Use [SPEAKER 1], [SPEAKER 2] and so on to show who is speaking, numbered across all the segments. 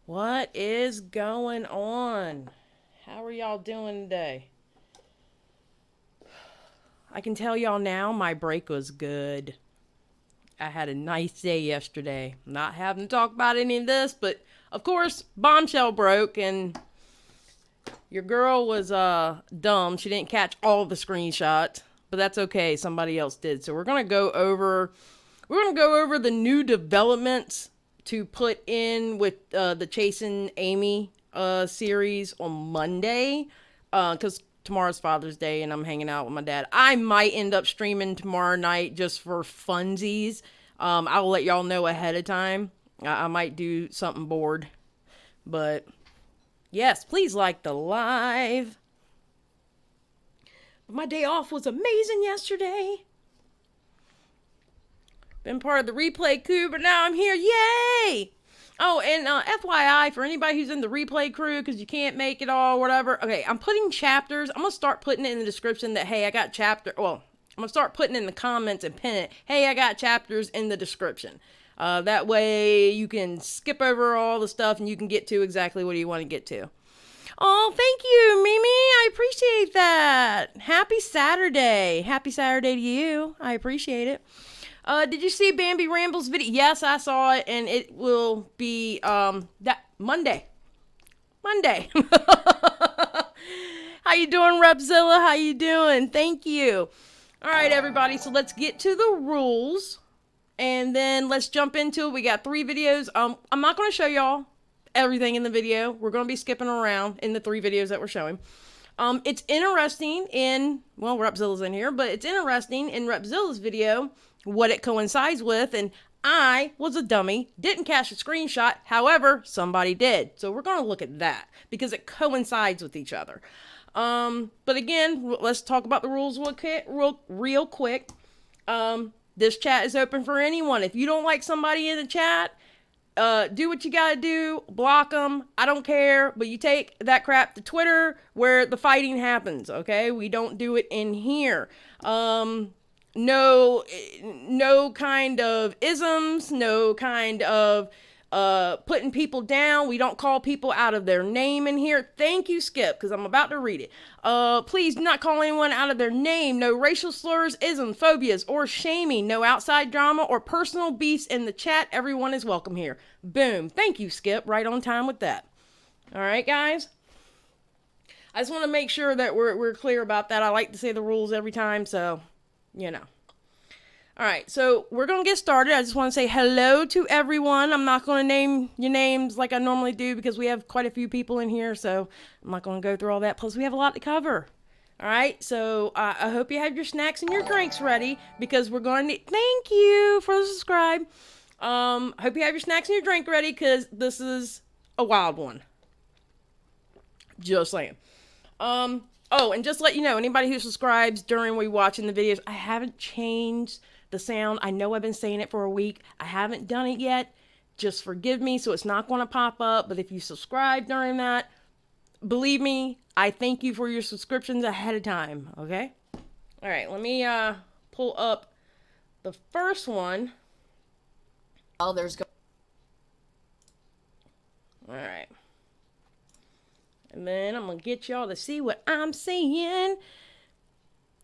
[SPEAKER 1] What is going on? How are y'all doing today? I can tell y'all now my break was good. I had a nice day yesterday. Not having to talk about any of this, but of course, bombshell broke and your girl was dumb. She didn't catch all the screenshots, but that's okay. Somebody else did. So we're going to go over the new developments to put in with the Chasing Amy series on Monday, because tomorrow's Father's Day and I'm hanging out with my dad. I might end up streaming tomorrow night just for funsies. I'll let y'all know ahead of time. I might do something bored, but yes, please like the live. My day off was amazing yesterday. Been part of the replay crew, but now I'm here. Yay! Oh, and FYI, for anybody who's in the replay crew, because you can't make it all, whatever. Okay, I'm putting chapters. I'm going to start putting it in the description that, hey, I got chapter. Well, I'm going to start putting it in the comments and pin it. Hey, I got chapters in the description. That way you can skip over all the stuff and you can get to exactly what you want to get to. Oh, thank you, Mimi. I appreciate that. Happy Saturday. Happy Saturday to you. I appreciate it. Did you see Bambi Ramble's video? Yes, I saw it, and it will be that Monday. Monday. How you doing, Repzilla? How you doing? Thank you. All right, everybody. So let's get to the rules, and then let's jump into it. We got 3 videos. I'm not going to show y'all everything in the video. We're going to be skipping around in the 3 videos that we're showing. It's interesting in, well, Repzilla's in here, but it's interesting in Repzilla's video what it coincides with, and I was a dummy, didn't catch a screenshot, however, somebody did. So we're going to look at that, because it coincides with each other. But again, let's talk about the rules real quick. This chat is open for anyone. If you don't like somebody in the chat, do what you gotta do, block them, I don't care, but you take that crap to Twitter where the fighting happens, okay? We don't do it in here. No kind of isms, no kind of putting people down. We don't call people out of their name in here. Thank you, Skip, because I'm about to read it. Please do not call anyone out of their name. No racial slurs, isms, phobias, or shaming. No outside drama or personal beefs in the chat. Everyone is welcome here. Boom. Thank you, Skip. Right on time with that. All right, guys. I just want to make sure that we're clear about that. I like to say the rules every time, so you know. All right, so we're going to get started. I just want to say hello to everyone. I'm not going to name your names like I normally do because we have quite a few people in here, so I'm not going to go through all that. Plus, we have a lot to cover. All right, so I hope you have your snacks and your drinks ready because we're going to... Thank you for the subscribe. Hope you have your snacks and your drink ready because this is a wild one. Just saying. Oh, and just let you know, anybody who subscribes during we watching the videos, I haven't changed the sound. I know I've been saying it for a week. I haven't done it yet. Just forgive me, so it's not going to pop up. But if you subscribe during that, believe me, I thank you for your subscriptions ahead of time, okay? All right, let me pull up the first one. Oh, there's... All right. And then I'm going to get y'all to see what I'm seeing.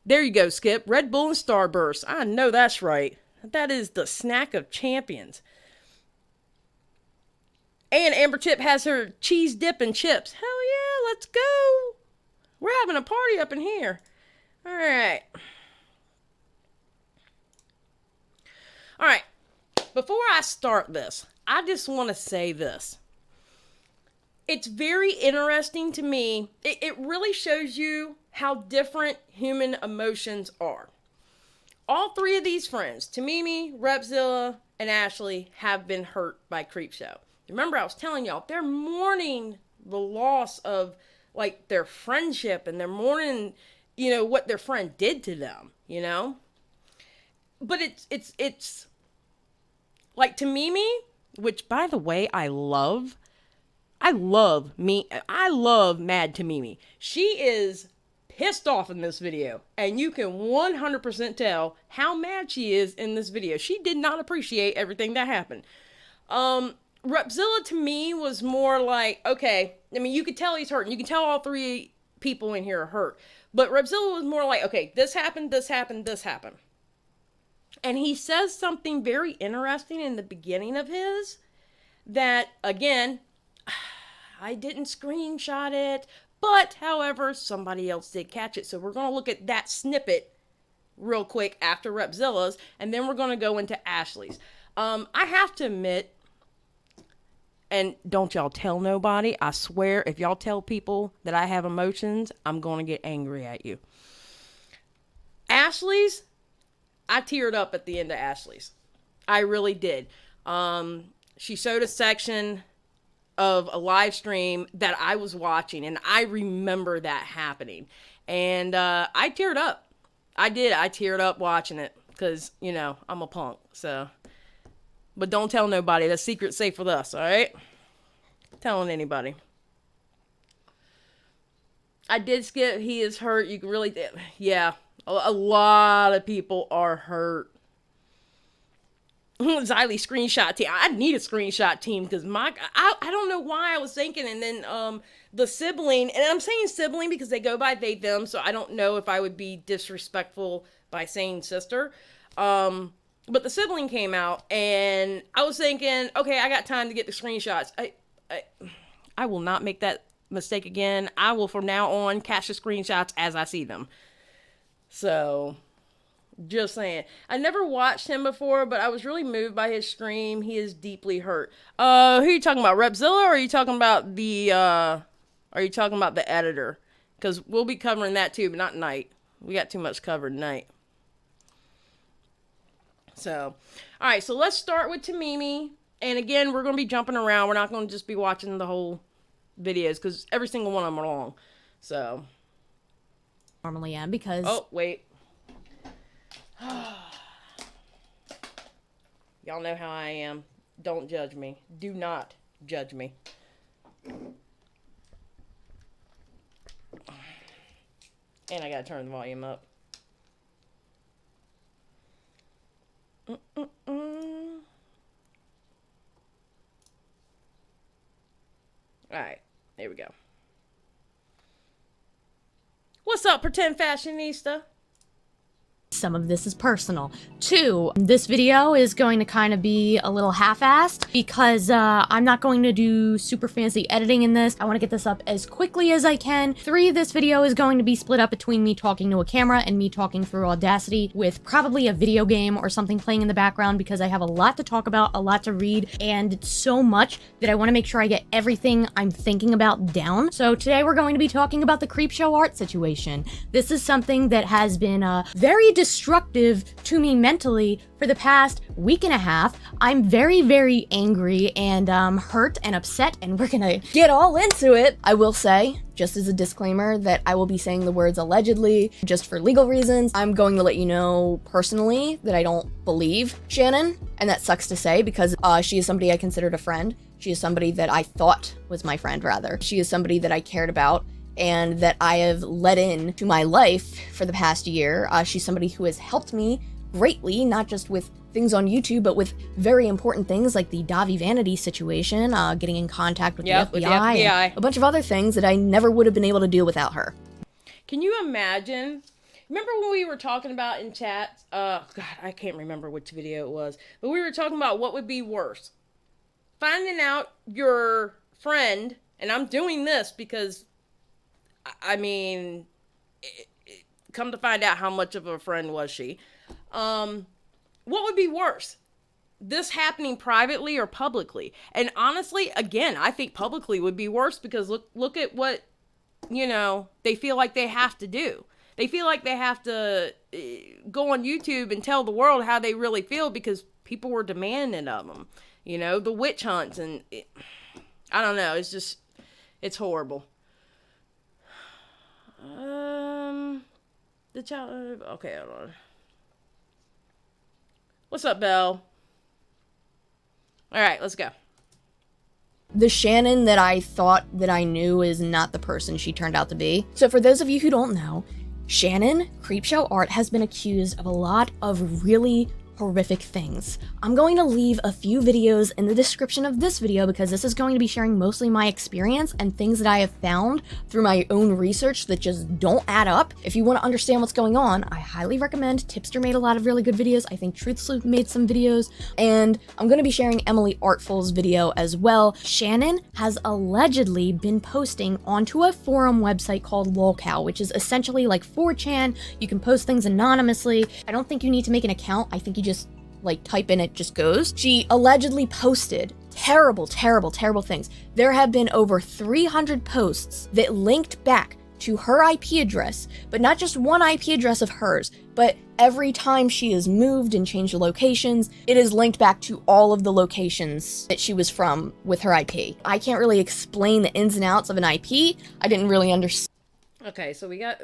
[SPEAKER 1] There you go, Skip. Red Bull and Starburst. I know that's right. That is the snack of champions. And Amber Chip has her cheese dip and chips. Hell yeah, let's go. We're having a party up in here. All right. All right. Before I start this, I just want to say this. It's very interesting to me. It really shows you how different human emotions are. All 3 of these friends, TehMimi, Repzilla, and Ashley, have been hurt by Creepshow. Remember, I was telling y'all, they're mourning the loss of, like, their friendship, and they're mourning, you know, what their friend did to them, you know? But it's like TehMimi, which, by the way, I love Mad TehMimi. She is pissed off in this video, and you can 100% tell how mad she is in this video. She did not appreciate everything that happened. Repzilla to me was more like, okay, I mean, you could tell he's hurt, and you can tell all three people in here are hurt. But Repzilla was more like, okay, this happened, this happened, this happened. And he says something very interesting in the beginning of his that, again, I didn't screenshot it, but, however, somebody else did catch it. So we're going to look at that snippet real quick after Repzilla's, and then we're going to go into Ashley's. I have to admit, and don't y'all tell nobody, I swear, if y'all tell people that I have emotions, I'm going to get angry at you. Ashley's, I teared up at the end of Ashley's. I really did. She showed a section of a live stream that I was watching, and I remember that happening. And I teared up. I did. I teared up watching it because, you know, I'm a punk. So, but don't tell nobody. That's secret safe with us, all right? Telling anybody. I did skip. He is hurt. You can really, yeah. A lot of people are hurt. Xylee screenshot team. I need a screenshot team because I don't know why I was thinking. And then the sibling, and I'm saying sibling because they go by they, them. So I don't know if I would be disrespectful by saying sister. But the sibling came out and I was thinking, okay, I got time to get the screenshots. I will not make that mistake again. I will from now on catch the screenshots as I see them. So, just saying. I never watched him before, but I was really moved by his stream. He is deeply hurt. Who are you talking about? Repzilla, or are you talking about the editor? Because we'll be covering that too, but not tonight. We got too much covered tonight. So, alright, so let's start with TehMimi. And again, we're going to be jumping around. We're not going to just be watching the whole videos, because every single one of them are long. So...
[SPEAKER 2] normally am because...
[SPEAKER 1] oh, wait. Y'all know how I am. Don't judge me. Do not judge me. And I gotta turn the volume up. Alright, there we go. What's up, pretend fashionista?
[SPEAKER 2] Some of this is personal. 2, this video is going to kind of be a little half-assed because I'm not going to do super fancy editing in this. I want to get this up as quickly as I can. 3, this video is going to be split up between me talking to a camera and me talking through Audacity with probably a video game or something playing in the background because I have a lot to talk about, a lot to read, and it's so much that I want to make sure I get everything I'm thinking about down. So today we're going to be talking about the Creepshow Art situation. This is something that has been very destructive to me mentally for the past week and a half. I'm very, very angry and hurt and upset, and we're gonna get all into it. I will say, just as a disclaimer, that I will be saying the words allegedly just for legal reasons. I'm going to let you know personally that I don't believe Shannon, and that sucks to say because she is somebody I considered a friend. She is somebody that I thought was my friend, rather. She is somebody that I cared about and that I have let in to my life for the past year. She's somebody who has helped me greatly, not just with things on YouTube, but with very important things like the Davi Vanity situation, getting in contact with the FBI, and a bunch of other things that I never would have been able to do without her.
[SPEAKER 1] Can you imagine? Remember when we were talking about in chat, God, I can't remember which video it was, but we were talking about what would be worse. Finding out your friend, and I'm doing this because I mean, come to find out how much of a friend was she. What would be worse? This happening privately or publicly? And honestly, again, I think publicly would be worse because look at what, you know, they feel like they have to do. They feel like they have to go on YouTube and tell the world how they really feel because people were demanding of them. You know, the witch hunts and I don't know. It's just, it's horrible. The child. Okay, hold on. What's up, Belle? All right, let's go.
[SPEAKER 2] The Shannon that I thought that I knew is not the person she turned out to be. So for those of you who don't know, Shannon, Creepshow Art, has been accused of a lot of really horrific things. I'm going to leave a few videos in the description of this video because this is going to be sharing mostly my experience and things that I have found through my own research that just don't add up. If you want to understand what's going on, I highly recommend. Tipster made a lot of really good videos. I think Sleuth made some videos, and I'm going to be sharing Emily Artful's video as well. Shannon has allegedly been posting onto a forum website called lolcow, which is essentially like 4chan. You can post things anonymously. I don't think you need to make an account. I think you just like type in, it just goes. She allegedly posted terrible, terrible, terrible things. There have been over 300 posts that linked back to her IP address, but not just one IP address of hers, but every time she has moved and changed locations, it is linked back to all of the locations that she was from with her IP. I can't really explain the ins and outs of an IP. I didn't really understand.
[SPEAKER 1] Okay, so we got,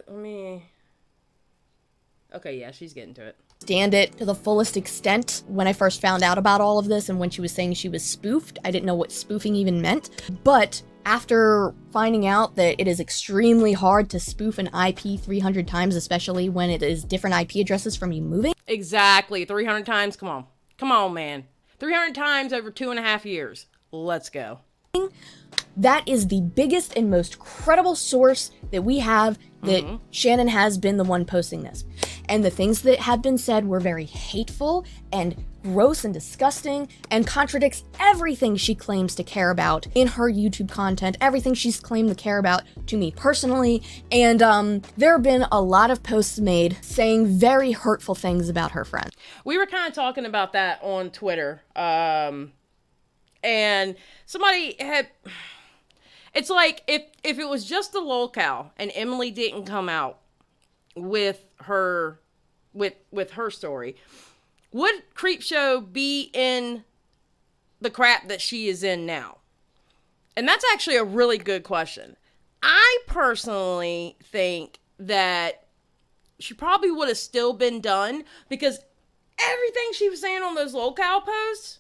[SPEAKER 1] okay, yeah, she's getting to it.
[SPEAKER 2] Stand it to the fullest extent. When I first found out about all of this and when she was saying she was spoofed, I didn't know what spoofing even meant. But after finding out that it is extremely hard to spoof an IP 300 times, especially when it is different IP addresses from you moving.
[SPEAKER 1] Exactly, 300 times, come on. Come on, man. 300 times over 2.5 years. Let's go.
[SPEAKER 2] That is the biggest and most credible source that we have that Shannon has been the one posting this. And the things that have been said were very hateful and gross and disgusting and contradicts everything she claims to care about in her YouTube content, everything she's claimed to care about to me personally. And there have been a lot of posts made saying very hurtful things about her friend.
[SPEAKER 1] We were kind of talking about that on Twitter. And somebody had... It's like if it was just the lolcow and Emily didn't come out with her with her story, would Creepshow be in the crap that she is in now? And that's actually a really good question. I personally think that she probably would have still been done because everything she was saying on those lolcow posts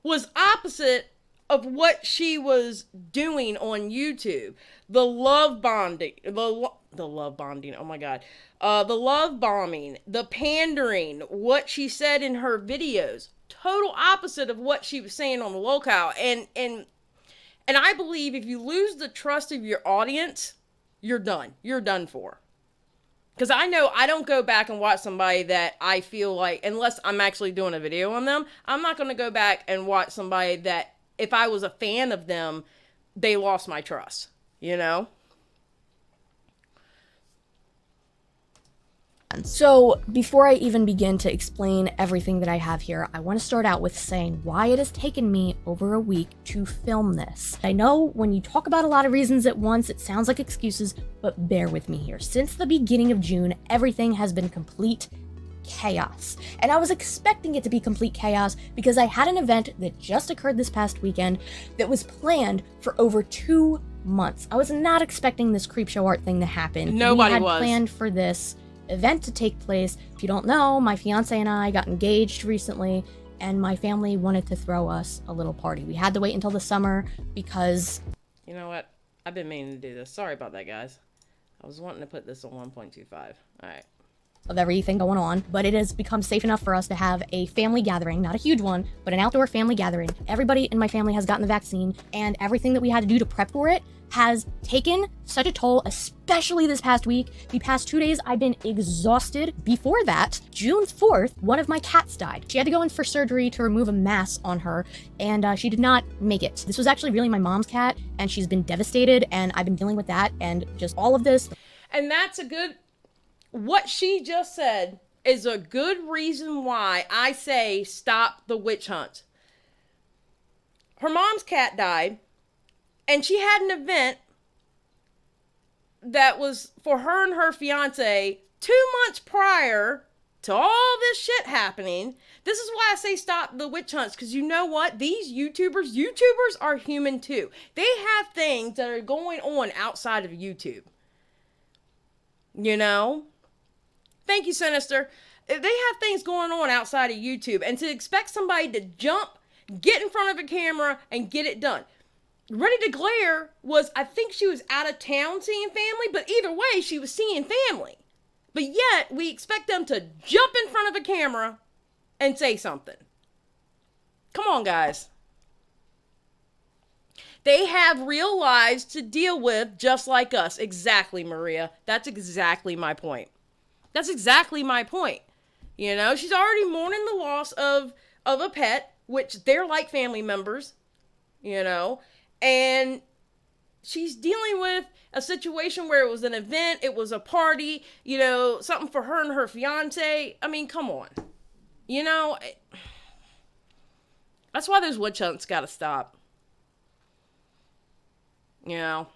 [SPEAKER 1] was opposite of what she was doing on YouTube. The love bonding, the love bonding, oh my God. The love bombing, the pandering, what she said in her videos, total opposite of what she was saying on the lolcow. And I believe if you lose the trust of your audience, you're done. You're done for. Because I know I don't go back and watch somebody that I feel like, unless I'm actually doing a video on them, I'm not going to go back and watch somebody that if I was a fan of them, they lost my trust, you know?
[SPEAKER 2] So before I even begin to explain everything that I have here, I want to start out with saying why it has taken me over a week to film this. I know when you talk about a lot of reasons at once, it sounds like excuses, but bear with me here. Since the beginning of June, everything has been complete chaos. And I was expecting it to be complete chaos because I had an event that just occurred this past weekend that was planned for over 2 months. I was not expecting this Creepshow Art thing to happen.
[SPEAKER 1] Nobody was.
[SPEAKER 2] We had planned for this event to take place. If you don't know, my fiance and I got engaged recently, and my family wanted to throw us a little party. We had to wait until the summer because...
[SPEAKER 1] You know what? I've been meaning to do this. Sorry about that, guys. I was wanting to put this on 1.25. All right.
[SPEAKER 2] Of everything going on, but it has become safe enough for us to have a family gathering, not a huge one, but an outdoor family gathering. Everybody in my family has gotten the vaccine, and everything that we had to do to prep for it has taken such a toll, especially this past week. The past 2 days, I've been exhausted. Before that, June 4th, one of my cats died. She had to go in for surgery to remove a mass on her, and she did not make it. This was actually really my mom's cat, and she's been devastated, and I've been dealing with that, and just all of this.
[SPEAKER 1] And that's a good... What she just said is a good reason why I say stop the witch hunt. Her mom's cat died, and she had an event that was for her and her fiance 2 months prior to all this shit happening. This is why I say stop the witch hunts, because you know what? These YouTubers are human too. They have things that are going on outside of YouTube. You know? Thank you, Sinister. They have things going on outside of YouTube, and to expect somebody to jump, get in front of a camera, and get it done. Ready to Glare was, I think she was out of town seeing family, but either way, she was seeing family. But yet, we expect them to jump in front of a camera and say something. Come on, guys. They have real lives to deal with just like us. Exactly, Maria. That's exactly my point. That's exactly my point. You know, she's already mourning the loss of a pet, which they're like family members, you know, and she's dealing with a situation where it was an event, it was a party, you know, something for her and her fiance. I mean, come on. You know, that's why those witch hunts gotta stop. You know.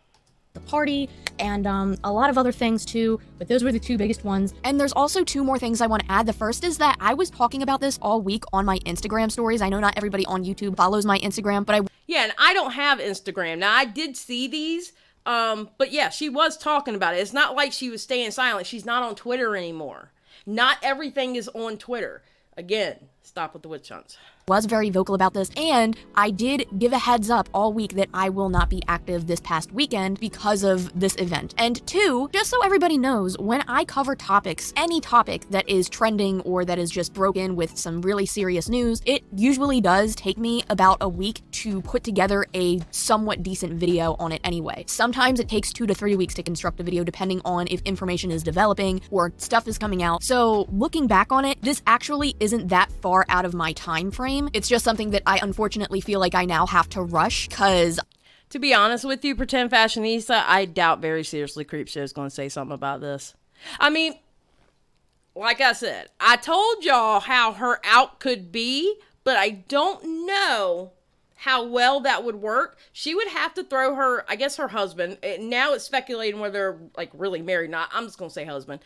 [SPEAKER 2] The party and a lot of other things too, but those were the two biggest ones. And there's also two more things I want to add. The first is that I was talking about this all week on my Instagram stories. I know not everybody on YouTube follows my Instagram, but
[SPEAKER 1] yeah, and I don't have Instagram. Now, I did see these, but yeah, she was talking about it. It's not like she was staying silent. She's not on Twitter anymore. Not everything is on Twitter. Again, stop with the witch hunts.
[SPEAKER 2] Was very vocal about this, and I did give a heads up all week that I will not be active this past weekend because of this event. And two, just so everybody knows, when I cover topics, any topic that is trending or that is just broken with some really serious news, it usually does take me about a week to put together a somewhat decent video on it anyway. Sometimes it takes 2 to 3 weeks to construct a video depending on if information is developing or stuff is coming out. So looking back on it, this actually isn't that far out of my time frame. It's just something that I unfortunately feel like I now have to rush because...
[SPEAKER 1] To be honest with you, Pretend Fashionista, I doubt very seriously Creepshow is going to say something about this. I mean, like I said, I told y'all how her out could be, but I don't know how well that would work. She would have to throw her, I guess her husband, now it's speculating whether they're like really married or not. I'm just going to say husband.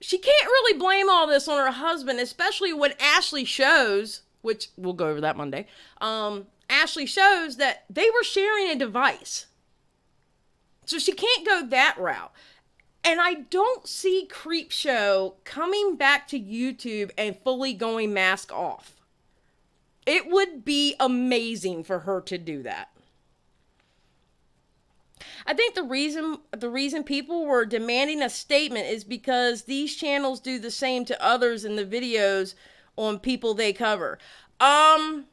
[SPEAKER 1] She can't really blame all this on her husband, especially when Ashley shows, which we'll go over that Monday, Ashley shows that they were sharing a device. So she can't go that route. And I don't see Creepshow coming back to YouTube and fully going mask off. It would be amazing for her to do that. I think the reason people were demanding a statement is because these channels do the same to others in the videos on people they cover. Well,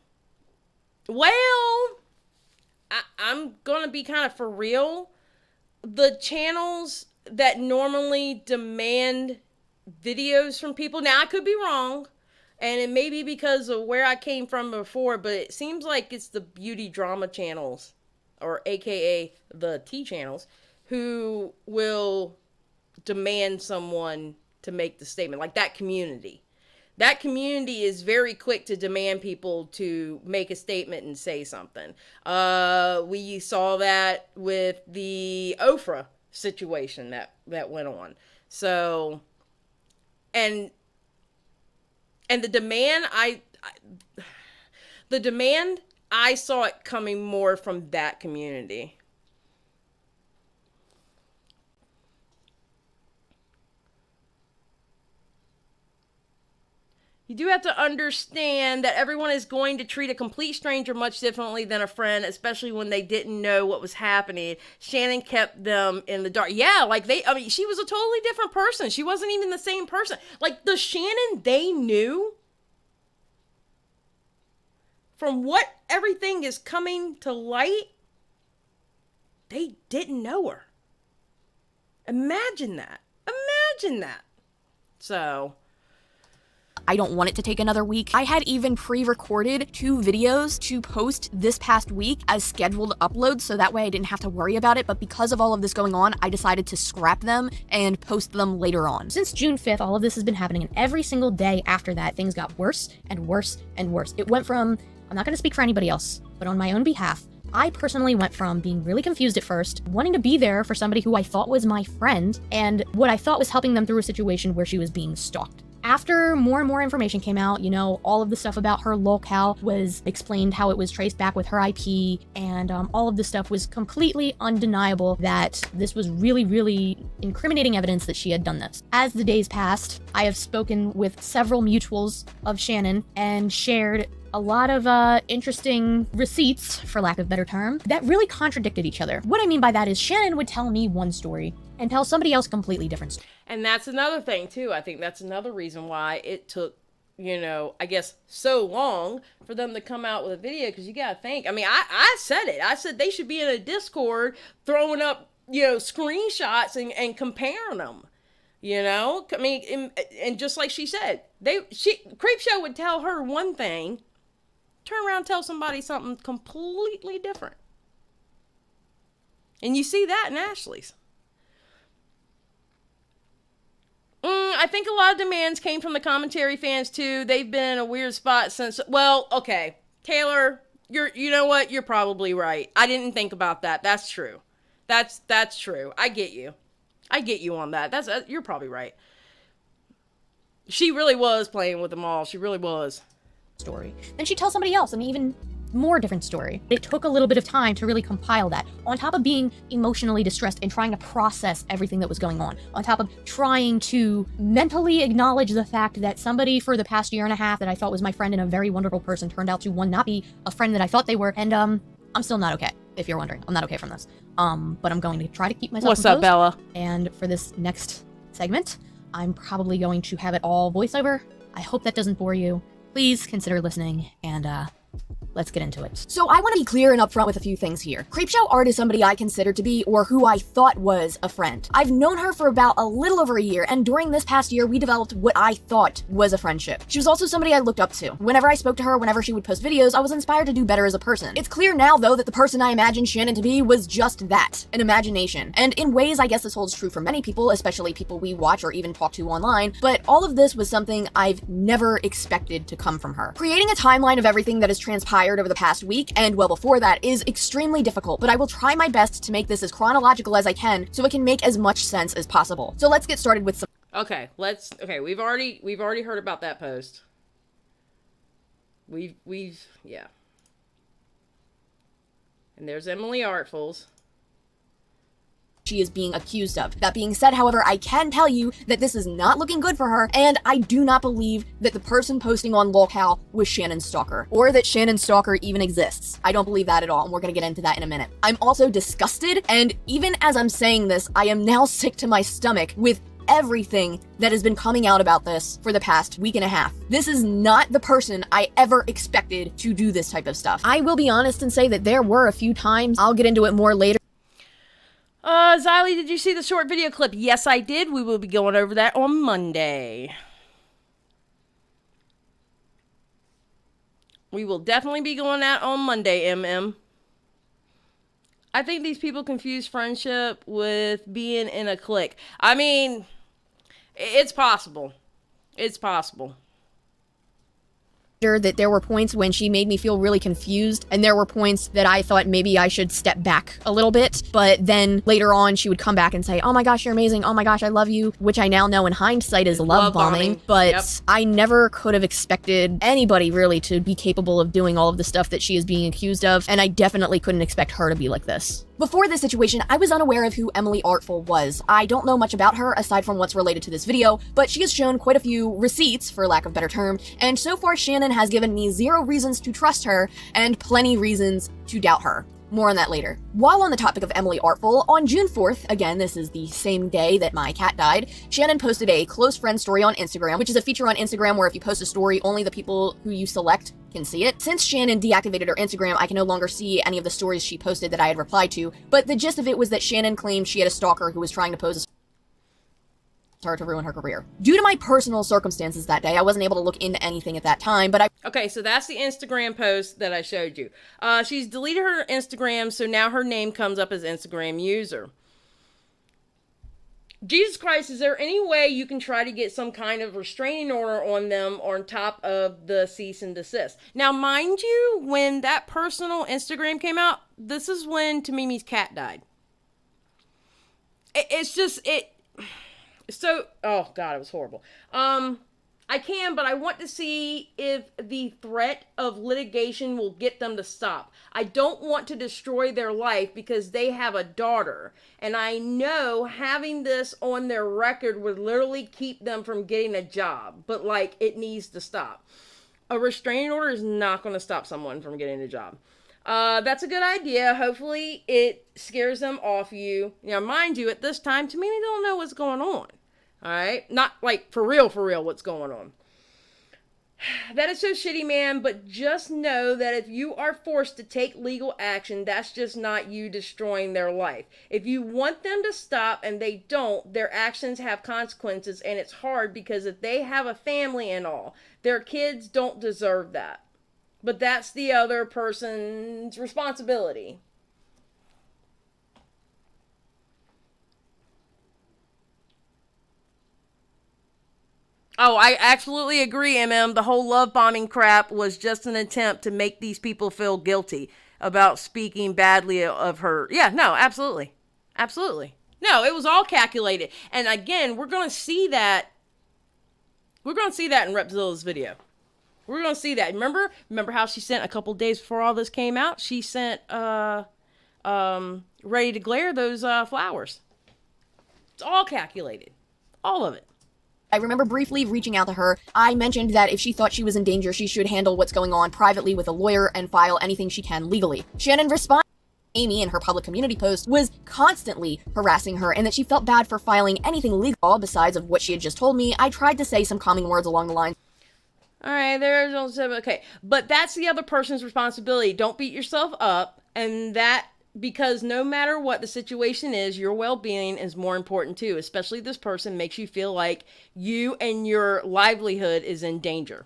[SPEAKER 1] I'm gonna be kind of for real. The channels that normally demand videos from people, now I could be wrong, and it may be because of where I came from before, but it seems like it's the beauty drama channels, or AKA the T channels, who will demand someone to make the statement. Like that community. That community is very quick to demand people to make a statement and say something. We saw that with the Ofra situation that went on. So, and the demand, I saw it coming more from that community. You do have to understand that everyone is going to treat a complete stranger much differently than a friend, especially when they didn't know what was happening. Shannon kept them in the dark. Yeah, like she was a totally different person. She wasn't even the same person. Like the Shannon they knew, from what everything is coming to light, they didn't know her. Imagine that. Imagine that. So,
[SPEAKER 2] I don't want it to take another week. I had even pre-recorded 2 videos to post this past week as scheduled uploads, so that way I didn't have to worry about it, but because of all of this going on, I decided to scrap them and post them later on. Since June 5th, all of this has been happening, and every single day after that, things got worse and worse and worse. It went from, I'm not gonna speak for anybody else, but on my own behalf, I personally went from being really confused at first, wanting to be there for somebody who I thought was my friend, and what I thought was helping them through a situation where she was being stalked. After more and more information came out, you know, all of the stuff about her locale was explained, how it was traced back with her IP, and all of this stuff was completely undeniable that this was really, really incriminating evidence that she had done this. As the days passed, I have spoken with several mutuals of Shannon and shared a lot of interesting receipts, for lack of a better term, that really contradicted each other. What I mean by that is Shannon would tell me one story, and tell somebody else a completely different story.
[SPEAKER 1] And that's another thing too. I think that's another reason why it took, you know, I guess so long for them to come out with a video, because you gotta think, I mean, I said it. I said they should be in a Discord throwing up, you know, screenshots and comparing them. You know, I mean, and just like she said, Creepshow would tell her one thing, turn around and tell somebody something completely different. And you see that in Ashley's. I think a lot of demands came from the commentary fans too. They've been in a weird spot since, well, okay, Taylor, you know what? You're probably right. I didn't think about that. That's true. That's true. I get you. I get you on that. You're probably right. She really was playing with them all. She really was.
[SPEAKER 2] Story. Then she tells somebody else an even more different story. It took a little bit of time to really compile that, on top of being emotionally distressed and trying to process everything that was going on top of trying to mentally acknowledge the fact that somebody for the past year and a half that I thought was my friend and a very wonderful person turned out to, one, not be a friend that I thought they were, and I'm still not okay, if you're wondering. I'm not okay from this. But I'm going to try to keep myself
[SPEAKER 1] What's
[SPEAKER 2] composed.
[SPEAKER 1] up, Bella?
[SPEAKER 2] And for this next segment, I'm probably going to have it all voiceover. I hope that doesn't bore you. Please consider listening, and let's get into it.
[SPEAKER 3] So I want to be clear and upfront with a few things here. Creepshow Art is somebody I consider to be, or who I thought was, a friend. I've known her for about a little over a year, and during this past year, we developed what I thought was a friendship. She was also somebody I looked up to. Whenever I spoke to her, whenever she would post videos, I was inspired to do better as a person. It's clear now, though, that the person I imagined Shannon to be was just that, an imagination. And in ways, I guess this holds true for many people, especially people we watch or even talk to online, but all of this was something I've never expected to come from her. Creating a timeline of everything that has transpired over the past week, and well before that, is extremely difficult, but I will try my best to make this as chronological as I can so it can make as much sense as possible. So let's get started with some.
[SPEAKER 1] Okay, we've already heard about that post. Yeah. And there's Emily Artfuls.
[SPEAKER 3] She is being accused of. That being said, however, I can tell you that this is not looking good for her, and I do not believe that the person posting on lolcow was Shannon's stalker, or that Shannon's stalker even exists. I don't believe that at all, and we're gonna get into that in a minute. I'm also disgusted, and even as I'm saying this, I am now sick to my stomach with everything that has been coming out about this for the past week and a half. This is not the person I ever expected to do this type of stuff. I will be honest and say that there were a few times, I'll get into it more later,
[SPEAKER 1] Xylee, did you see the short video clip? Yes, I did. We will be going over that on Monday. We will definitely be going that on Monday, MM. I think these people confuse friendship with being in a clique. I mean, it's possible. It's possible.
[SPEAKER 3] that there were points when she made me feel really confused, and there were points that I thought maybe I should step back a little bit, but then later on she would come back and say, oh my gosh, you're amazing, oh my gosh, I love you, which I now know in hindsight is love bombing, but yep. I never could have expected anybody really to be capable of doing all of the stuff that she is being accused of, and I definitely couldn't expect her to be like this. Before this situation, I was unaware of who Emily Artful was. I don't know much about her aside from what's related to this video, but she has shown quite a few receipts, for lack of a better term, and so far Shannon has given me 0 reasons to trust her and plenty reasons to doubt her. More on that later. While on the topic of Emily Artful, on June 4th, again, this is the same day that my cat died, Shannon posted a close friend story on Instagram, which is a feature on Instagram where if you post a story, only the people who you select can see it. Since Shannon deactivated her Instagram, I can no longer see any of the stories she posted that I had replied to, but the gist of it was that Shannon claimed she had a stalker who was trying to pose her to ruin her career. Due to my personal circumstances that day, I wasn't able to look into anything at that time, but
[SPEAKER 1] Okay, so that's the Instagram post that I showed you. She's deleted her Instagram, so now her name comes up as Instagram user. Jesus Christ, is there any way you can try to get some kind of restraining order on them on top of the cease and desist? Now, mind you, when that personal Instagram came out, this is when TehMimi's cat died. So, oh God, it was horrible. But I want to see if the threat of litigation will get them to stop. I don't want to destroy their life because they have a daughter. And I know having this on their record would literally keep them from getting a job. But, it needs to stop. A restraining order is not going to stop someone from getting a job. That's a good idea. Hopefully it scares them off you. Now, mind you, at this time, TehMimi don't know what's going on. All right? Not like for real, what's going on. That is so shitty, man, but just know that if you are forced to take legal action, that's just not you destroying their life. If you want them to stop and they don't, their actions have consequences, and it's hard because if they have a family and all, their kids don't deserve that. But that's the other person's responsibility. Oh, I absolutely agree, MM. The whole love bombing crap was just an attempt to make these people feel guilty about speaking badly of her. Yeah, no, absolutely. Absolutely. No, it was all calculated. And again, we're going to see that. We're going to see that in Repzilla's video. We're going to see that. Remember how she sent a couple days before all this came out? She sent Ready to Glare those flowers. It's all calculated. All of it.
[SPEAKER 3] I remember briefly reaching out to her. I mentioned that if she thought she was in danger, she should handle what's going on privately with a lawyer and file anything she can legally. Shannon responded. Amy, in her public community post, was constantly harassing her and that she felt bad for filing anything legal besides of what she had just told me. I tried to say some calming words along the lines.
[SPEAKER 1] All right, there's also, okay. But that's the other person's responsibility. Don't beat yourself up. And that, because no matter what the situation is, your well-being is more important too. Especially this person makes you feel like you and your livelihood is in danger.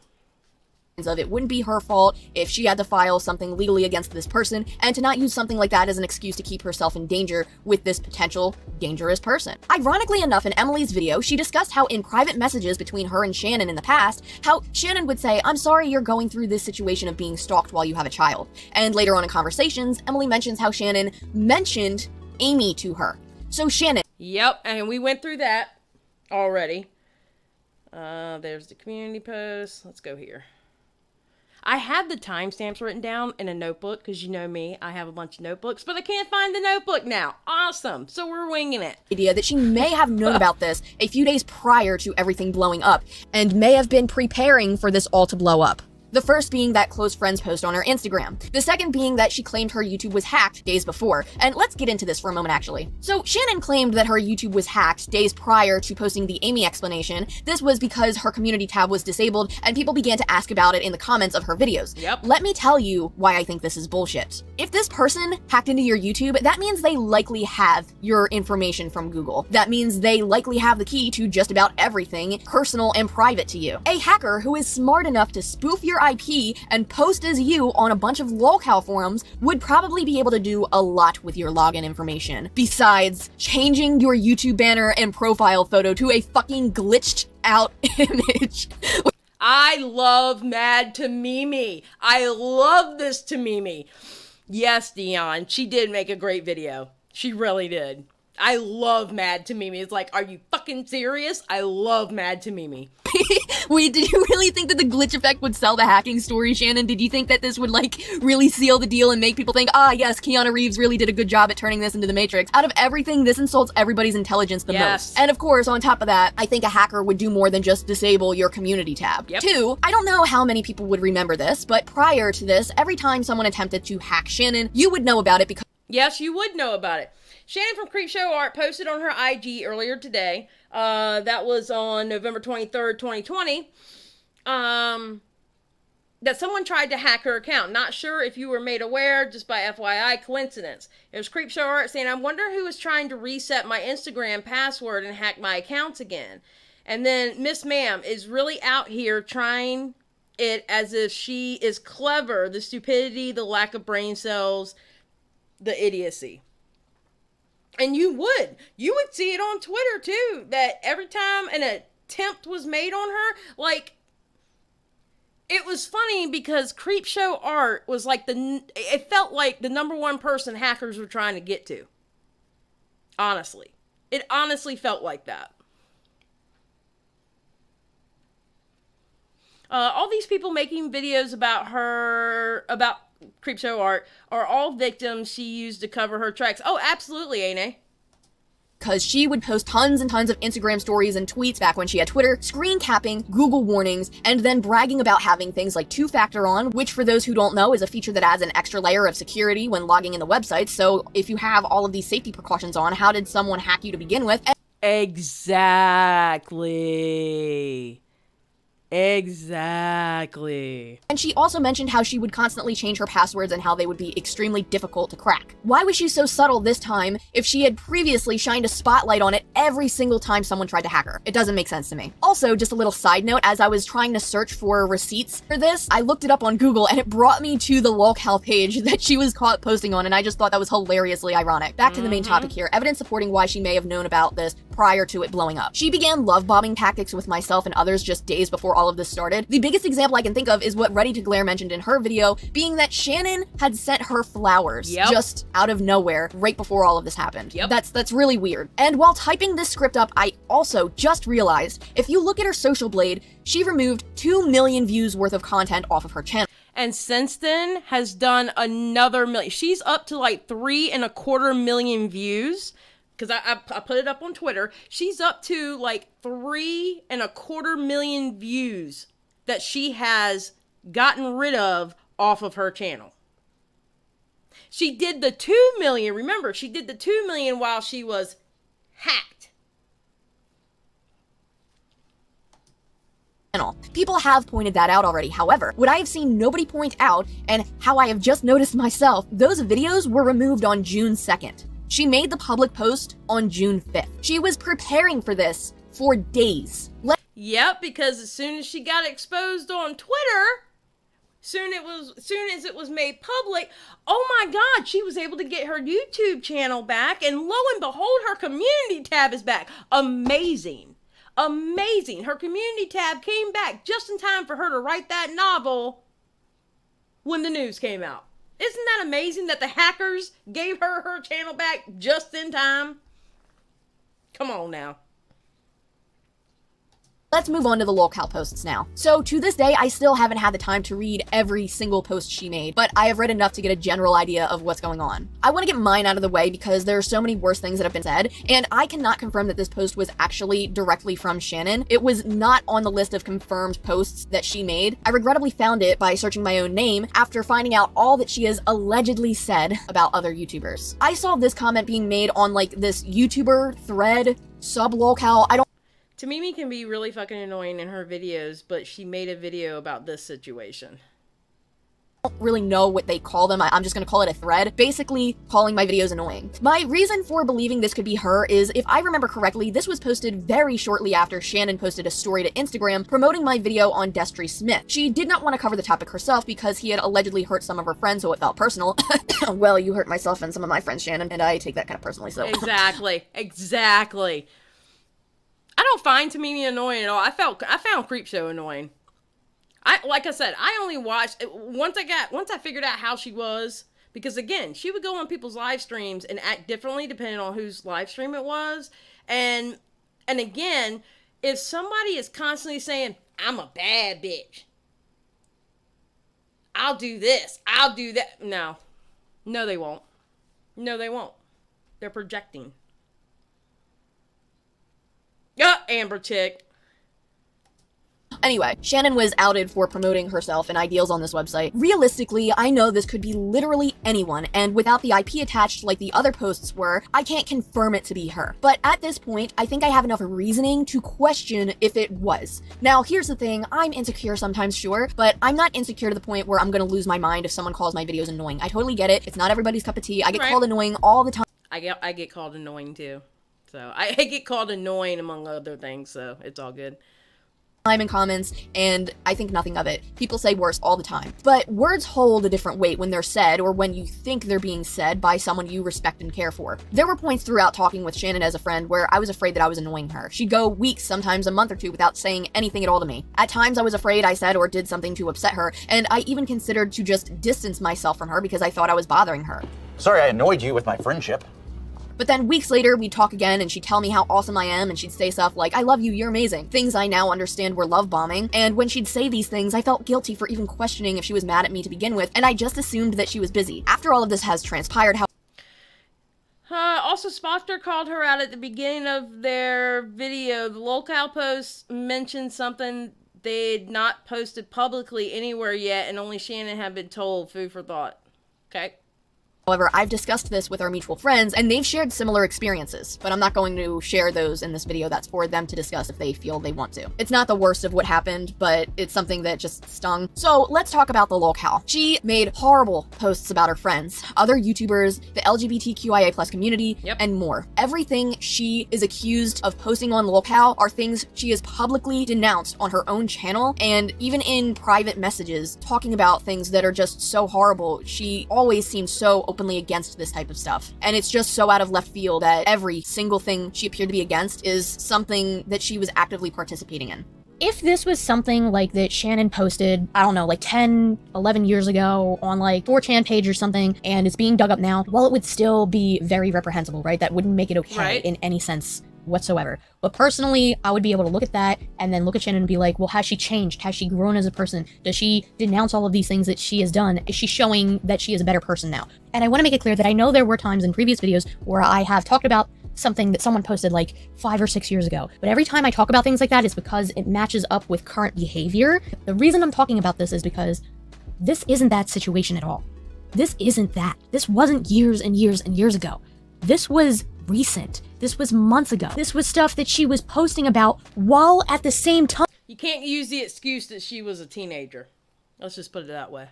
[SPEAKER 3] Of it wouldn't be her fault if she had to file something legally against this person, and to not use something like that as an excuse to keep herself in danger with this potential dangerous person. Ironically enough, in Emily's video, she discussed how in private messages between her and Shannon in the past, how Shannon would say, "I'm sorry you're going through this situation of being stalked while you have a child." And later on in conversations, Emily mentions how Shannon mentioned Amy to her. So Shannon.
[SPEAKER 1] Yep, and we went through that already. There's the community post. Let's go here. I had the timestamps written down in a notebook because you know me, I have a bunch of notebooks, but I can't find the notebook now. Awesome. So we're winging it.
[SPEAKER 3] Idea that she may have known about this a few days prior to everything blowing up and may have been preparing for this all to blow up. The first being that close friends post on her Instagram. The second being that she claimed her YouTube was hacked days before. And let's get into this for a moment, actually. So Shannon claimed that her YouTube was hacked days prior to posting the Amy explanation. This was because her community tab was disabled and people began to ask about it in the comments of her videos.
[SPEAKER 1] Yep.
[SPEAKER 3] Let me tell you why I think this is bullshit. If this person hacked into your YouTube, that means they likely have your information from Google. That means they likely have the key to just about everything personal and private to you. A hacker who is smart enough to spoof your IP and post as you on a bunch of lolcow forums would probably be able to do a lot with your login information. Besides changing your YouTube banner and profile photo to a fucking glitched out image.
[SPEAKER 1] I love Mad TehMimi. I love this TehMimi. Yes, Dion, she did make a great video. She really did. I love Mad TehMimi. It's like, are you fucking serious? I love Mad TehMimi.
[SPEAKER 3] Wait, did you really think that the glitch effect would sell the hacking story, Shannon? Did you think that this would, like, really seal the deal and make people think, ah, yes, Keanu Reeves really did a good job at turning this into the Matrix? Out of everything, this insults everybody's intelligence the most. And of course, on top of that, I think a hacker would do more than just disable your community tab.
[SPEAKER 1] Yep.
[SPEAKER 3] 2, I don't know how many people would remember this, but prior to this, every time someone attempted to hack Shannon, you would know about it because—
[SPEAKER 1] Yes, you would know about it. Shannon from Creepshow Art posted on her IG earlier today, that was on November 23rd, 2020, that someone tried to hack her account. Not sure if you were made aware, just by FYI, coincidence. It was Creepshow Art saying, I wonder who is trying to reset my Instagram password and hack my accounts again. And then Miss Ma'am is really out here trying it as if she is clever. The stupidity, the lack of brain cells, the idiocy. And you would see it on Twitter too, that every time an attempt was made on her, like, it was funny because Creepshow Art was like it felt like the #1 person hackers were trying to get to. Honestly. It honestly felt like that. All these people making videos about her, about Creepshow Art, are all victims she used to cover her tracks. Oh, absolutely, Ane.
[SPEAKER 3] because she would post tons and tons of Instagram stories and tweets back when she had Twitter, screen capping, Google warnings, and then bragging about having things like two-factor on, which for those who don't know is a feature that adds an extra layer of security when logging in the website. So if you have all of these safety precautions on, how did someone hack you to begin with?
[SPEAKER 1] Exactly. Exactly.
[SPEAKER 3] And she also mentioned how she would constantly change her passwords and how they would be extremely difficult to crack. Why was she so subtle this time if she had previously shined a spotlight on it every single time someone tried to hack her? It doesn't make sense to me. Also, just a little side note, as I was trying to search for receipts for this, I looked it up on Google and it brought me to the lolcow page that she was caught posting on, and I just thought that was hilariously ironic. Back to the main topic here, evidence supporting why she may have known about this prior to it blowing up. She began love bombing tactics with myself and others just days before all of this started. The biggest example I can think of is what Ready to Glare mentioned in her video, being that Shannon had sent her flowers just out of nowhere right before all of this happened. That's really weird. And while typing this script up, I also just realized if you look at her social blade, she removed 2 million views worth of content off of her channel.
[SPEAKER 1] And since then has done another million. She's up to like 3.25 million views. Because I put it up on Twitter. She's up to like 3.25 million views that she has gotten rid of off of her channel. She did the 2 million. Remember, she did the 2 million while she was hacked.
[SPEAKER 3] People have pointed that out already. However, what I have seen nobody point out, and how I have just noticed myself, those videos were removed on June 2nd. She made the public post on June 5th. She was preparing for this for days.
[SPEAKER 1] Yep, because as soon as she got exposed on Twitter, soon as it was made public, oh my God, she was able to get her YouTube channel back, and lo and behold, her community tab is back. Amazing. Amazing. Her community tab came back just in time for her to write that novel when the news came out. Isn't that amazing that the hackers gave her channel back just in time? Come on now.
[SPEAKER 3] Let's move on to the lolcow posts now. So to this day, I still haven't had the time to read every single post she made, but I have read enough to get a general idea of what's going on. I want to get mine out of the way because there are so many worse things that have been said, and I cannot confirm that this post was actually directly from Shannon. It was not on the list of confirmed posts that she made. I regrettably found it by searching my own name after finding out all that she has allegedly said about other YouTubers. I saw this comment being made on like this YouTuber thread, sub lolcow.
[SPEAKER 1] TehMimi can be really fucking annoying in her videos, but she made a video about this situation.
[SPEAKER 3] I don't really know what they call them. I'm just gonna call it a thread, basically calling my videos annoying. My reason for believing this could be her is, if I remember correctly, this was posted very shortly after Shannon posted a story to Instagram promoting my video on Destry Smith. She did not want to cover the topic herself because he had allegedly hurt some of her friends, so it felt personal. Well, you hurt myself and some of my friends, Shannon, and I take that kind of personally, so.
[SPEAKER 1] Exactly. Exactly. I don't find TehMimi annoying at all. I found Creepshow annoying. Like I said, I only watched once I figured out how she was, because again, she would go on people's live streams and act differently depending on whose live stream it was. And again, if somebody is constantly saying, "I'm a bad bitch. I'll do this, I'll do that." No, they won't. No, they won't. They're projecting. Amber chick.
[SPEAKER 3] Anyway, Shannon was outed for promoting herself and ideals on this website. Realistically, I know this could be literally anyone, and without the IP attached like the other posts were, I can't confirm it to be her. But at this point, I think I have enough reasoning to question if it was. Now, here's the thing, I'm insecure sometimes, sure, but I'm not insecure to the point where I'm gonna lose my mind if someone calls my videos annoying. I totally get it. It's not everybody's cup of tea. I get called annoying all the time.
[SPEAKER 1] I get called annoying too. So I get called annoying among other things, so it's all good.
[SPEAKER 3] In comments, and I think nothing of it. People say worse all the time. But words hold a different weight when they're said, or when you think they're being said by someone you respect and care for. There were points throughout talking with Shannon as a friend where I was afraid that I was annoying her. She'd go weeks, sometimes a month or two, without saying anything at all to me. At times I was afraid I said or did something to upset her, and I even considered to just distance myself from her because I thought I was bothering her.
[SPEAKER 4] Sorry I annoyed you with my friendship.
[SPEAKER 3] But then weeks later, we'd talk again and she'd tell me how awesome I am, and she'd say stuff like, "I love you, you're amazing." Things I now understand were love bombing. And when she'd say these things, I felt guilty for even questioning if she was mad at me to begin with, and I just assumed that she was busy. After all of this has transpired,
[SPEAKER 1] Also, Spotter called her out at the beginning of their video. The locale post mentioned something they'd not posted publicly anywhere yet, and only Shannon had been told. Food for thought. Okay.
[SPEAKER 3] However, I've discussed this with our mutual friends, and they've shared similar experiences, but I'm not going to share those in this video. That's for them to discuss if they feel they want to. It's not the worst of what happened, but it's something that just stung. So let's talk about the locale. She made horrible posts about her friends, other YouTubers, the LGBTQIA+ community, and more. Everything she is accused of posting on locale are things she has publicly denounced on her own channel, and even in private messages, talking about things that are just so horrible. She always seems so openly against this type of stuff. And it's just so out of left field that every single thing she appeared to be against is something that she was actively participating in.
[SPEAKER 2] If this was something like that Shannon posted, I don't know, like 10, 11 years ago on like 4chan page or something, and it's being dug up now, well, it would still be very reprehensible, right? That wouldn't make it okay in any sense whatsoever. But personally, I would be able to look at that and then look at Shannon and be like, well, has she changed? Has she grown as a person? Does she denounce all of these things that she has done? Is she showing that she is a better person now? And I want to make it clear that I know there were times in previous videos where I have talked about something that someone posted like 5 or 6 years ago. But every time I talk about things like that is because it matches up with current behavior. The reason I'm talking about this is because this isn't that situation at all. This isn't that. This wasn't years and years and years ago. This was recent. This was months ago. This was stuff that she was posting about while at the same time.
[SPEAKER 1] You can't use the excuse that she was a teenager. Let's just put it that way.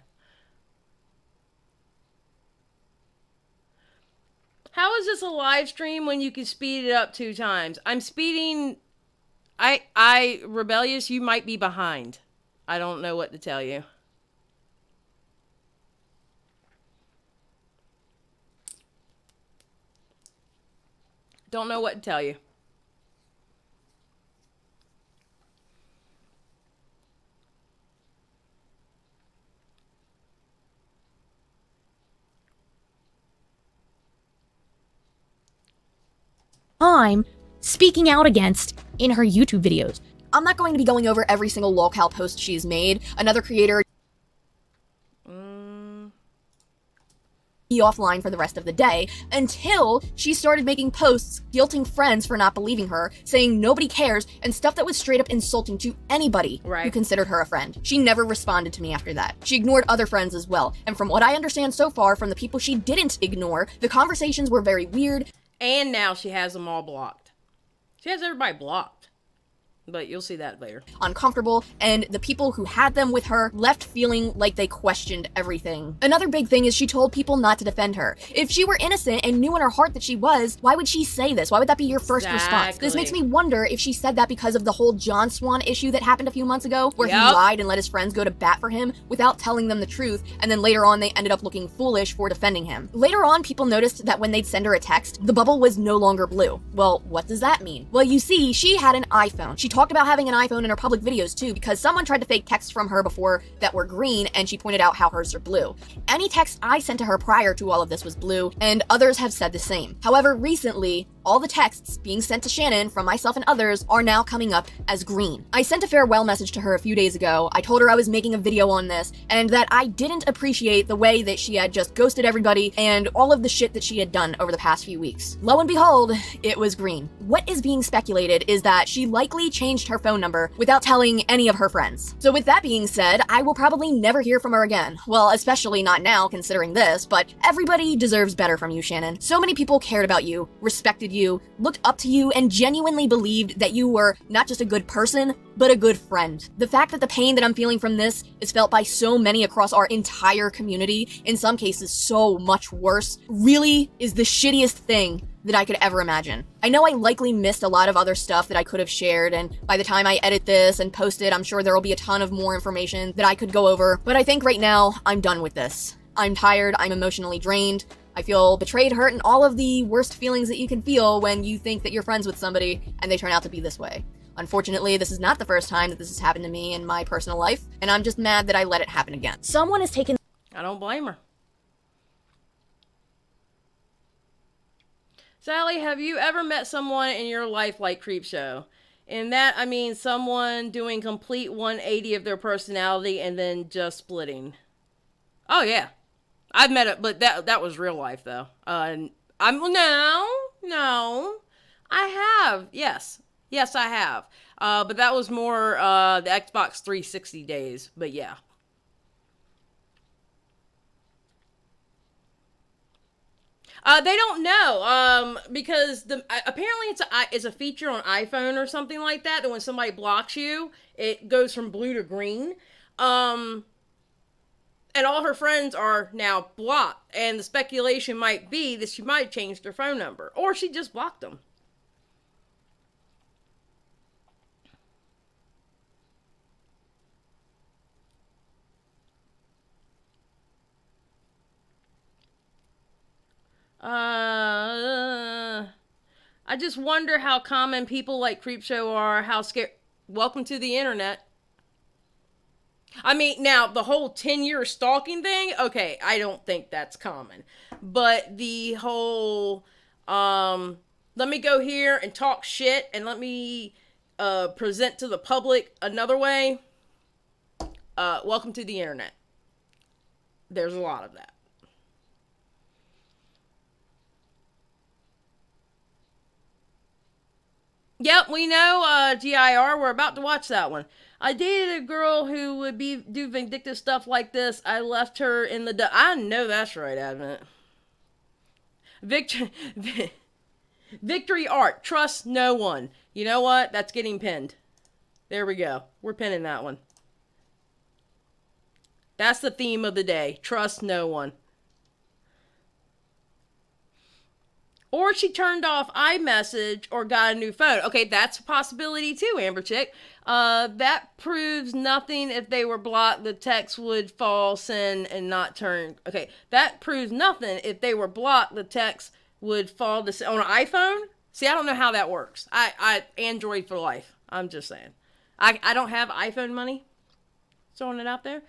[SPEAKER 1] How is this a live stream when you can speed it up 2 times? I'm speeding. Rebellious, you might be behind. I don't know what to tell you. Don't know what to tell you.
[SPEAKER 2] I'm speaking out against in her YouTube videos.
[SPEAKER 3] I'm not going to be going over every single locale post she's made. Another creator be offline for the rest of the day until she started making posts guilting friends for not believing her, saying nobody cares, and stuff that was straight up insulting to anybody who considered her a friend. She never responded to me after that. She ignored other friends as well. And from what I understand so far from the people she didn't ignore, the conversations were very weird.
[SPEAKER 1] And now she has them all blocked. She has everybody blocked. But you'll see that later.
[SPEAKER 3] Uncomfortable, and the people who had them with her left feeling like they questioned everything. Another big thing is she told people not to defend her. If she were innocent and knew in her heart that she was, why would she say this? Why would that be your first response? This makes me wonder if she said that because of the whole John Swan issue that happened a few months ago, where he lied and let his friends go to bat for him without telling them the truth, and then later on they ended up looking foolish for defending him. Later on, people noticed that when they'd send her a text, the bubble was no longer blue. Well, what does that mean? Well, you see, she had an iPhone. She talked about having an iPhone in her public videos too, because someone tried to fake texts from her before that were green, and she pointed out how hers are blue. Any text I sent to her prior to all of this was blue, and others have said the same. However, recently, all the texts being sent to Shannon from myself and others are now coming up as green. I sent a farewell message to her a few days ago. I told her I was making a video on this, and that I didn't appreciate the way that she had just ghosted everybody and all of the shit that she had done over the past few weeks. Lo and behold, it was green. What is being speculated is that she likely changed her phone number without telling any of her friends. So with that being said, I will probably never hear from her again. Well, especially not now considering this, but everybody deserves better from you, Shannon. So many people cared about you, respected you, looked up to you, and genuinely believed that you were not just a good person, but a good friend. The fact that the pain that I'm feeling from this is felt by so many across our entire community, in some cases so much worse, really is the shittiest thing that I could ever imagine. I know I likely missed a lot of other stuff that I could have shared, and by the time I edit this and post it, I'm sure there will be a ton of more information that I could go over, but I think right now, I'm done with this. I'm tired, I'm emotionally drained, I feel betrayed, hurt, and all of the worst feelings that you can feel when you think that you're friends with somebody and they turn out to be this way. Unfortunately, this is not the first time that this has happened to me in my personal life, and I'm just mad that I let it happen again.
[SPEAKER 2] Someone has taken...
[SPEAKER 1] I don't blame her. Sally, have you ever met someone in your life like Creepshow? In that, I mean someone doing complete 180 of their personality and then just splitting. Oh, yeah. I've met it, but that was real life, though. No. I have. Yes. Yes, I have. But that was more the Xbox 360 days. But yeah. They don't know, because apparently it's a feature on iPhone or something like that. That when somebody blocks you, it goes from blue to green. And all her friends are now blocked. And the speculation might be that she might have changed her phone number, or she just blocked them. I just wonder how common people like Creepshow are, how scared. Welcome to the internet. I mean, now, the whole 10-year stalking thing, okay, I don't think that's common. But the whole, let me go here and talk shit and let me present to the public another way, welcome to the internet. There's a lot of that. Yep, we know, GIR, we're about to watch that one. I dated a girl who would do vindictive stuff like this. I left her in the I know that's right, Advent. Victory Art, trust no one. You know what? That's getting pinned. There we go. We're pinning that one. That's the theme of the day. Trust no one. Or she turned off iMessage or got a new phone. Okay, that's a possibility too, Amber Chick. That proves nothing. If they were blocked, the text would fall send and not turn. Okay, that proves nothing. If they were blocked, the text would fall to on an iPhone. See, I don't know how that works. I Android for life. I'm just saying. I don't have iPhone money. Throwing it out there.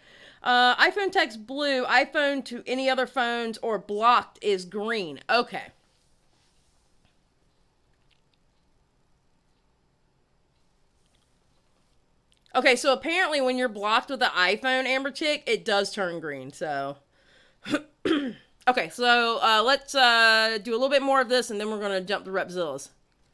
[SPEAKER 1] iPhone text blue. iPhone to any other phones or blocked is green. Okay. Okay, so apparently when you're blocked with the iPhone, Amber Chick, it does turn green, so. Okay, so let's do a little bit more of this, and then we're going to jump to Repzillas.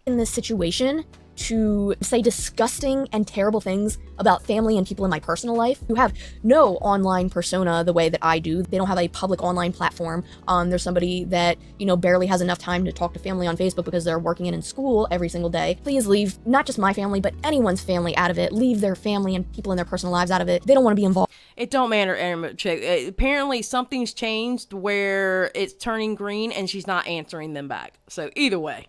[SPEAKER 3] In this situation to say disgusting and terrible things about family and people in my personal life who have no online persona the way that I do. They don't have a public online platform. There's somebody that, barely has enough time to talk to family on Facebook because they're working in school every single day. Please leave not just my family, but anyone's family out of it. Leave their family and people in their personal lives out of it. They don't want to be involved.
[SPEAKER 1] It don't matter, Amber Chick. Apparently something's changed where it's turning green and she's not answering them back. So either way.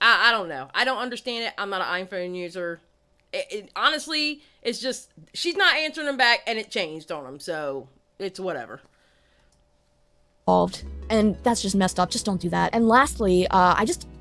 [SPEAKER 1] I don't know. I don't understand it. I'm not an iPhone user. Honestly, it's just, she's not answering them back and it changed on them. So it's whatever.
[SPEAKER 3] And that's just messed up. Just don't do that. And lastly,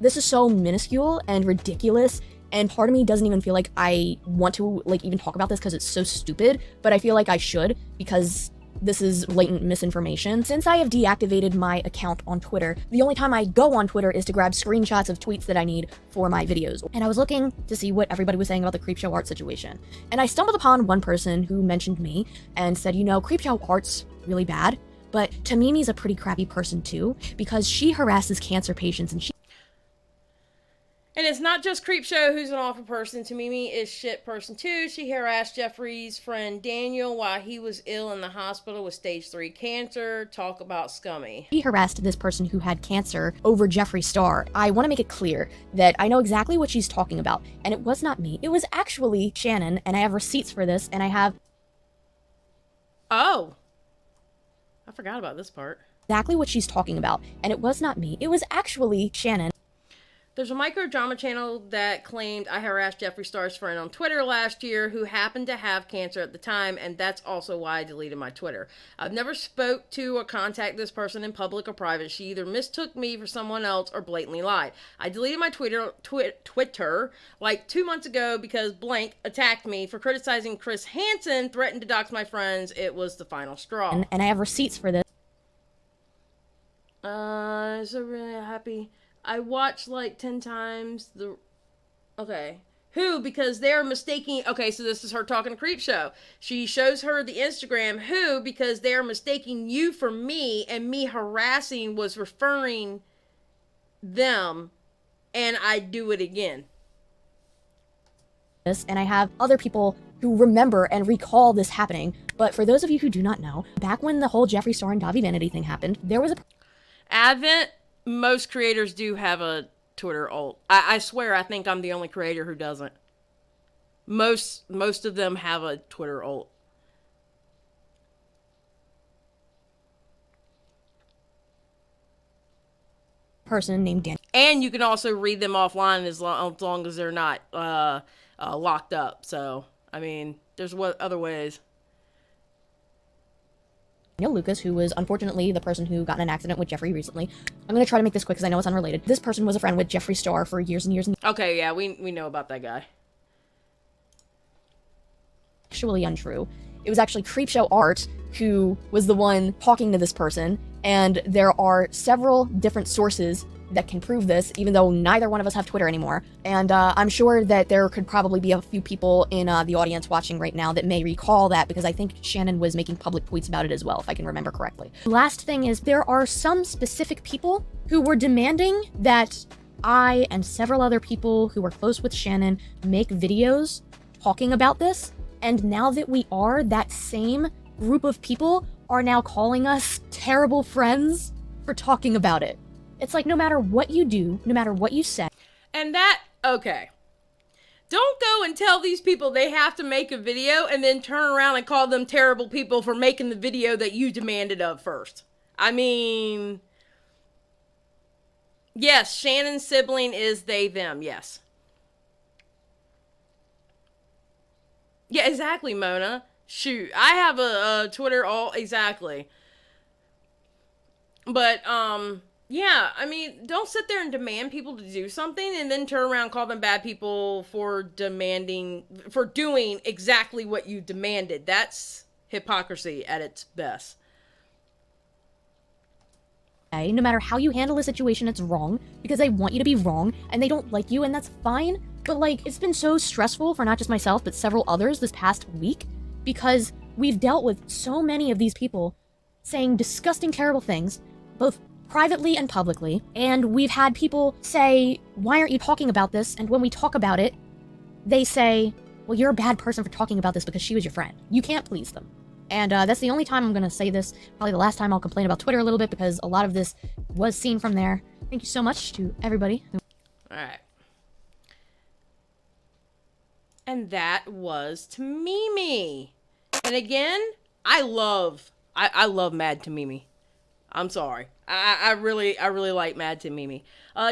[SPEAKER 3] this is so minuscule and ridiculous. And part of me doesn't even feel like I want to even talk about this because it's so stupid. But I feel like I should, because this is blatant misinformation. Since I have deactivated my account on Twitter, the only time I go on Twitter is to grab screenshots of tweets that I need for my videos. And I was looking to see what everybody was saying about the Creepshow Art situation. And I stumbled upon one person who mentioned me and said, Creepshow Art's really bad, but TehMimi's a pretty crappy person too, because she harasses cancer patients and she...
[SPEAKER 1] And it's not just Creepshow who's an awful person. TehMimi is shit person too. She harassed Jeffrey's friend Daniel while he was ill in the hospital with stage 3 cancer. Talk about scummy.
[SPEAKER 3] She harassed this person who had cancer over Jeffree Star. I want to make it clear that I know exactly what she's talking about. And it was not me. It was actually Shannon. And I have receipts for this. And I have...
[SPEAKER 1] Oh. I forgot about this part.
[SPEAKER 3] Exactly what she's talking about. And it was not me. It was actually Shannon.
[SPEAKER 1] There's a microdrama channel that claimed I harassed Jeffree Star's friend on Twitter last year who happened to have cancer at the time, and that's also why I deleted my Twitter. I've never spoke to or contact this person in public or private. She either mistook me for someone else or blatantly lied. I deleted my Twitter like 2 months ago because blank attacked me for criticizing Chris Hansen, threatened to dox my friends. It was the final straw.
[SPEAKER 3] And I have receipts for this.
[SPEAKER 1] So really happy. I watched like 10 times the... Okay. Who, because they're mistaking, okay, so this is her talking to Creepshow. She shows her the Instagram, who, because they're mistaking you for me, and me harassing was referring them, and I do it again.
[SPEAKER 3] And I have other people who remember and recall this happening. But for those of you who do not know, back when the whole Jeffree Star and Davi Vanity thing happened, there was a
[SPEAKER 1] Advent, most creators do have a Twitter alt. I swear, I think I'm the only creator who doesn't. Most of them have a Twitter alt.
[SPEAKER 3] person named Dan.
[SPEAKER 1] And you can also read them offline as long as they're not locked up. So, I mean, there's other ways.
[SPEAKER 3] Daniel Lucas, who was unfortunately the person who got in an accident with Jeffree recently. I'm going to try to make this quick because I know it's unrelated. This person was a friend with Jeffree Star for years and years and
[SPEAKER 1] Okay, yeah, we know about that guy.
[SPEAKER 3] actually untrue. It was actually Creepshow Art who was the one talking to this person, and there are several different sources that can prove this, even though neither one of us have Twitter anymore. And I'm sure that there could probably be a few people in the audience watching right now that may recall that, because I think Shannon was making public tweets about it as well, if I can remember correctly. Last thing is, there are some specific people who were demanding that I and several other people who were close with Shannon make videos talking about this. And now that we are, that same group of people are now calling us terrible friends for talking about it. It's like, no matter what you do, no matter what you say.
[SPEAKER 1] And that, okay. Don't go and tell these people they have to make a video and then turn around and call them terrible people for making the video that you demanded of first. I mean, yes, Shannon's sibling is they, them, yes. Yeah, exactly, Mona. Shoot, I have a Twitter alt, exactly. But, yeah, I mean, don't sit there and demand people to do something and then turn around and call them bad people for doing exactly what you demanded. That's hypocrisy at its best.
[SPEAKER 3] No matter how you handle a situation, it's wrong, because they want you to be wrong, and they don't like you, and that's fine. But, like, it's been so stressful for not just myself, but several others this past week, because we've dealt with so many of these people saying disgusting, terrible things, both privately and publicly, and we've had people say, why aren't you talking about this? And when we talk about it, they say, well, you're a bad person for talking about this because she was your friend. You can't please them. And that's the only time I'm going to say this, probably the last time I'll complain about Twitter a little bit, because a lot of this was seen from there. Thank you so much to everybody.
[SPEAKER 1] Alright. And that was TehMimi. And again, I love Mad TehMimi. I'm sorry. I really like Mad TehMimi.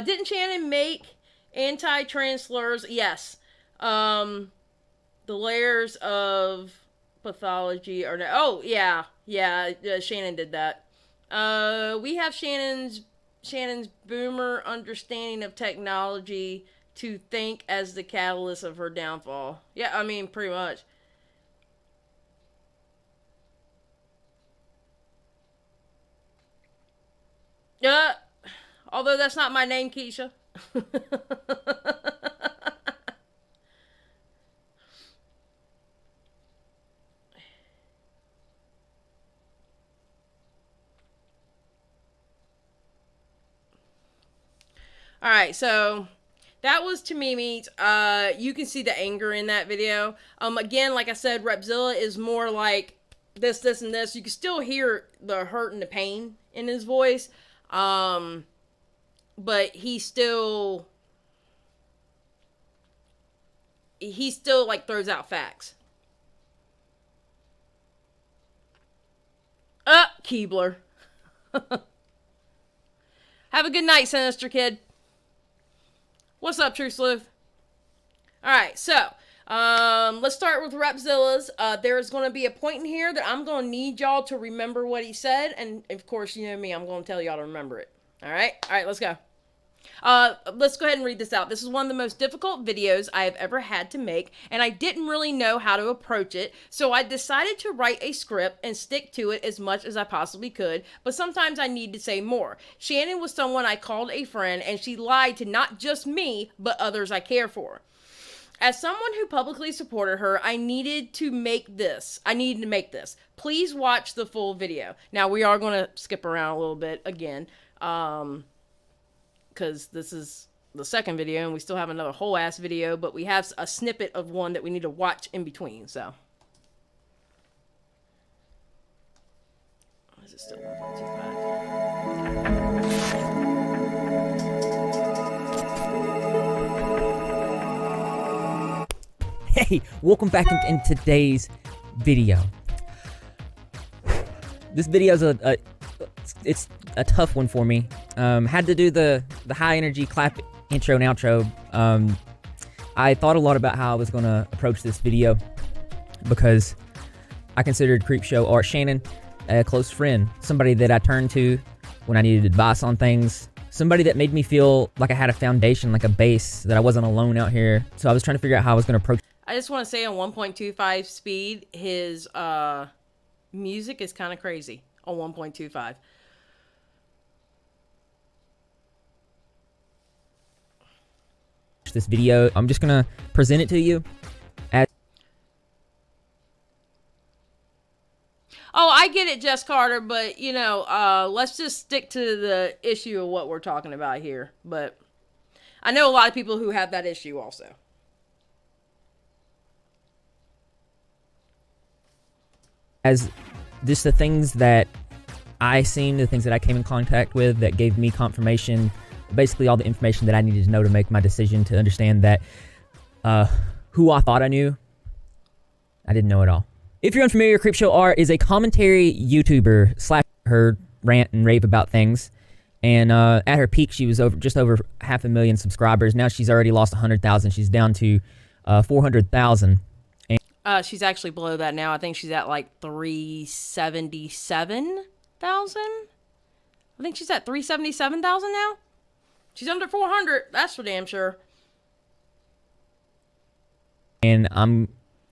[SPEAKER 1] Didn't Shannon make anti-trans slurs? Yes. The layers of pathology or no. Oh, yeah. Shannon did that. We have Shannon's boomer understanding of technology to think as the catalyst of her downfall. Yeah, I mean, pretty much. Although that's not my name, Keisha. Alright, so that was TehMimi's. You can see the anger in that video. Again, like I said, Repzilla is more like this, and this. You can still hear the hurt and the pain in his voice. But he still like throws out facts. Keebler. Have a good night, Sinister Kid. What's up, True Sleuth? Alright, so, let's start with Repzilla's. There's going to be a point in here that I'm going to need y'all to remember what he said, and of course, you know me, I'm going to tell y'all to remember it. Alright, let's go. Let's go ahead and read this out. This is one of the most difficult videos I have ever had to make, and I didn't really know how to approach it, so I decided to write a script and stick to it as much as I possibly could, but sometimes I need to say more. Shannon was someone I called a friend, and she lied to not just me, but others I care for. As someone who publicly supported her, I needed to make this. Please watch the full video. Now, we are going to skip around a little bit again, because this is the second video, and we still have another whole ass video, but we have a snippet of one that we need to watch in between, so. Is it still 1.25?
[SPEAKER 5] Hey, welcome back in today's video. This video is it's a tough one for me. Had to do the high energy clap intro and outro. I thought a lot about how I was gonna approach this video because I considered Creepshow Art Shannon a close friend, somebody that I turned to when I needed advice on things, somebody that made me feel like I had a foundation, like a base, that I wasn't alone out here. So I was trying to figure out how I was gonna approach.
[SPEAKER 1] I just want to say on 1.25 speed, his music is kind of crazy on 1.25.
[SPEAKER 5] This video, I'm just gonna present it to you as.
[SPEAKER 1] Oh, I get it, Jess Carter, but you know, let's just stick to the issue of what we're talking about here. But I know a lot of people who have that issue also.
[SPEAKER 5] As just the things that I seen, the things that I came in contact with that gave me confirmation, basically all the information that I needed to know to make my decision, to understand that who I thought I knew, I didn't know at all. If you're unfamiliar, Creepshow Art is a commentary YouTuber slash her rant and rave about things. And at her peak, she was just over 500,000 subscribers. Now she's already lost 100,000. She's down to 400,000.
[SPEAKER 1] She's actually below that now. I think she's at like 377,000. I think she's at 377,000 now. She's under 400. That's for damn sure.
[SPEAKER 5] And I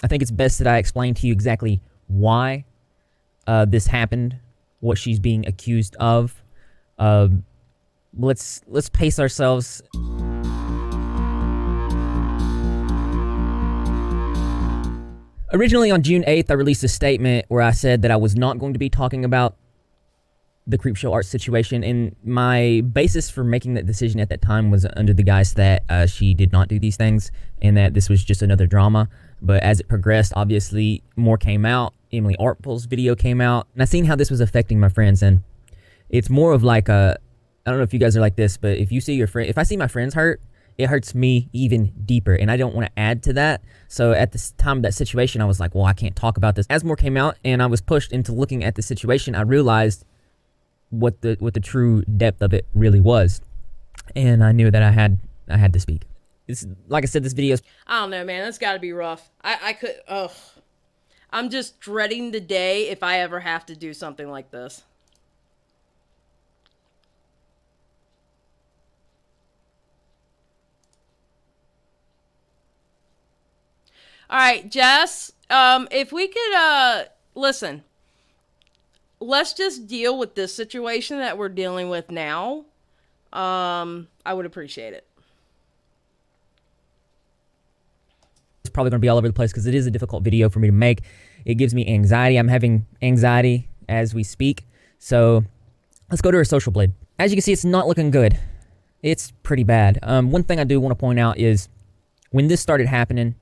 [SPEAKER 5] think it's best that I explain to you exactly why this happened, what she's being accused of. Let's pace ourselves. Originally on June 8th, I released a statement where I said that I was not going to be talking about the Creepshow Art situation, and my basis for making that decision at that time was under the guise that she did not do these things and that this was just another drama. But as it progressed, obviously more came out. Emily Artful's video came out, and I seen how this was affecting my friends. And it's more of like I don't know if you guys are like this, but if you see your friend, if I see my friends hurt, it hurts me even deeper, and I don't want to add to that. So at this time of that situation, I was like, well, I can't talk about this. As more came out and I was pushed into looking at the situation, I realized what the true depth of it really was, and I knew that I had to speak. It's like I said, this video is,
[SPEAKER 1] I don't know, man. That's got to be rough. I'm just dreading the day if I ever have to do something like this. All right, Jess, if we could, listen, let's just deal with this situation that we're dealing with now. I would appreciate it.
[SPEAKER 5] it's probably going to be all over the place because it is a difficult video for me to make. It gives me anxiety. I'm having anxiety as we speak. So let's go to her social blade. As you can see, it's not looking good. It's pretty bad. One thing I do want to point out is when this started happening,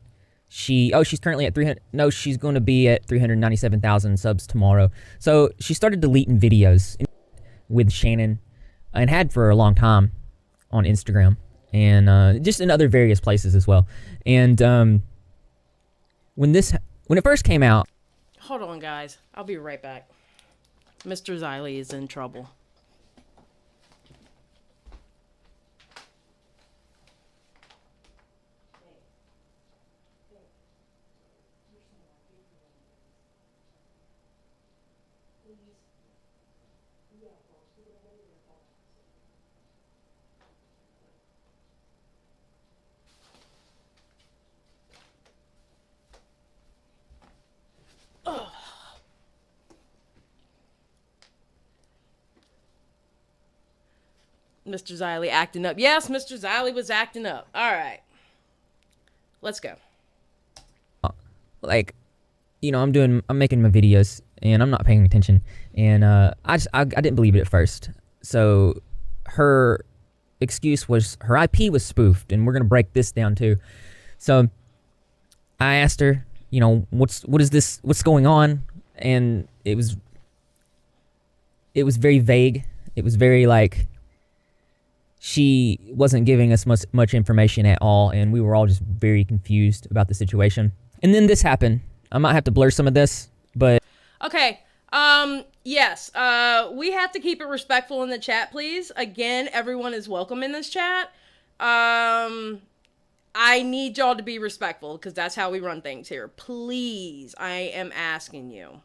[SPEAKER 5] she's currently at 300. No, she's going to be at 397,000 subs tomorrow. So she started deleting videos with Shannon and had for a long time on Instagram and just in other various places as well. And when it first came out,
[SPEAKER 1] Hold on, guys. I'll be right back. Mr. Xylee is in trouble. Mr. Xylee acting up. Yes, Mr. Xylee was acting up. All right. Let's go.
[SPEAKER 5] Like, you know, I'm making my videos and I'm not paying attention, and I didn't believe it at first. So her excuse was her IP was spoofed, and we're gonna break this down too. So I asked her, you know, what's going on, and it was very vague. It was very like she wasn't giving us much information at all, and we were all just very confused about the situation. And then this happened. I might have to blur some of this, but
[SPEAKER 1] Okay. Yes. We have to keep it respectful in the chat, please. Again, everyone is welcome in this chat. I need y'all to be respectful because that's how we run things here. Please, I am asking you.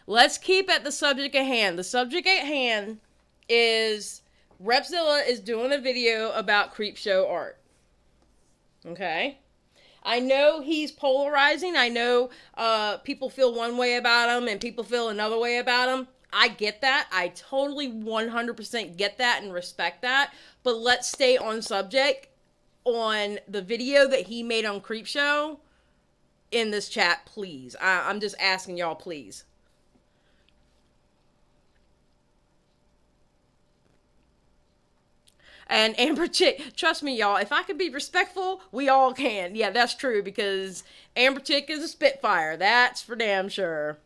[SPEAKER 1] Let's keep at the subject at hand. The subject at hand is Repzilla is doing a video about Creepshow Art. Okay? I know he's polarizing. I know people feel one way about him and people feel another way about him. I get that. I totally 100% get that and respect that. But let's stay on subject on the video that he made on Creepshow in this chat, please. I'm just asking y'all, please. And Amber Chick, trust me, y'all, if I could be respectful, we all can. Yeah, that's true, because Amber Chick is a spitfire. That's for damn sure.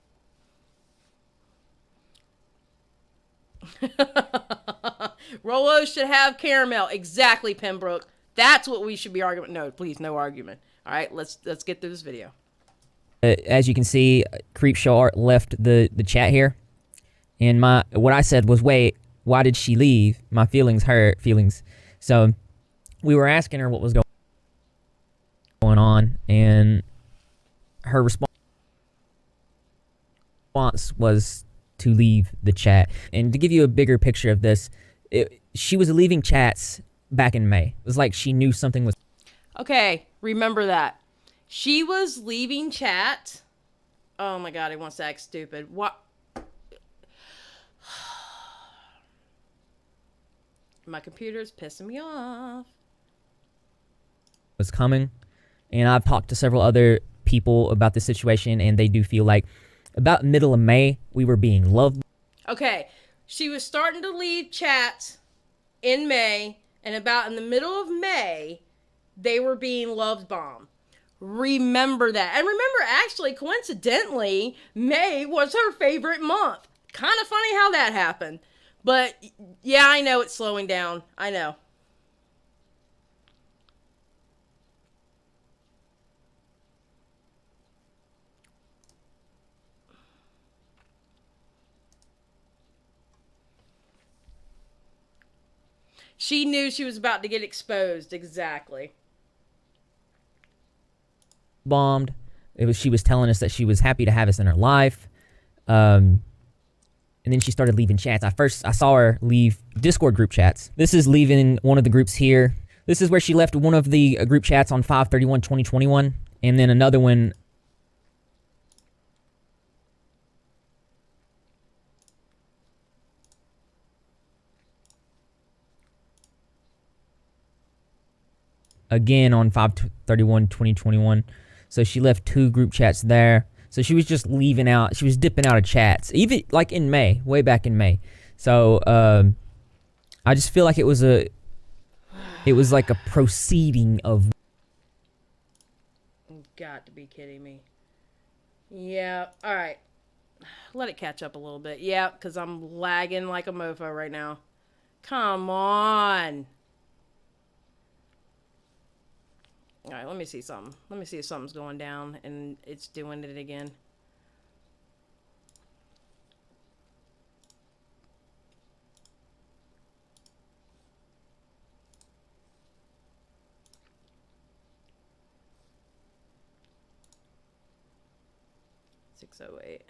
[SPEAKER 1] Rolo should have caramel. Exactly, Pembroke. That's what we should be arguing. No, please, no argument. All right, let's get through this video.
[SPEAKER 5] as you can see, Creepshow Art left the chat here, and what I said was, wait, why did she leave? My feelings hurt. So we were asking her what was going on, and her response was to leave the chat. And to give you a bigger picture of this, she was leaving chats back in May. It was like she knew something was...
[SPEAKER 1] Okay, remember that. She was leaving chat. Oh my god, he wants to act stupid. What? My computer's pissing me off.
[SPEAKER 5] Was coming, and I've talked to several other people about the situation, and they do feel like about middle of May we were being loved.
[SPEAKER 1] Okay, she was starting to leave chat in May, and about in the middle of May they were being love bombed. Remember that. And remember, actually, coincidentally, May was her favorite month. Kind of funny how that happened. But, yeah, I know it's slowing down. I know. She knew she was about to get exposed. Exactly.
[SPEAKER 5] Bombed. She was telling us that she was happy to have us in her life. And then she started leaving chats. I saw her leave Discord group chats. This is leaving one of the groups here. This is where she left one of the group chats on 5/31/2021, and then another one again on 5/31/2021. So she left 2 group chats there. So she was just leaving out. She was dipping out of chats, even like in May, way back in May. So I just feel like it was like a proceeding of.
[SPEAKER 1] You've got to be kidding me. Yeah. All right. Let it catch up a little bit. Yeah, because I'm lagging like a mofo right now. Come on. All right, let me see something. Let me see if something's going down and it's doing it again. $608.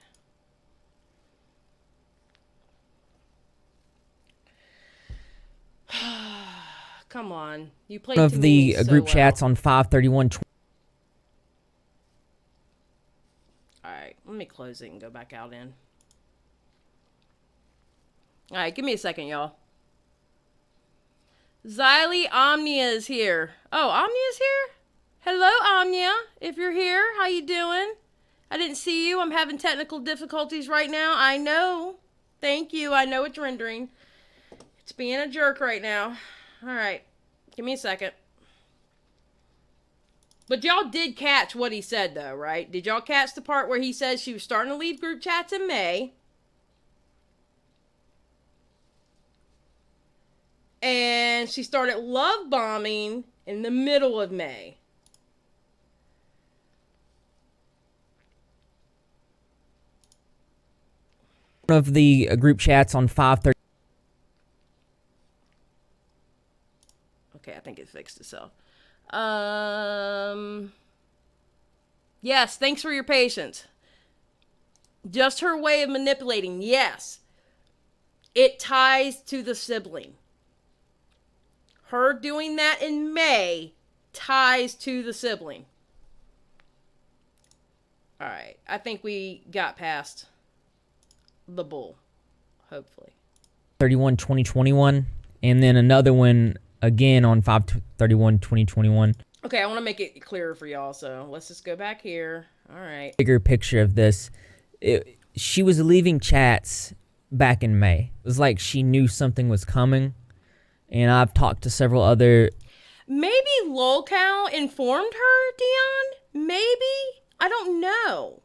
[SPEAKER 1] come on. You played
[SPEAKER 5] Of the
[SPEAKER 1] TehMimi so
[SPEAKER 5] group
[SPEAKER 1] well.
[SPEAKER 5] chats on 531.
[SPEAKER 1] Alright, let me close it and go back out in. Alright, give me a second, y'all. Xylee Omnia is here. Oh, Omnia's here? Hello, Omnia. If you're here, how you doing? I didn't see you. I'm having technical difficulties right now. I know. Thank you. I know it's rendering. It's being a jerk right now. Alright, give me a second. But y'all did catch what he said, though, right? Did y'all catch the part where he says she was starting to leave group chats in May? And she started love bombing in the middle of May.
[SPEAKER 5] Of the group chats on 530.
[SPEAKER 1] Okay, I think it fixed itself. Yes, thanks for your patience. Just her way of manipulating. Yes. It ties to the sibling. Her doing that in May ties to the sibling. All right. I think we got past the bull. Hopefully.
[SPEAKER 5] 31/2021, and then another one again on 5/31/2021.
[SPEAKER 1] Okay, I want to make it clearer for y'all, so let's just go back here. All right.
[SPEAKER 5] Bigger picture of this. She was leaving chats back in May. It was like she knew something was coming. And I've talked to several other...
[SPEAKER 1] Maybe Lolcow informed her, Dion? Maybe? I don't know.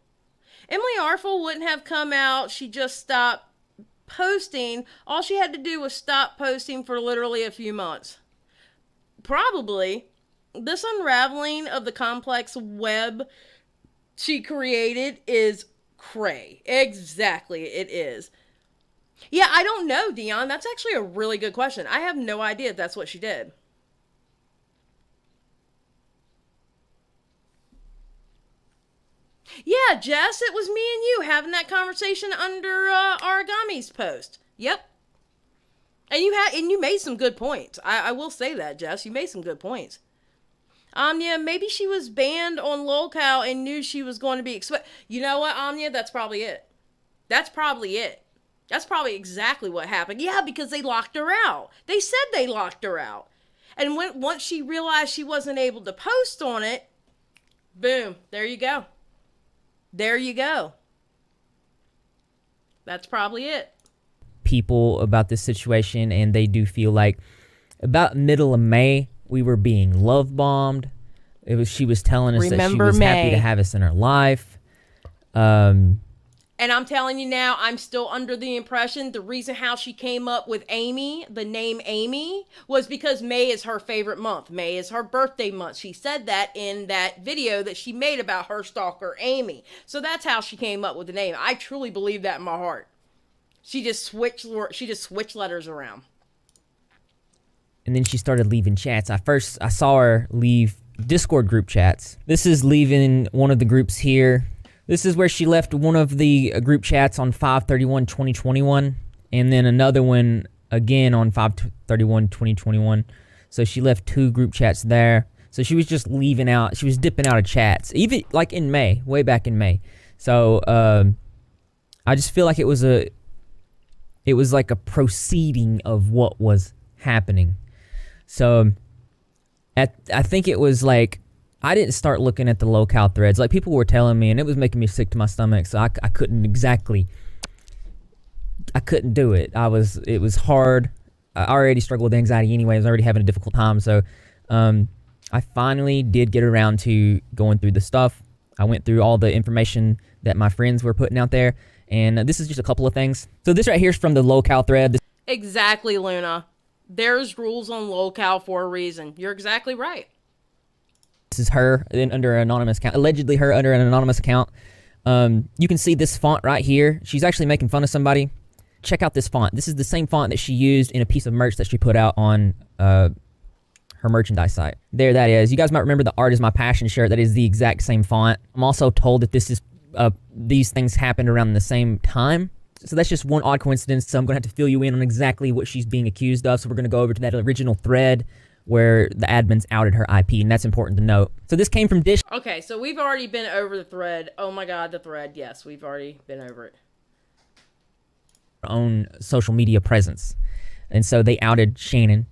[SPEAKER 1] Emily Arfel wouldn't have come out. She just stopped posting. All she had to do was stop posting for literally a few months. Probably. This unraveling of the complex web she created is cray. Exactly, it is. Yeah, I don't know, Dion. That's actually a really good question. I have no idea if that's what she did. Yeah, Jess, it was me and you having that conversation under Origami's post. Yep. And you made some good points. I will say that, Jess. You made some good points. Anya, maybe she was banned on Lolcow and knew she was going to be expelled. You know what, Anya? That's probably it. That's probably it. That's probably exactly what happened. Yeah, because they locked her out. They said they locked her out. And once she realized she wasn't able to post on it, boom, there you go. There you go. That's probably it.
[SPEAKER 5] People about this situation, and they do feel like about middle of May, we were being love bombed. She was telling us that she was happy to have us in her life.
[SPEAKER 1] And I'm telling you now, I'm still under the impression the reason how she came up with Amy, the name Amy, was because May is her favorite month. May is her birthday month. She said that in that video that she made about her stalker, Amy. So that's how she came up with the name. I truly believe that in my heart. She just switched letters around.
[SPEAKER 5] And then she started leaving chats. I saw her leave Discord group chats. This is leaving one of the groups here. This is where she left one of the group chats on 5/31/2021, and then another one again on 5/31/2021. So she left two group chats there. So she was just leaving out. She was dipping out of chats, even like in May, way back in May. So I just feel like it was like a proceeding of what was happening. So I think it was like, I didn't start looking at the Lolcow threads. Like, people were telling me, and it was making me sick to my stomach, so I couldn't do it. It was hard. I already struggled with anxiety anyway. I was already having a difficult time, so I finally did get around to going through the stuff. I went through all the information that my friends were putting out there, and this is just a couple of things. So this right here is from the Lolcow thread.
[SPEAKER 1] Exactly, Luna. There's rules on Lolcow for a reason. You're exactly right.
[SPEAKER 5] This is her under an anonymous account, allegedly her under an anonymous account. You can see this font right here. She's actually making fun of somebody. Check out this font. This is the same font that she used in a piece of merch that she put out on her merchandise site. There that is. You guys might remember the Art is My Passion shirt. That is the exact same font. I'm also told that these things happened around the same time. So that's just one odd coincidence. So I'm going to have to fill you in on exactly what she's being accused of. So we're going to go over to that original thread where the admins outed her IP, and that's important to note. So this came from Dish.
[SPEAKER 1] Okay, so we've already been over the thread. Oh my god, the thread. Yes, we've already been over it.
[SPEAKER 5] Own social media presence. And so they outed Shannon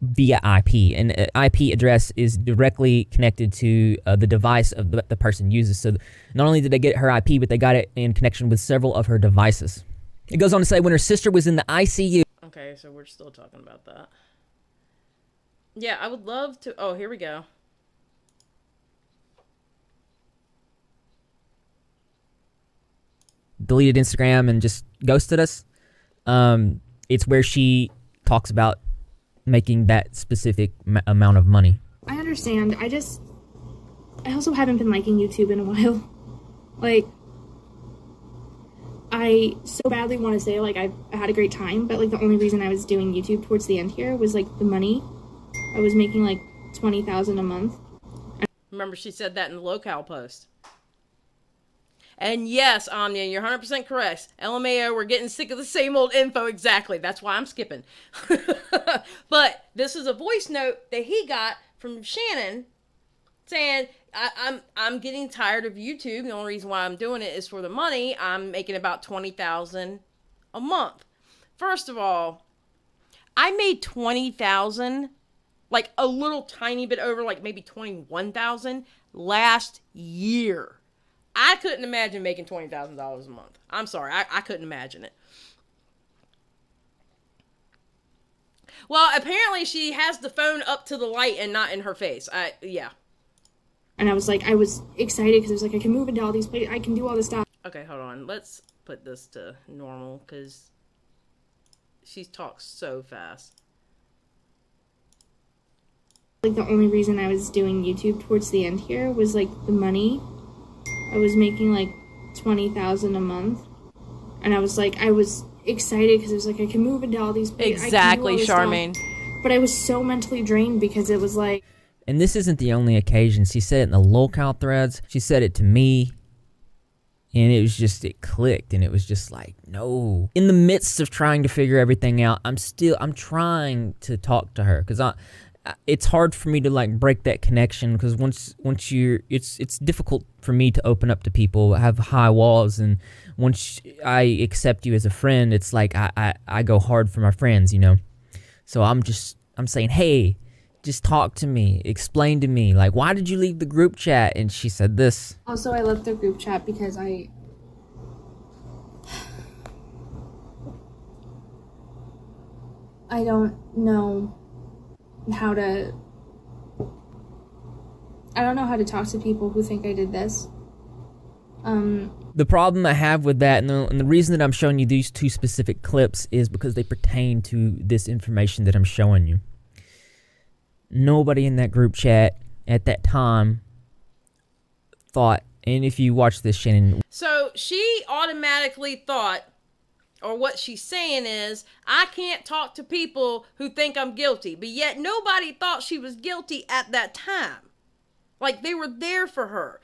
[SPEAKER 5] via IP. And IP address is directly connected to the device of the person uses. So not only did they get her IP, but they got it in connection with several of her devices. It goes on to say when her sister was in the ICU.
[SPEAKER 1] Okay, so we're still talking about that. Yeah, I would love to... Oh, here we go.
[SPEAKER 5] Deleted Instagram and just ghosted us. It's where she talks about making that specific amount of money.
[SPEAKER 6] I understand. I also haven't been liking YouTube in a while. Like, I so badly want to say, like, I had a great time, but, like, the only reason I was doing YouTube towards the end here was, like, the money. I was making, like, $20,000 a month.
[SPEAKER 1] Remember, she said that in the locale post. And yes, Anya, you're 100% correct. LMAO, we're getting sick of the same old info. Exactly. That's why I'm skipping. But this is a voice note that he got from Shannon saying, I'm getting tired of YouTube. The only reason why I'm doing it is for the money. I'm making about $20,000 a month. First of all, I made $20,000, like a little tiny bit over, like maybe $21,000 last year. I couldn't imagine making $20,000 a month. I'm sorry. I couldn't imagine it. Well, apparently she has the phone up to the light and not in her face. Yeah.
[SPEAKER 6] And I was excited because I was like, I can move into all these places. I can do all this stuff.
[SPEAKER 1] Okay, hold on. Let's put this to normal because she talks so fast.
[SPEAKER 6] Like, the only reason I was doing YouTube towards the end here was, like, the money. I was making, like, $20,000 a month. And I was excited because I was like, I can move into all these places.
[SPEAKER 1] Exactly, Charmaine.
[SPEAKER 6] But I was so mentally drained because it was like...
[SPEAKER 5] And this isn't the only occasion. She said it in the locale threads. She said it to me. And it was just, it clicked. And it was just like, no. In the midst of trying to figure everything out, I'm trying to talk to her. Because it's hard for me to, like, break that connection. Because once you're, it's difficult for me to open up to people. I have high walls. And once I accept you as a friend, it's like I go hard for my friends, you know. So I'm saying, hey, just talk to me, explain to me, like, why did you leave the group chat? And she said this.
[SPEAKER 6] Also, I left the group chat because I don't know how to talk to people who think I did this.
[SPEAKER 5] The problem I have with that, and the reason that I'm showing you these two specific clips is because they pertain to this information that I'm showing you. Nobody in that group chat at that time thought, and if you watch this, Shannon...
[SPEAKER 1] So she automatically thought, or what she's saying is, I can't talk to people who think I'm guilty, but yet nobody thought she was guilty at that time. Like, they were there for her.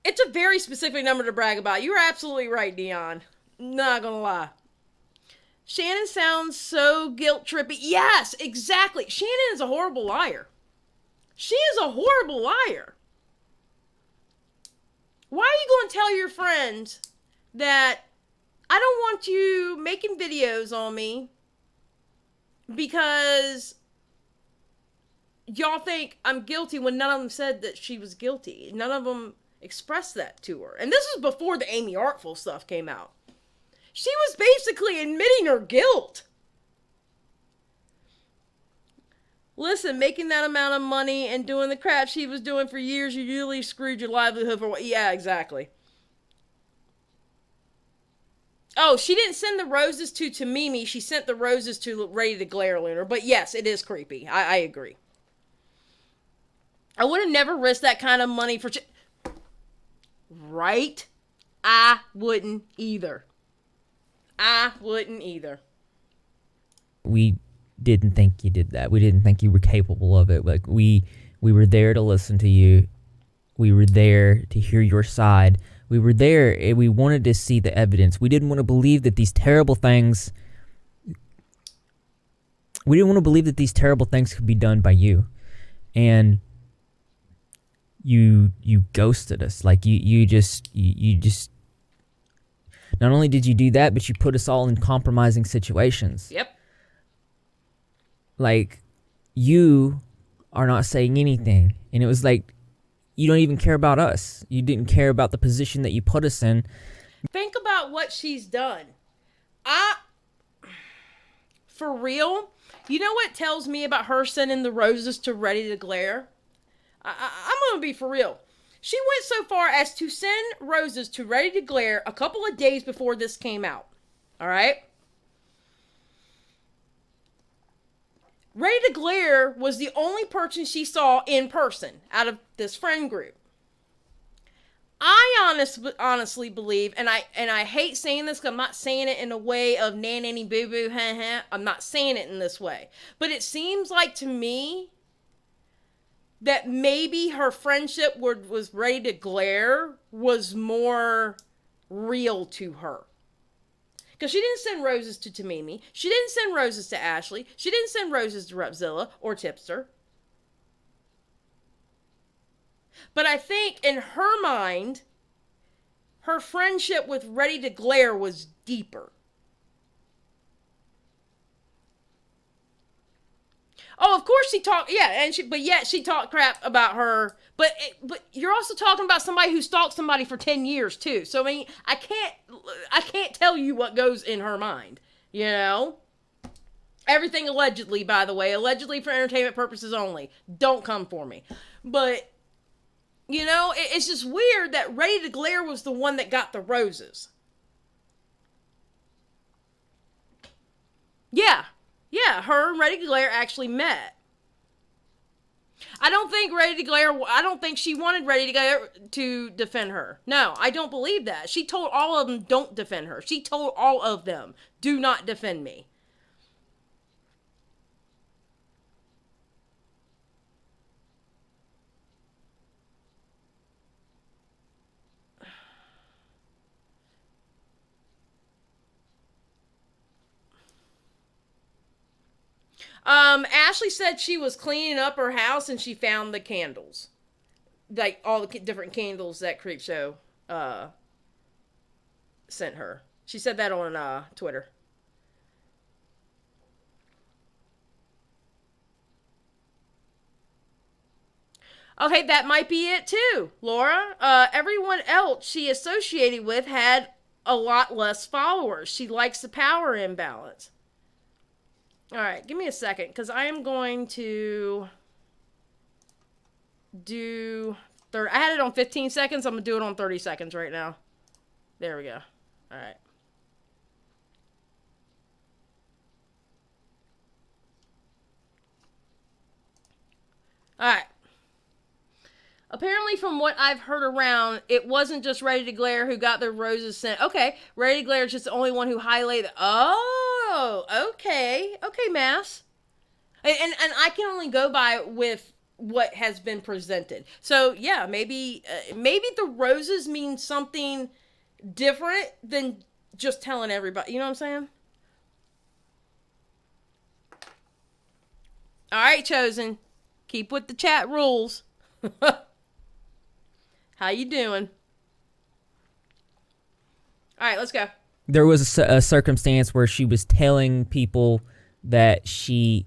[SPEAKER 1] It's a very specific number to brag about. You're absolutely right, Dion. Not gonna lie. Shannon sounds so guilt-trippy. Yes, exactly. Shannon is a horrible liar. She is a horrible liar. Why are you going to tell your friends that I don't want you making videos on me because y'all think I'm guilty when none of them said that she was guilty? None of them expressed that to her. And this is before the Amy Artful stuff came out. She was basically admitting her guilt. Listen, making that amount of money and doing the crap she was doing for years, you usually screwed your livelihood for what? Yeah, exactly. Oh, she didn't send the roses to TehMimi. She sent the roses to Ready to Glare Lunar. But yes, it is creepy. I agree. I would have never risked that kind of money for... Right? I wouldn't either. I wouldn't either.
[SPEAKER 5] We didn't think you did that. We didn't think you were capable of it. Like, we were there to listen to you, We were there to hear your side. We were there and we wanted to see the evidence. We didn't want to believe that these terrible things... We didn't want to believe that these terrible things could be done by you. And you ghosted us. Like, you just... Not only did you do that, but you put us all in compromising situations.
[SPEAKER 1] Yep.
[SPEAKER 5] Like, you are not saying anything. And it was like, you don't even care about us. You didn't care about the position that you put us in.
[SPEAKER 1] Think about what she's done. For real, you know what tells me about her sending the roses to Ready to Glare? I'm going to be for real. She went so far as to send roses to Ready to Glare a couple of days before this came out. All right? Ready to Glare was the only person she saw in person out of this friend group. I honestly believe, and I hate saying this because I'm not saying it in a way of nanny boo boo, I'm not saying it in this way. But it seems like to me that maybe her friendship was Ready to Glare was more real to her. Because she didn't send roses to TehMimi. She didn't send roses to Ashley. She didn't send roses to Repzilla or Tipster. But I think in her mind, her friendship with Ready to Glare was deeper. Oh, of course she talked, yeah, but yet she talked crap about her. But you're also talking about somebody who stalked somebody for 10 years too. So I mean, I can't tell you what goes in her mind, you know? Everything allegedly, by the way, allegedly for entertainment purposes only. Don't come for me. But you know, it's just weird that Ready to Glare was the one that got the roses. Yeah, her and Ready to Glare actually met. I don't think she wanted Ready to Glare to defend her. No, I don't believe that. She told all of them, don't defend her. She told all of them, do not defend me. Ashley said she was cleaning up her house and she found the candles. Like, all the different candles that Creepshow, sent her. She said that on, Twitter. Okay, that might be it too, Laura. Everyone else she associated with had a lot less followers. She likes the power imbalance. All right, give me a second, because I am going to do... I had it on 15 seconds. I'm going to do it on 30 seconds right now. There we go. All right. All right. Apparently, from what I've heard around, it wasn't just Ready to Glare who got their roses sent. Okay, Ready to Glare is just the only one who highlighted... Oh, okay. Okay, Mass. And I can only go by with what has been presented. So, yeah, maybe the roses mean something different than just telling everybody. You know what I'm saying? All right, Chosen. Keep with the chat rules. How you doing? All right, let's go.
[SPEAKER 5] There was a circumstance where she was telling people that she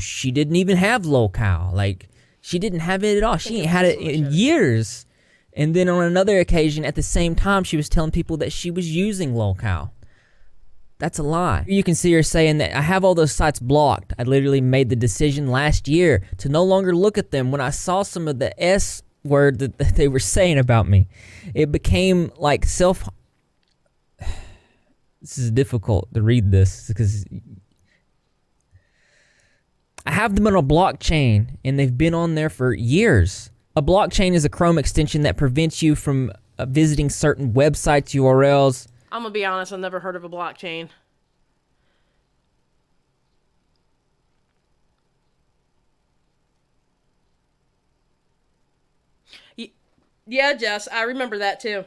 [SPEAKER 5] didn't even have locale. Like, she didn't have it at all. She ain't had it in years. And then on another occasion, at the same time, she was telling people that she was using locale. That's a lie. You can see her saying that I have all those sites blocked. I literally made the decision last year to no longer look at them when I saw some of the S word that they were saying about me. It became like This is difficult to read this because I have them on a blockchain and they've been on there for years. A blockchain is a Chrome extension that prevents you from visiting certain websites, URLs.
[SPEAKER 1] I'm gonna be honest, I've never heard of a blockchain. Yeah, Jess, I remember that too.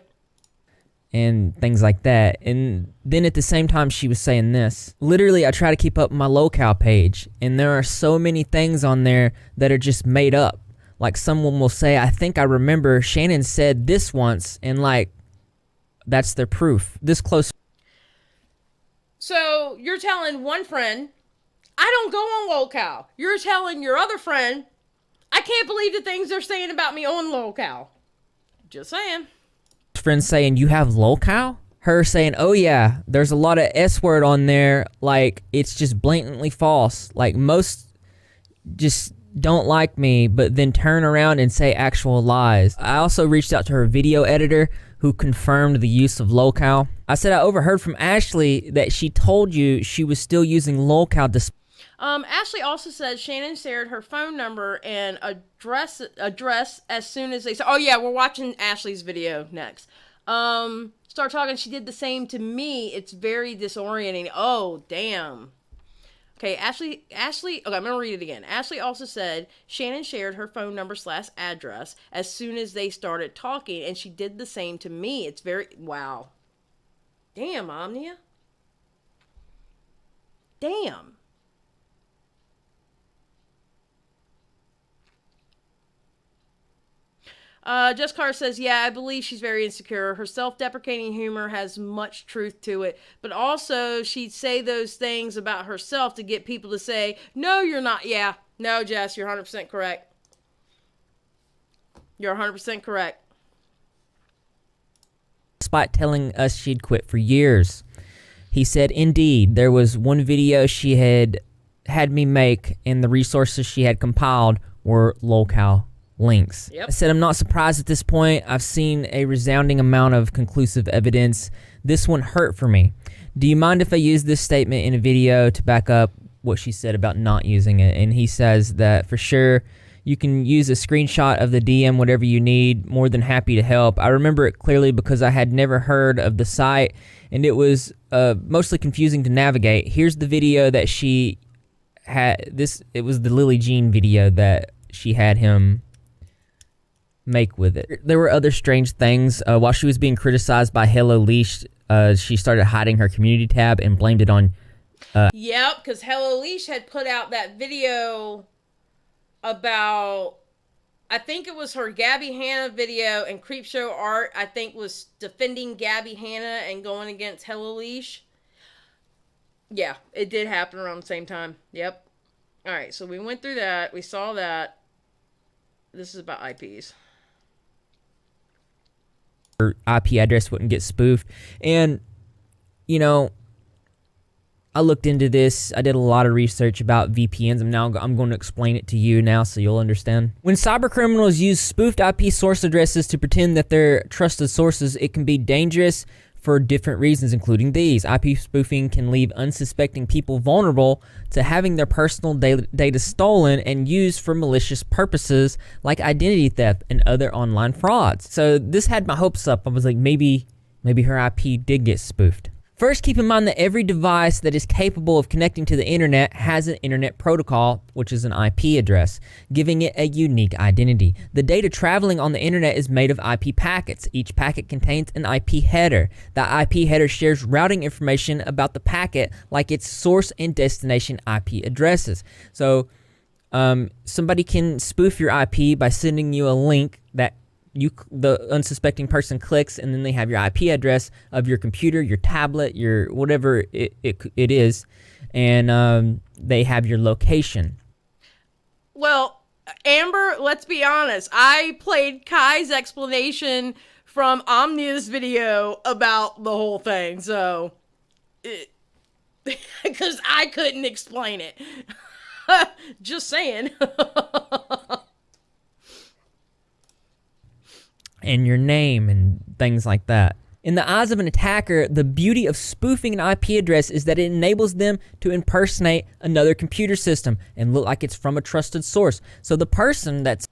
[SPEAKER 5] And things like that. And then at the same time, she was saying this. Literally, I try to keep up my locale page, and there are so many things on there that are just made up. Like, someone will say, I think I remember Shannon said this once, and like, that's their proof. This close.
[SPEAKER 1] So you're telling one friend, I don't go on locale. You're telling your other friend, I can't believe the things they're saying about me on locale. Just saying.
[SPEAKER 5] Friends saying, you have locale? Her saying, oh yeah, there's a lot of S word on there. Like, it's just blatantly false. Like, most just don't like me, but then turn around and say actual lies. I also reached out to her video editor, who confirmed the use of locale. I said I overheard from Ashley that she told you she was still using locale despite.
[SPEAKER 1] Ashley also said Shannon shared her phone number and address as soon as they said, oh yeah, we're watching Ashley's video next. Start talking. She did the same to me. It's very disorienting. Oh, damn. Okay, Ashley, okay, I'm going to read it again. Ashley also said Shannon shared her phone number / address as soon as they started talking, and she did the same to me. It's very, wow. Damn, Omnia. Damn. Jess Carr says, yeah, I believe she's very insecure. Her self-deprecating humor has much truth to it, but also she'd say those things about herself to get people to say, no, you're not. Yeah, no, Jess, you're 100% correct. You're 100% correct.
[SPEAKER 5] Despite telling us she'd quit for years. He said, indeed, there was one video she had me make, and the resources she had compiled were locale links.
[SPEAKER 1] Yep.
[SPEAKER 5] I said, I'm not surprised at this point. I've seen a resounding amount of conclusive evidence. This one hurt for me. Do you mind if I use this statement in a video to back up what she said about not using it? And he says that for sure, you can use a screenshot of the DM, whatever you need. More than happy to help. I remember it clearly because I had never heard of the site, and it was mostly confusing to navigate. Here's the video that she had. It was the Lily Jean video that she had him make with it. There were other strange things. While she was being criticized by Hello Leash, she started hiding her community tab and blamed it on.
[SPEAKER 1] Yep, because Hello Leash had put out that video about, I think it was her Gabby Hanna video, and Creepshow Art, I think, was defending Gabby Hanna and going against Hello Leash. Yeah, it did happen around the same time. Yep. All right, so we went through that. We saw that. This is about IPs.
[SPEAKER 5] Her IP address wouldn't get spoofed. And, you know, I looked into this. I did a lot of research about VPNs. I'm going to explain it to you now so you'll understand. When cybercriminals use spoofed IP source addresses to pretend that they're trusted sources, it can be dangerous for different reasons, including these. IP spoofing can leave unsuspecting people vulnerable to having their personal data stolen and used for malicious purposes like identity theft and other online frauds. So this had my hopes up. I was like, maybe her IP did get spoofed. First, keep in mind that every device that is capable of connecting to the internet has an internet protocol, which is an IP address, giving it a unique identity. The data traveling on the internet is made of IP packets. Each packet contains an IP header. The IP header shares routing information about the packet, like its source and destination IP addresses. So, somebody can spoof your IP by sending you a link that the unsuspecting person clicks, and then they have your IP address of your computer, your tablet, your whatever it is, and they have your location.
[SPEAKER 1] Well, Amber, let's be honest. I played Kai's explanation from Omnia's video about the whole thing, so because I couldn't explain it. Just saying.
[SPEAKER 5] And your name and things like that. In the eyes of an attacker, the beauty of spoofing an IP address is that it enables them to impersonate another computer system and look like it's from a trusted source. So the person that's...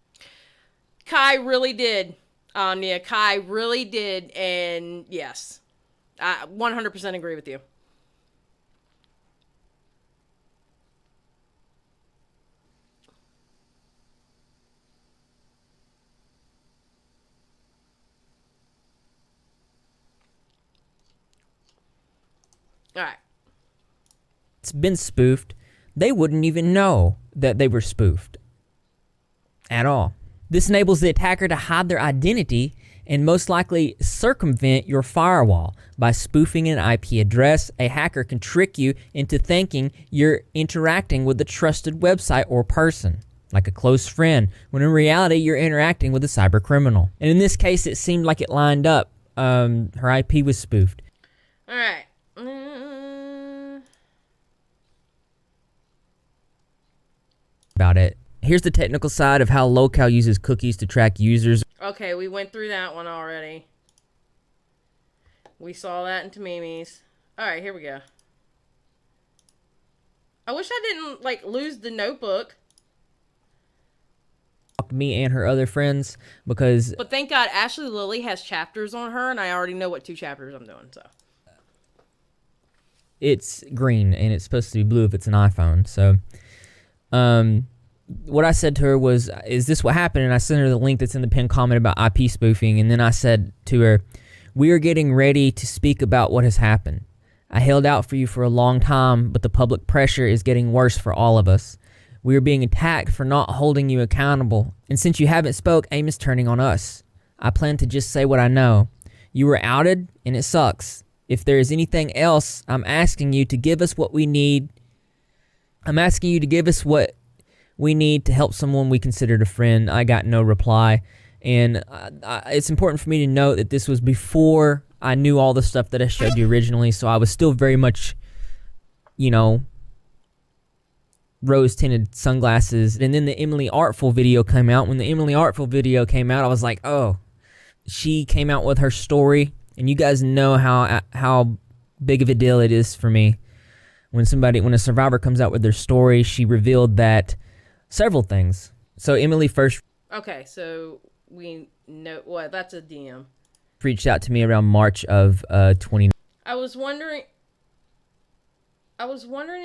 [SPEAKER 1] Kai really did, Omnia. Kai really did, and yes, I 100% agree with you. All right.
[SPEAKER 5] It's been spoofed, they wouldn't even know that they were spoofed at all. This enables the attacker to hide their identity and most likely circumvent your firewall. By spoofing an IP address, a hacker can trick you into thinking you're interacting with a trusted website or person, like a close friend, when in reality you're interacting with a cyber criminal. And in this case, it seemed like it lined up. Her IP was spoofed.
[SPEAKER 1] All right.
[SPEAKER 5] About it. Here's the technical side of how Locale uses cookies to track users.
[SPEAKER 1] Okay, we went through that one already. We saw that in TehMimi's. All right, here we go. I wish I didn't, like, lose the notebook.
[SPEAKER 5] Me and her other friends, because
[SPEAKER 1] But thank God Ashley Lily has chapters on her, and I already know what 2 chapters I'm doing, so.
[SPEAKER 5] it's green and it's supposed to be blue if it's an iPhone. So, what I said to her was, is this what happened? And I sent her the link that's in the pinned comment about IP spoofing. And then I said to her, we are getting ready to speak about what has happened. I held out for you for a long time, but the public pressure is getting worse for all of us. We are being attacked for not holding you accountable. And since you haven't spoke, aim is turning on us. I plan to just say what I know. You were outed, and it sucks. If there is anything else, I'm asking you to give us what we need. I'm asking you to give us what we need to help someone we considered a friend. I got no reply. And it's important for me to note that this was before I knew all the stuff that I showed you originally. So I was still very much, you know, rose-tinted sunglasses. And then the Emily Artful video came out. When the Emily Artful video came out, I was like, oh, she came out with her story. And you guys know how big of a deal it is for me. When a survivor comes out with their story, she revealed that several things. So Emily first
[SPEAKER 1] Okay, so we know what that's a DM.
[SPEAKER 5] reached out to me around March of 2019.
[SPEAKER 1] I was wondering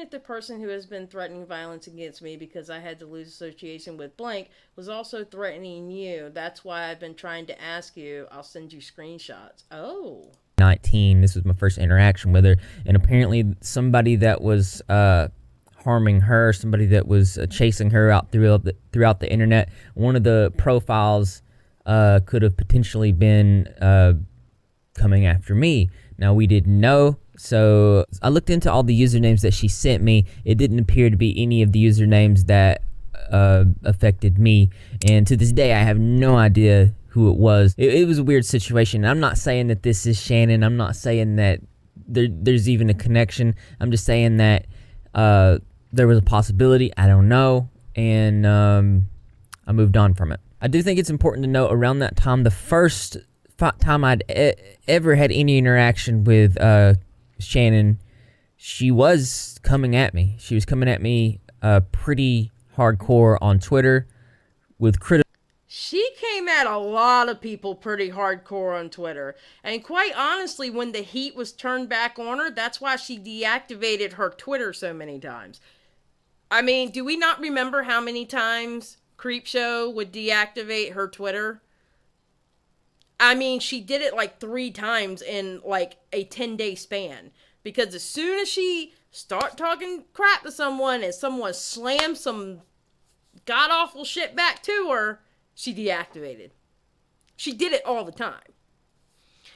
[SPEAKER 1] if the person who has been threatening violence against me because I had to lose association with blank was also threatening you. That's why I've been trying to ask you. I'll send you screenshots. Oh.
[SPEAKER 5] This was my first interaction with her, and apparently somebody that was harming her, somebody that was chasing her out throughout the internet. One of the profiles could have potentially been coming after me. Now, we didn't know, so I looked into all the usernames that she sent me. It didn't appear to be any of the usernames that affected me, and to this day I have no idea who it was. It was a weird situation. I'm not saying that this is Shannon. I'm not saying that there's even a connection. I'm just saying that there was a possibility. I don't know, and I moved on from it. I do think it's important to note around that time, the first time I'd ever had any interaction with Shannon, she was coming at me. She was coming at me pretty hardcore on Twitter with criticism.
[SPEAKER 1] She came at a lot of people pretty hardcore on Twitter. And quite honestly, when the heat was turned back on her, that's why she deactivated her Twitter so many times. I mean, do we not remember how many times Creepshow would deactivate her Twitter? I mean, she did it like 3 times in like a 10-day span. Because as soon as she start talking crap to someone and someone slams some god-awful shit back to her, she deactivated. She did it all the time.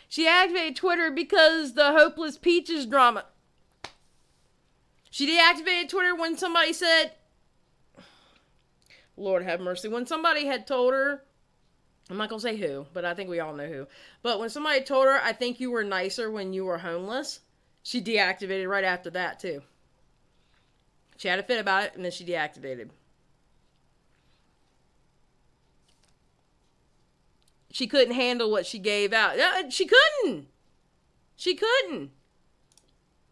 [SPEAKER 1] She activated Twitter because the Hopeless Peaches drama. She deactivated Twitter when somebody said, Lord have mercy, when somebody had told her, I'm not going to say who, but I think we all know who. But when somebody told her, I think you were nicer when you were homeless, she deactivated right after that too. She had a fit about it and then she deactivated. She couldn't handle what she gave out. She couldn't.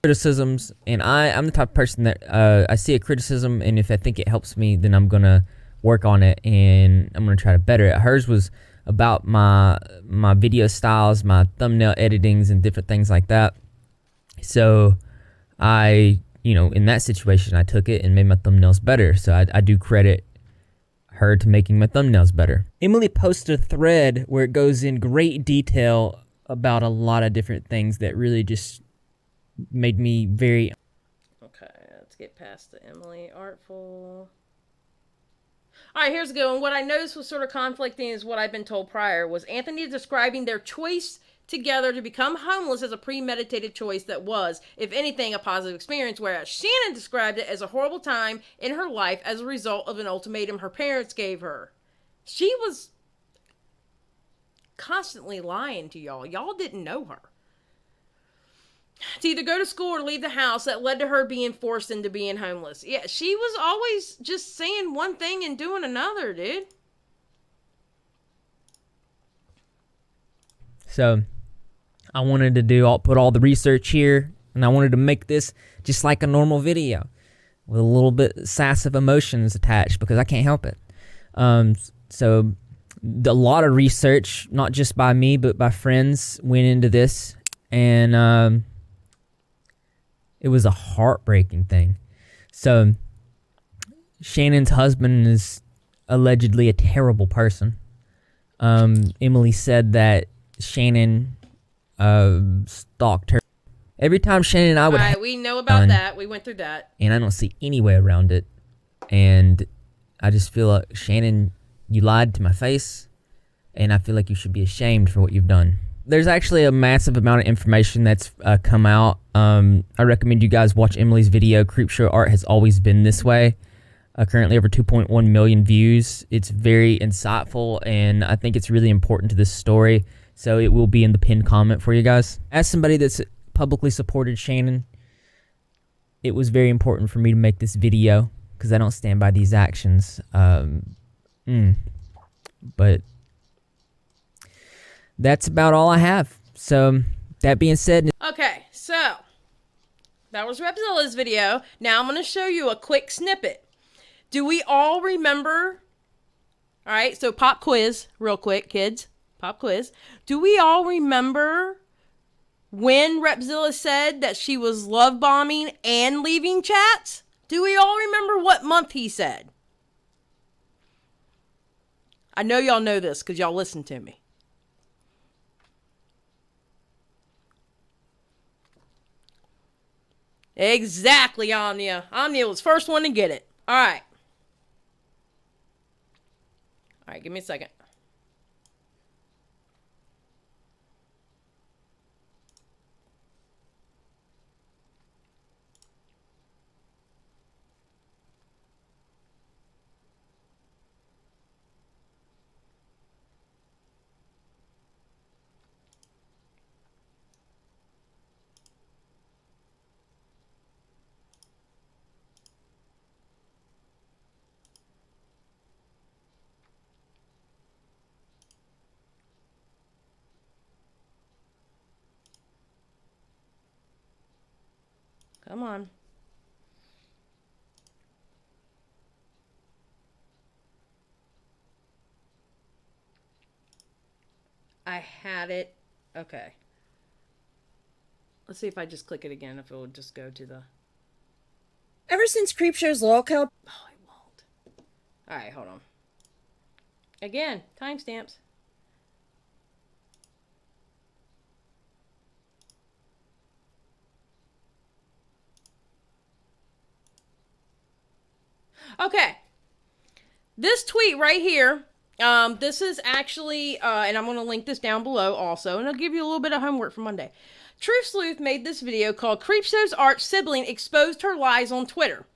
[SPEAKER 5] Criticisms, and I'm the type of person that I see a criticism, and if I think it helps me, then I'm gonna work on it and I'm gonna try to better it. Hers was about my video styles, my thumbnail editings, and different things like that. So I, in that situation, I took it and made my thumbnails better. So I do credit her to making my thumbnails better. Emily posted a thread where it goes in great detail about a lot of different things that really just made me very.
[SPEAKER 1] Okay, let's get past the Emily Artful. All right, here's a good one. What I noticed was sort of conflicting is what I've been told prior was Anthony describing their choice together to become homeless as a premeditated choice that was, if anything, a positive experience, whereas Shannon described it as a horrible time in her life as a result of an ultimatum her parents gave her. She was constantly lying to y'all. Y'all didn't know her. To either go to school or leave the house that led to her being forced into being homeless. Yeah, she was always just saying one thing and doing another, dude.
[SPEAKER 5] So I wanted to put all the research here, and I wanted to make this just like a normal video with a little bit sass of emotions attached because I can't help it. So a lot of research, not just by me, but by friends went into this, and it was a heartbreaking thing. So Shannon's husband is allegedly a terrible person. Emily said that Shannon stalked her. Every time Shannon and I would...
[SPEAKER 1] All right, we know about that. We went through that.
[SPEAKER 5] And I don't see any way around it. And I just feel like, Shannon, you lied to my face, and I feel like you should be ashamed for what you've done. There's actually a massive amount of information that's come out. I recommend you guys watch Emily's video. Creepshow Art has always been this way. Currently over 2.1 million views. It's very insightful, and I think it's really important to this story. So it will be in the pinned comment for you guys. As somebody that's publicly supported Shannon, it was very important for me to make this video because I don't stand by these actions. But that's about all I have. So that being said...
[SPEAKER 1] Okay, so that was Repzilla's video. Now I'm going to show you a quick snippet. Do we all remember? All right, so pop quiz real quick, kids. Pop quiz. Do we all remember when Repzilla said that she was love bombing and leaving chats? Do we all remember what month he said? I know y'all know this because y'all listen to me. Exactly, Anya. Anya was first one to get it. All right. All right, give me a second. Come on. I had it. Okay. Let's see if I just click it again, if it will just go to the...
[SPEAKER 7] Ever since Creepshow's lolcow...
[SPEAKER 1] Oh, it won't. Alright, hold on. Again, timestamps. Okay. This tweet right here, this is actually, and I'm going to link this down below also, and I'll give you a little bit of homework for Monday. True Sleuth made this video called Creepshow's Art Sibling Exposed Her Lies on Twitter.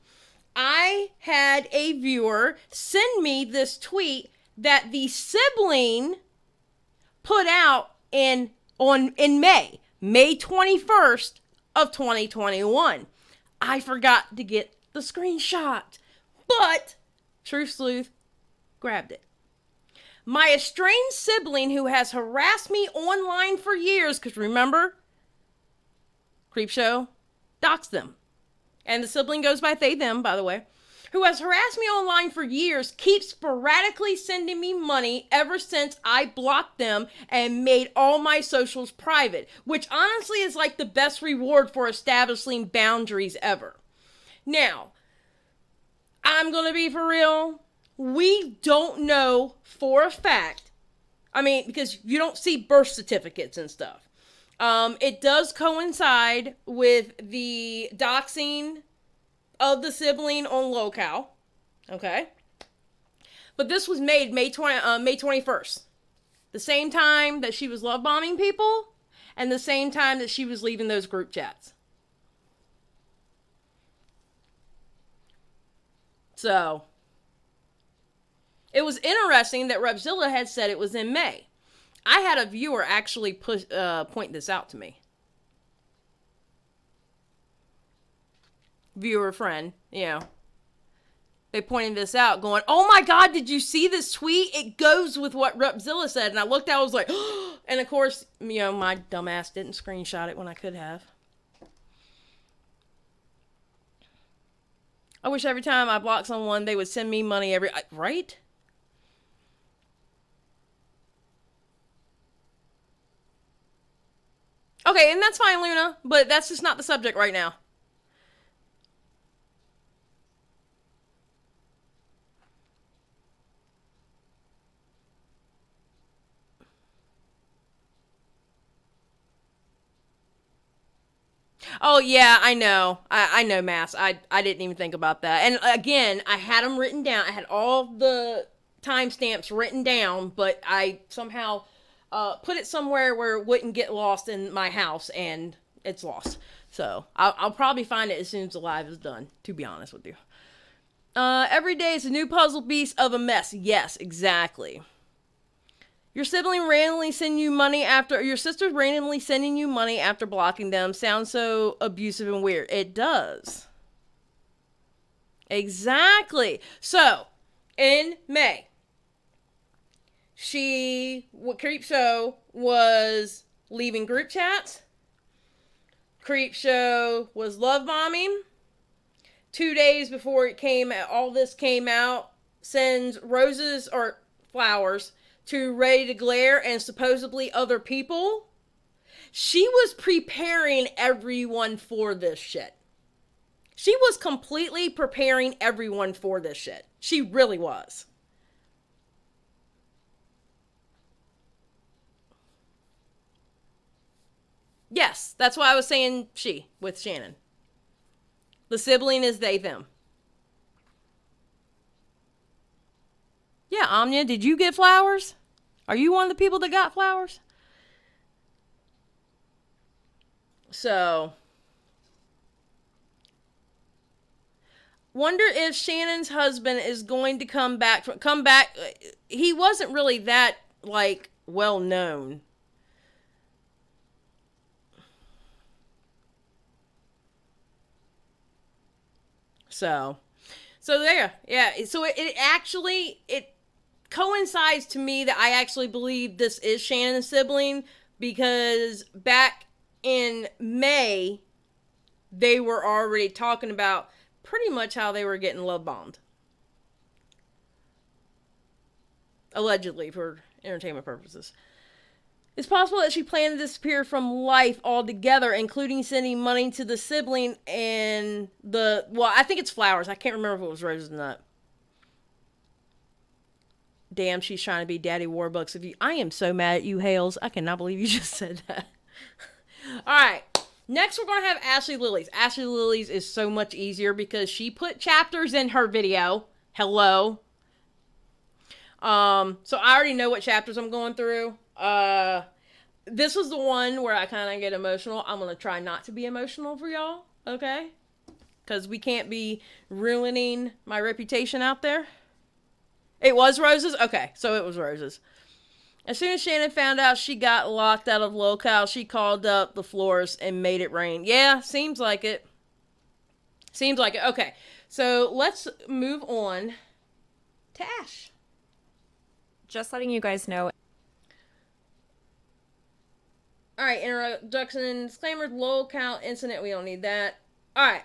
[SPEAKER 1] I had a viewer send me this tweet that the sibling put out in May 21st of 2021. I forgot to get the screenshot. But True Sleuth grabbed it. My estranged sibling who has harassed me online for years, because remember, Creepshow doxed them. And the sibling goes by they, them, by the way. Who has harassed me online for years, keeps sporadically sending me money ever since I blocked them and made all my socials private. Which honestly is like the best reward for establishing boundaries ever. Now, I'm going to be for real. We don't know for a fact. I mean, because you don't see birth certificates and stuff. It does coincide with the doxing of the sibling on locale. Okay. But this was made May 21st. The same time that she was love bombing people and the same time that she was leaving those group chats. So, it was interesting that Repzilla had said it was in May. I had a viewer actually point this out to me. Viewer friend, you know. They pointed this out going, oh my God, did you see this tweet? It goes with what Repzilla said. And I looked out, I was like, oh, and of course, you know, my dumbass didn't screenshot it when I could have. I wish every time I block someone, they would send me money right? Okay, and that's fine, Luna, but that's just not the subject right now. Oh, yeah, I know. I know, Mass. I didn't even think about that. And again, I had them written down. I had all the timestamps written down, but I somehow put it somewhere where it wouldn't get lost in my house, and it's lost. So, I'll probably find it as soon as the live is done, to be honest with you. Every day is a new puzzle piece of a mess. Yes, exactly. Your sibling randomly send you money after, your sister's randomly sending you money after blocking them. Sounds so abusive and weird. It does. Exactly. So, in May, Creepshow was leaving group chats. Creepshow was love bombing. 2 days before all this came out, sends roses or flowers to Ready to Glare and supposedly other people. She was preparing everyone for this shit. She was completely preparing everyone for this shit. She really was. Yes, that's why I was saying she with Shannon. The sibling is they, them. Yeah, Anya, did you get flowers? Are you one of the people that got flowers? So, wonder if Shannon's husband is going to come back. He wasn't really that, like, well known. So there, yeah. So it actually coincides to me that I actually believe this is Shannon's sibling, because back in May, they were already talking about pretty much how they were getting love bombed. Allegedly, for entertainment purposes. It's possible that she planned to disappear from life altogether, including sending money to the sibling and I think it's flowers. I can't remember if it was roses or not. Damn, she's trying to be Daddy Warbucks of you. I am so mad at you, Hales. I cannot believe you just said that. Alright. Next, we're going to have Ashley Lilies. Ashley Lilies is so much easier because she put chapters in her video. Hello. So I already know what chapters I'm going through. This was the one where I kind of get emotional. I'm going to try not to be emotional for y'all. Okay? Because we can't be ruining my reputation out there. It was roses? Okay, so it was roses. As soon as Shannon found out she got locked out of locale, she called up the floors and made it rain. Yeah, seems like it. Seems like it. Okay, so let's move on to Ash.
[SPEAKER 8] Just letting you guys know.
[SPEAKER 1] Alright, introduction, disclaimer, locale incident, we don't need that. Alright,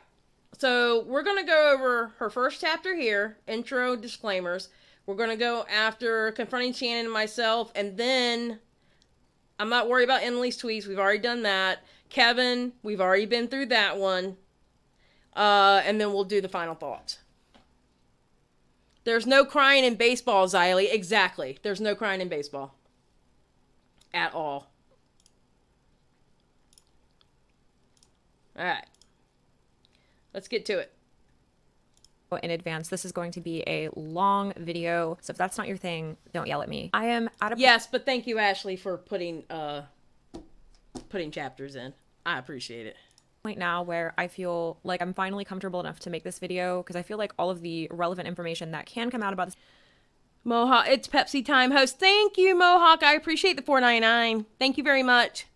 [SPEAKER 1] so we're going to go over her first chapter here, intro, disclaimers. We're going to go after confronting Shannon and myself, and then I'm not worried about Emily's tweets. We've already done that. Kevin, we've already been through that one. And then we'll do the final thoughts. There's no crying in baseball, Xylee. Exactly. There's no crying in baseball. At all. All right. Let's get to it.
[SPEAKER 8] In advance, this is going to be a long video, so if that's not your thing, don't yell at me. I am at a
[SPEAKER 1] Yes, but thank you, Ashley, for putting chapters in. I appreciate it.
[SPEAKER 8] point now where I feel like I'm finally comfortable enough to make this video, because I feel like all of the relevant information that can come out about this
[SPEAKER 1] Mohawk, it's Pepsi time, host. Thank you, Mohawk. I appreciate the $4.99. Thank you very much.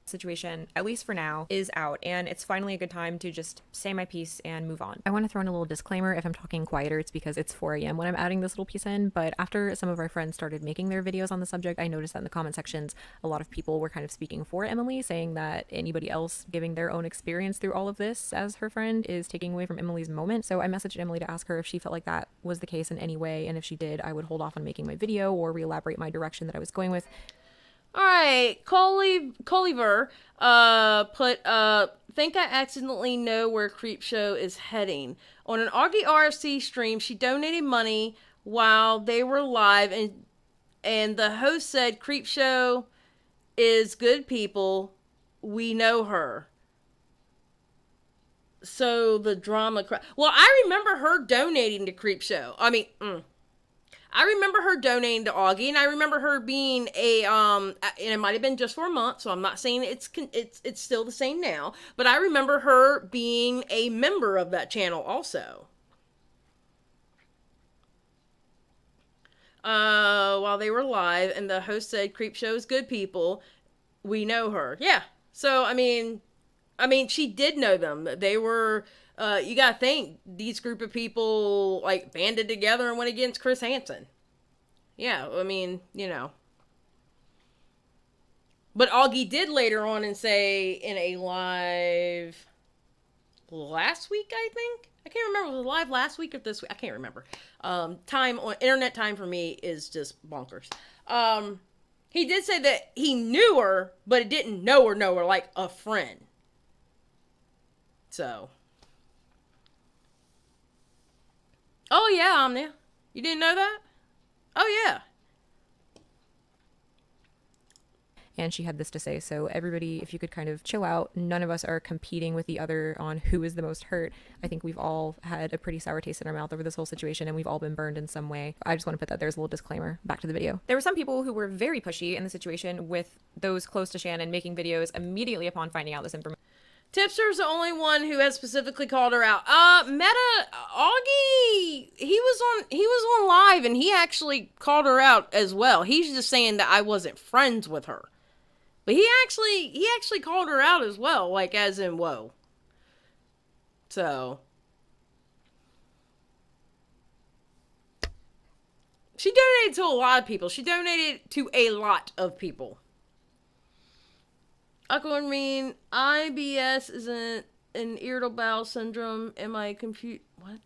[SPEAKER 8] situation, at least for now, is out, and it's finally a good time to just say my piece and move on. I want to throw in a little disclaimer. If I'm talking quieter, it's because it's 4 a.m. when I'm adding this little piece in, but after some of our friends started making their videos on the subject, I noticed that in the comment sections a lot of people were kind of speaking for Emily, saying that anybody else giving their own experience through all of this as her friend is taking away from Emily's moment. So I messaged Emily to ask her if she felt like that was the case in any way, and if she did, I would hold off on making my video or re-elaborate my direction that I was going with.
[SPEAKER 1] All right, Colliver put, think I accidentally know where Creepshow is heading. On an Augie RFC stream, she donated money while they were live, and the host said, Creepshow is good people. We know her. So the drama... Well, I remember her donating to Creepshow. I remember her donating to Augie, and I remember her being and it might have been just for a month, so I'm not saying it's still the same now, but I remember her being a member of that channel also. While they were live, and the host said, Creepshow's good people. We know her. Yeah. So, I mean, she did know them. They were... you gotta think, these group of people, like, banded together and went against Chris Hansen. Yeah, I mean, you know. But Augie did later on and say in a live last week, I think? I can't remember, was it live last week or this week? I can't remember. Internet time for me is just bonkers. He did say that he knew her, but he didn't know her like a friend. So... Oh, yeah, Omnia. You didn't know that? Oh, yeah.
[SPEAKER 8] And she had this to say, so everybody, if you could kind of chill out. None of us are competing with the other on who is the most hurt. I think we've all had a pretty sour taste in our mouth over this whole situation, and we've all been burned in some way. I just want to put that there's a little disclaimer. Back to the video. There were some people who were very pushy in the situation, with those close to Shannon making videos immediately upon finding out this information.
[SPEAKER 1] Tipster's the only one who has specifically called her out. Meta Augie, he was on live, and he actually called her out as well. He's just saying that I wasn't friends with her, but he actually called her out as well, like as in whoa. So she donated to a lot of people. She donated to a lot of people. Aquamarine, IBS isn't an irritable bowel syndrome. Am I confused? What?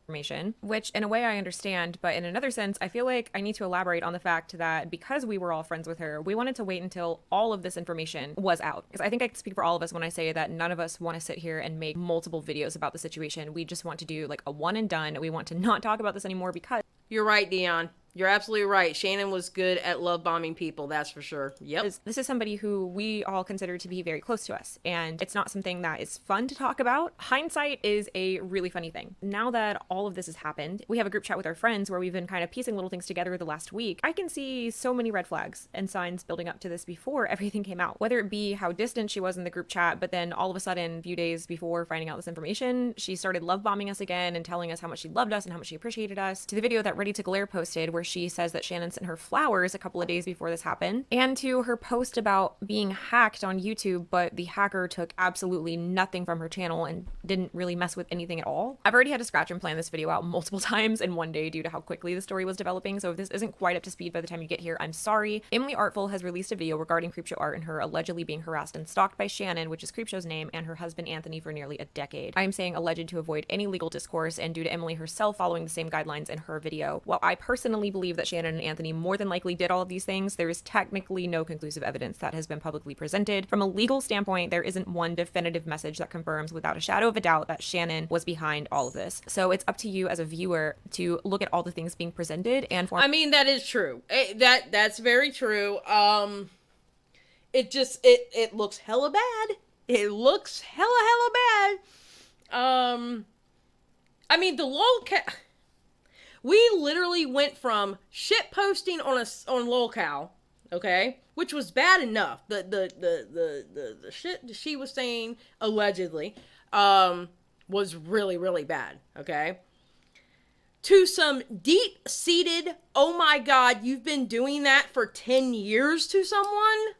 [SPEAKER 8] Information, which in a way I understand, but in another sense, I feel like I need to elaborate on the fact that because we were all friends with her, we wanted to wait until all of this information was out. Because I think I can speak for all of us when I say that none of us want to sit here and make multiple videos about the situation. We just want to do like a one and done. We want to not talk about this anymore because...
[SPEAKER 1] You're right, Dion. You're absolutely right. Shannon was good at love bombing people, that's for sure. Yep.
[SPEAKER 8] This is somebody who we all consider to be very close to us, and it's not something that is fun to talk about. Hindsight is a really funny thing. Now that all of this has happened, we have a group chat with our friends where we've been kind of piecing little things together the last week. I can see so many red flags and signs building up to this before everything came out, whether it be how distant she was in the group chat, but then all of a sudden, a few days before finding out this information, she started love bombing us again and telling us how much she loved us and how much she appreciated us, to the video that Ready to Glare posted where she says that Shannon sent her flowers a couple of days before this happened, and to her post about being hacked on YouTube, but the hacker took absolutely nothing from her channel and didn't really mess with anything at all. I've already had to scratch and plan this video out multiple times in one day due to how quickly the story was developing, so if this isn't quite up to speed by the time you get here, I'm sorry. Emily Artful has released a video regarding Creepshow Art and her allegedly being harassed and stalked by Shannon, which is Creepshow's name, and her husband Anthony for nearly a decade. I am saying alleged to avoid any legal discourse and due to Emily herself following the same guidelines in her video. While I personally believe that Shannon and Anthony more than likely did all of these things, there is technically no conclusive evidence that has been publicly presented. From a legal standpoint, there isn't one definitive message that confirms without a shadow of a doubt that Shannon was behind all of this. So it's up to you as a viewer to look at all the things being presented and form...
[SPEAKER 1] I mean, that is true. That's very true. it looks hella bad. It looks hella bad. I mean, the lolcow. We literally went from shit posting on lolcow, okay, which was bad enough. The shit that she was saying allegedly, was really bad, okay, to some deep-seated, oh my god, you've been doing that for 10 years to someone.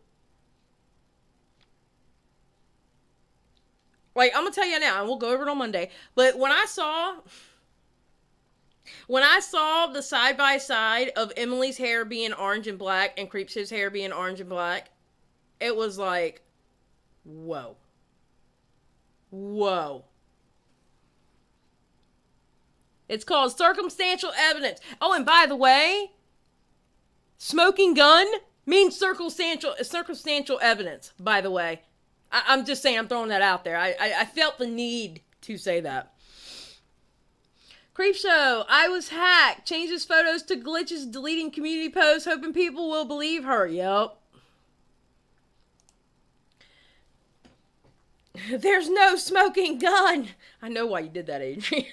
[SPEAKER 1] Like, I'm gonna tell you now, and we'll go over it on Monday, but when I saw the side-by-side of Emily's hair being orange and black and Creepshow's hair being orange and black, it was like, whoa. Whoa. It's called circumstantial evidence. Oh, and by the way, smoking gun means circumstantial evidence, by the way. I'm just saying, I'm throwing that out there. I felt the need to say that. Creepshow, I was hacked. Changes photos to glitches, deleting community posts, hoping people will believe her. Yup. There's no smoking gun. I know why you did that, Adrian.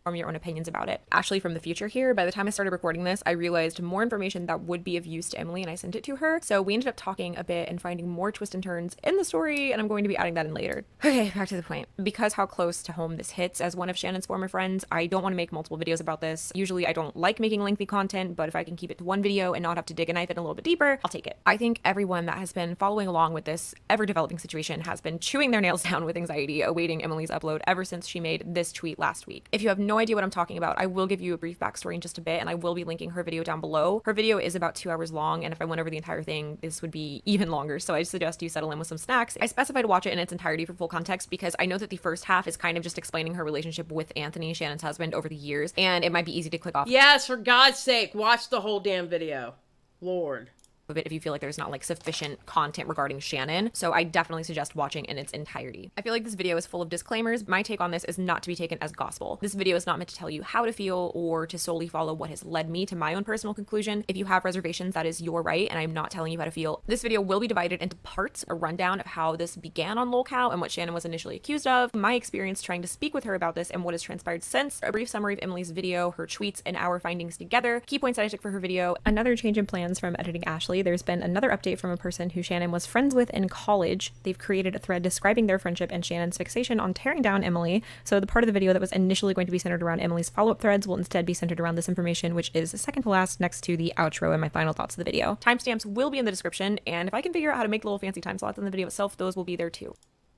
[SPEAKER 8] Form your own opinions about it. Ashley from the future here. By the time I started recording this, I realized more information that would be of use to Emily, and I sent it to her. So we ended up talking a bit and finding more twists and turns in the story, and I'm going to be adding that in later. Okay, back to the point. Because how close to home this hits as one of Shannon's former friends, I don't want to make multiple videos about this. Usually I don't like making lengthy content, but if I can keep it to one video and not have to dig a knife in a little bit deeper, I'll take it. I think everyone that has been following along with this ever-developing situation has been chewing their nails down with anxiety, awaiting Emily's upload ever since she made this tweet last week. If you have no idea what I'm talking about, I will give you a brief backstory in just a bit, and I will be linking her video down below. Her video is about 2 hours long, and if I went over the entire thing, this would be even longer, so I suggest you settle in with some snacks. I specify to watch it in its entirety for full context because I know that the first half is kind of just explaining her relationship with Anthony, Shannon's husband, over the years, and it might be easy to click off.
[SPEAKER 1] Yes, for God's sake, watch the whole damn video. Lord.
[SPEAKER 8] Of it if you feel like there's not like sufficient content regarding Shannon. So I definitely suggest watching in its entirety. I feel like this video is full of disclaimers. My take on this is not to be taken as gospel. This video is not meant to tell you how to feel or to solely follow what has led me to my own personal conclusion. If you have reservations, that is your right, and I'm not telling you how to feel. This video will be divided into parts, a rundown of how this began on lolcow and what Shannon was initially accused of, my experience trying to speak with her about this and what has transpired since, a brief summary of Emily's video, her tweets, and our findings together, key points that I took for her video, another change in plans from editing Ashley. There's been another update from a person who Shannon was friends with in college. They've created a thread describing their friendship and Shannon's fixation on tearing down Emily. So the part of the video that was initially going to be centered around Emily's follow-up threads will instead be centered around this information, which is second to last next to the outro and my final thoughts of the video. Timestamps will be in the description, and if I can figure out how to make little fancy time slots in the video itself, those will be there too.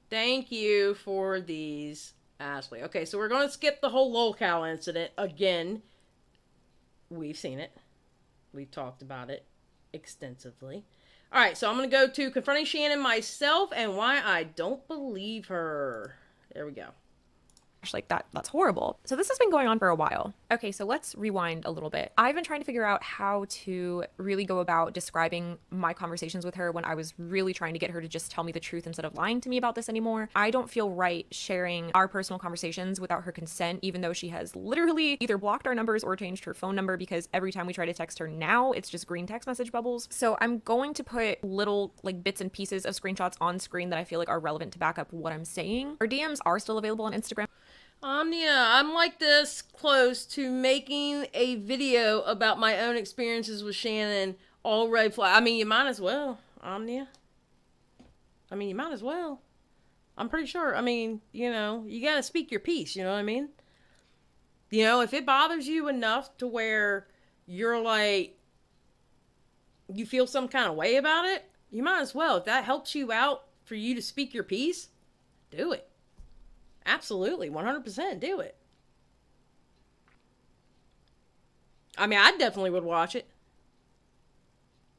[SPEAKER 1] Thank you for these, Ashley. Okay, so we're going to skip the whole lolcow incident again. We've seen it. We've talked about it extensively. All right, so I'm going to go to confronting Shannon myself and why I don't believe her. There we go.
[SPEAKER 8] Like that's horrible. So this has been going on for a while. Okay, so let's rewind a little bit. I've been trying to figure out how to really go about describing my conversations with her when I was really trying to get her to just tell me the truth instead of lying to me about this anymore. I don't feel right sharing our personal conversations without her consent, even though she has literally either blocked our numbers or changed her phone number, because every time we try to text her now, it's just green text message bubbles. So I'm going to put little like bits and pieces of screenshots on screen that I feel like are relevant to back up what I'm saying. Our DMs are still available on Instagram.
[SPEAKER 1] Omnia, I'm like this close to making a video about my own experiences with Shannon. All red flag. I mean, you might as well, Omnia. I mean, you might as well. I'm pretty sure. I mean, you know, you gotta speak your piece, you know what I mean? You know, if it bothers you enough to where you're like, you feel some kind of way about it, you might as well. If that helps you out for you to speak your piece, do it. Absolutely, 100% do it. I mean, I definitely would watch it.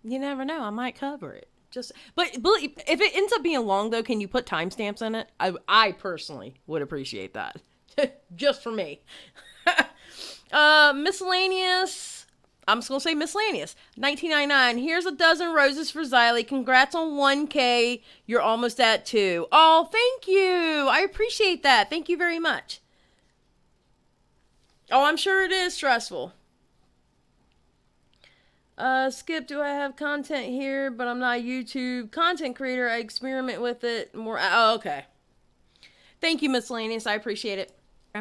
[SPEAKER 1] You never know, I might cover it. But if it ends up being long though, can you put timestamps in it? I personally would appreciate that. Just for me. Miscellaneous. I'm just gonna say miscellaneous. 1999. Here's a dozen roses for Xylee. Congrats on 1K. You're almost at 2. Oh, thank you. I appreciate that. Thank you very much. Oh, I'm sure it is stressful. Skip, do I have content here? But I'm not a YouTube content creator. I experiment with it more. Oh, okay. Thank you, Miscellaneous. I appreciate it.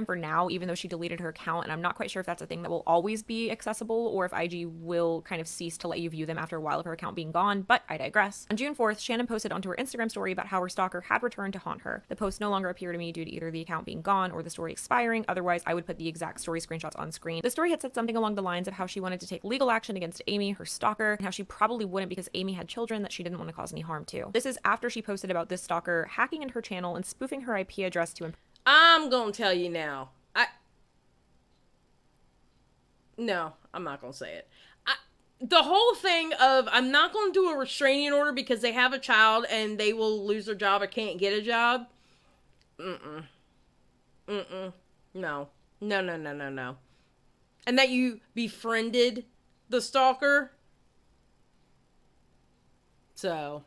[SPEAKER 8] For now, even though she deleted her account, and I'm not quite sure if that's a thing that will always be accessible or if IG will kind of cease to let you view them after a while of her account being gone, but I digress. On June 4th, Shannon posted onto her Instagram story about how her stalker had returned to haunt her. The post no longer appeared to me due to either the account being gone or the story expiring, otherwise I would put the exact story screenshots on screen. The story had said something along the lines of how she wanted to take legal action against Amy, her stalker, and how she probably wouldn't because Amy had children that she didn't want to cause any harm to. This is after she posted about this stalker hacking into her channel and spoofing her IP address to
[SPEAKER 1] I'm gonna tell you now. No, I'm not gonna say it. The whole thing of I'm not gonna do a restraining order because they have a child and they will lose their job or can't get a job. No. No. And that you befriended the stalker. So,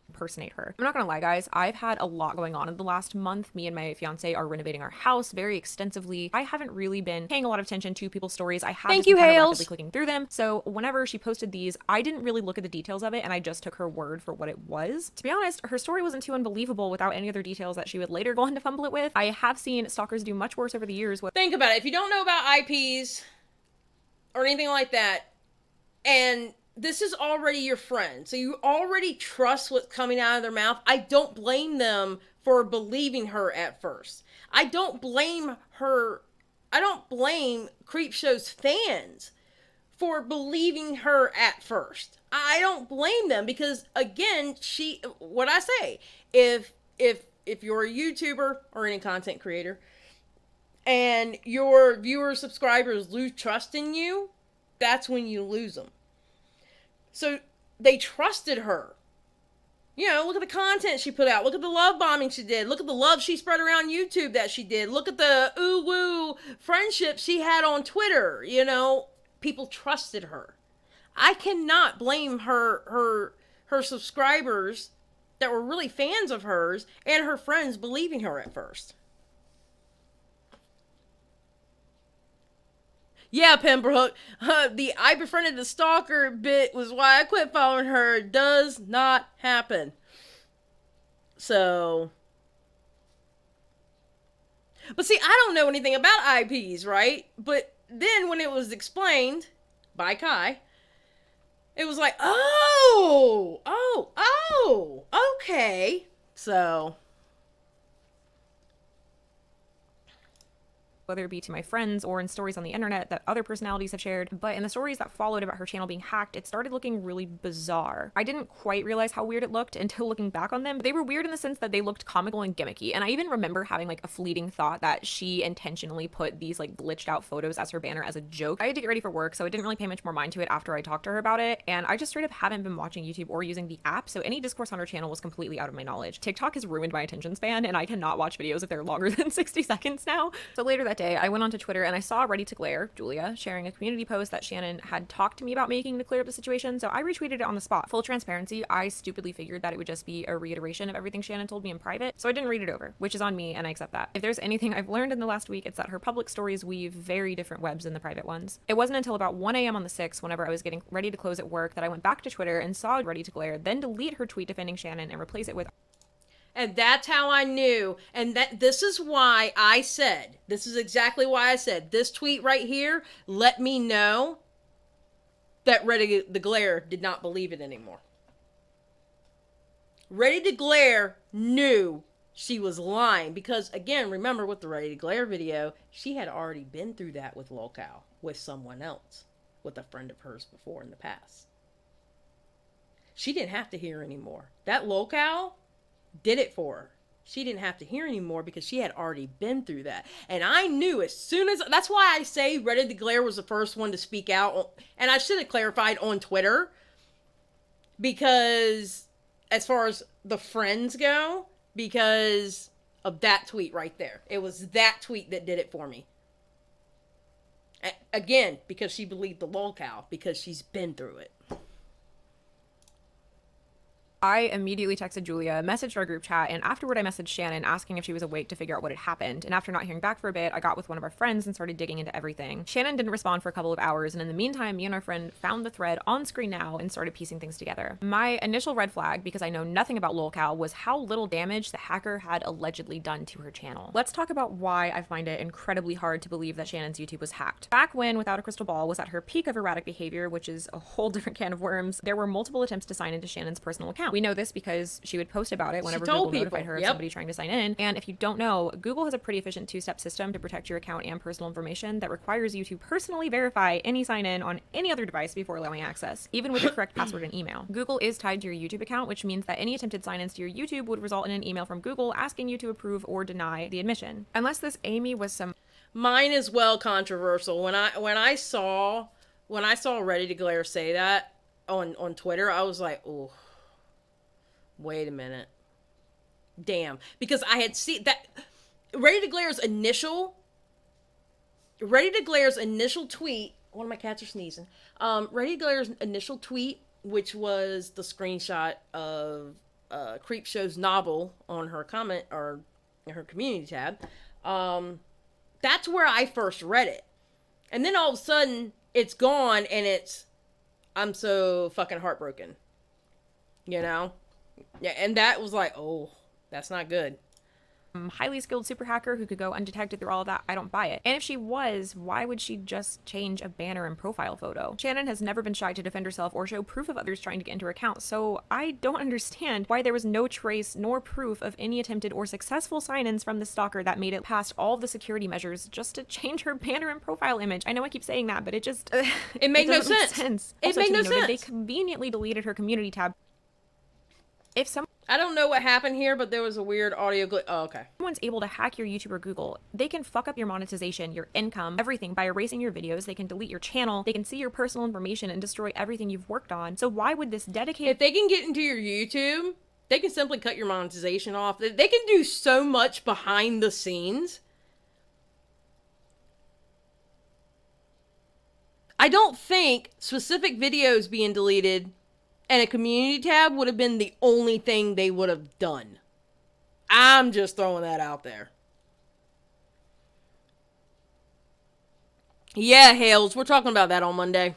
[SPEAKER 8] impersonate her. I'm not gonna lie, guys, I've had a lot going on in the last month. Me and my fiance are renovating our house very extensively. I haven't really been paying a lot of attention to people's stories. I have
[SPEAKER 2] Thank
[SPEAKER 8] just
[SPEAKER 2] you,
[SPEAKER 8] been kind of
[SPEAKER 2] Hales.
[SPEAKER 8] rapidly clicking through them. So whenever she posted these, I didn't really look at the details of it and I just took her word for what it was. To be honest, her story wasn't too unbelievable without any other details that she would later go on to fumble it with. I have seen stalkers do much worse over the years.
[SPEAKER 1] think about it. If you don't know about IPs or anything like that, and this is already your friend, so you already trust what's coming out of their mouth, I don't blame them for believing her at first. I don't blame Creepshow's fans for believing her at first. I don't blame them because, again, what I say, if you're a YouTuber or any content creator and your viewers, subscribers lose trust in you, that's when you lose them. So they trusted her. You know, look at the content she put out. Look at the love bombing she did. Look at the love she spread around YouTube that she did. Look at the ooh-woo friendship she had on Twitter. You know, people trusted her. I cannot blame her subscribers that were really fans of hers and her friends believing her at first. Yeah, Pembroke, the I befriended the stalker bit was why I quit following her. Does not happen. So. But see, I don't know anything about IPs, right? But then when it was explained by Kai, it was like, okay. So.
[SPEAKER 8] Whether it be to my friends or in stories on the internet that other personalities have shared. But in the stories that followed about her channel being hacked, it started looking really bizarre. I didn't quite realize how weird it looked until looking back on them. They were weird in the sense that they looked comical and gimmicky. And I even remember having like a fleeting thought that she intentionally put these like glitched out photos as her banner as a joke. I had to get ready for work, so I didn't really pay much more mind to it after I talked to her about it. And I just straight up haven't been watching YouTube or using the app, so any discourse on her channel was completely out of my knowledge. TikTok has ruined my attention span, and I cannot watch videos if they're longer than 60 seconds now. So later that day, I went onto Twitter and I saw Ready to Glare, Julia, sharing a community post that Shannon had talked to me about making to clear up the situation, so I retweeted it on the spot. Full transparency, I stupidly figured that it would just be a reiteration of everything Shannon told me in private, so I didn't read it over, which is on me, and I accept that. If there's anything I've learned in the last week, it's that her public stories weave very different webs than the private ones. It wasn't until about 1 a.m. on the 6th, whenever I was getting ready to close at work, that I went back to Twitter and saw Ready to Glare, then delete her tweet defending Shannon and replace it with
[SPEAKER 1] And that's how I knew. And this is why I said, this is exactly why I said, this tweet right here let me know that Ready to Glare did not believe it anymore. Ready to Glare knew she was lying because, again, remember with the Ready to Glare video, she had already been through that with Lolcow, with someone else, with a friend of hers before in the past. She didn't have to hear anymore. That Lolcow did it for her. She didn't have to hear anymore because she had already been through that. And I knew as soon as, that's why I say Ready to Glare was the first one to speak out. And I should have clarified on Twitter, because as far as the friends go, because of that tweet right there. It was that tweet that did it for me. Again, because she believed the Lolcow, because she's been through it.
[SPEAKER 8] I immediately texted Julia, messaged our group chat, and afterward I messaged Shannon asking if she was awake to figure out what had happened. And after not hearing back for a bit, I got with one of our friends and started digging into everything. Shannon didn't respond for a couple of hours, and in the meantime, me and our friend found the thread on screen now and started piecing things together. My initial red flag, because I know nothing about lolcow, was how little damage the hacker had allegedly done to her channel. Let's talk about why I find it incredibly hard to believe that Shannon's YouTube was hacked. Back when Without a Crystal Ball was at her peak of erratic behavior, which is a whole different can of worms, there were multiple attempts to sign into Shannon's personal account. We know this because she would post about it whenever Google notified her of somebody trying to sign in. And if you don't know, Google has a pretty efficient two-step system to protect your account and personal information that requires you to personally verify any sign-in on any other device before allowing access, even with the correct password and email. Google is tied to your YouTube account, which means that any attempted sign-ins to your YouTube would result in an email from Google asking you to approve or deny the admission. Unless this Amy was some...
[SPEAKER 1] Mine is well controversial. When I saw Ready to Glare say that on Twitter, I was like, oh, wait a minute. Damn. Because I had seen that Ready to Glare's initial tweet, one of my cats are sneezing. Ready to Glare's initial tweet, which was the screenshot of Creepshow's novel on her comment or in her community tab. That's where I first read it. And then all of a sudden it's gone and I'm so fucking heartbroken. You know? Yeah, and that was like, oh, that's not good.
[SPEAKER 8] Highly skilled super hacker who could go undetected through all of that, I don't buy it. And if she was, why would she just change a banner and profile photo? Shannon has never been shy to defend herself or show proof of others trying to get into her account, so I don't understand why there was no trace nor proof of any attempted or successful sign-ins from the stalker that made it past all of the security measures just to change her banner and profile image. I know I keep saying that, but it just...
[SPEAKER 1] it made no sense. It made no sense.
[SPEAKER 8] They conveniently deleted her community tab. If someone...
[SPEAKER 1] I don't know what happened here, but there was a weird audio glitch. Oh, okay.
[SPEAKER 8] Someone's able to hack your YouTube or Google, they can fuck up your monetization, your income, everything by erasing your videos. They can delete your channel. They can see your personal information and destroy everything you've worked on. So why would this dedicated...
[SPEAKER 1] If they can get into your YouTube, they can simply cut your monetization off. They can do so much behind the scenes. I don't think specific videos being deleted and a community tab would have been the only thing they would have done. I'm just throwing that out there. Yeah, Hales, we're talking about that on Monday.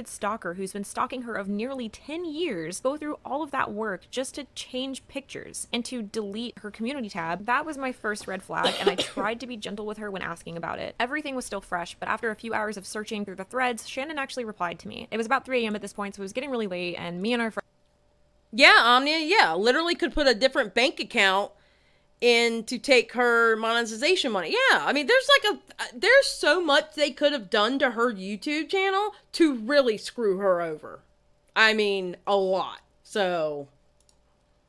[SPEAKER 8] Stalker who's been stalking her of nearly 10 years go through all of that work just to change pictures and to delete her community tab. That was my first red flag, and I tried to be gentle with her when asking about it. Everything was still fresh, but after a few hours of searching through the threads, Shannon actually replied to me. It was about 3 a.m. at this point, so it was getting really late, and me and our friend...
[SPEAKER 1] Yeah, Omnia, yeah, literally could put a different bank account in to take her monetization money. Yeah, I mean, there's so much they could have done to her YouTube channel to really screw her over. I mean, a lot. So...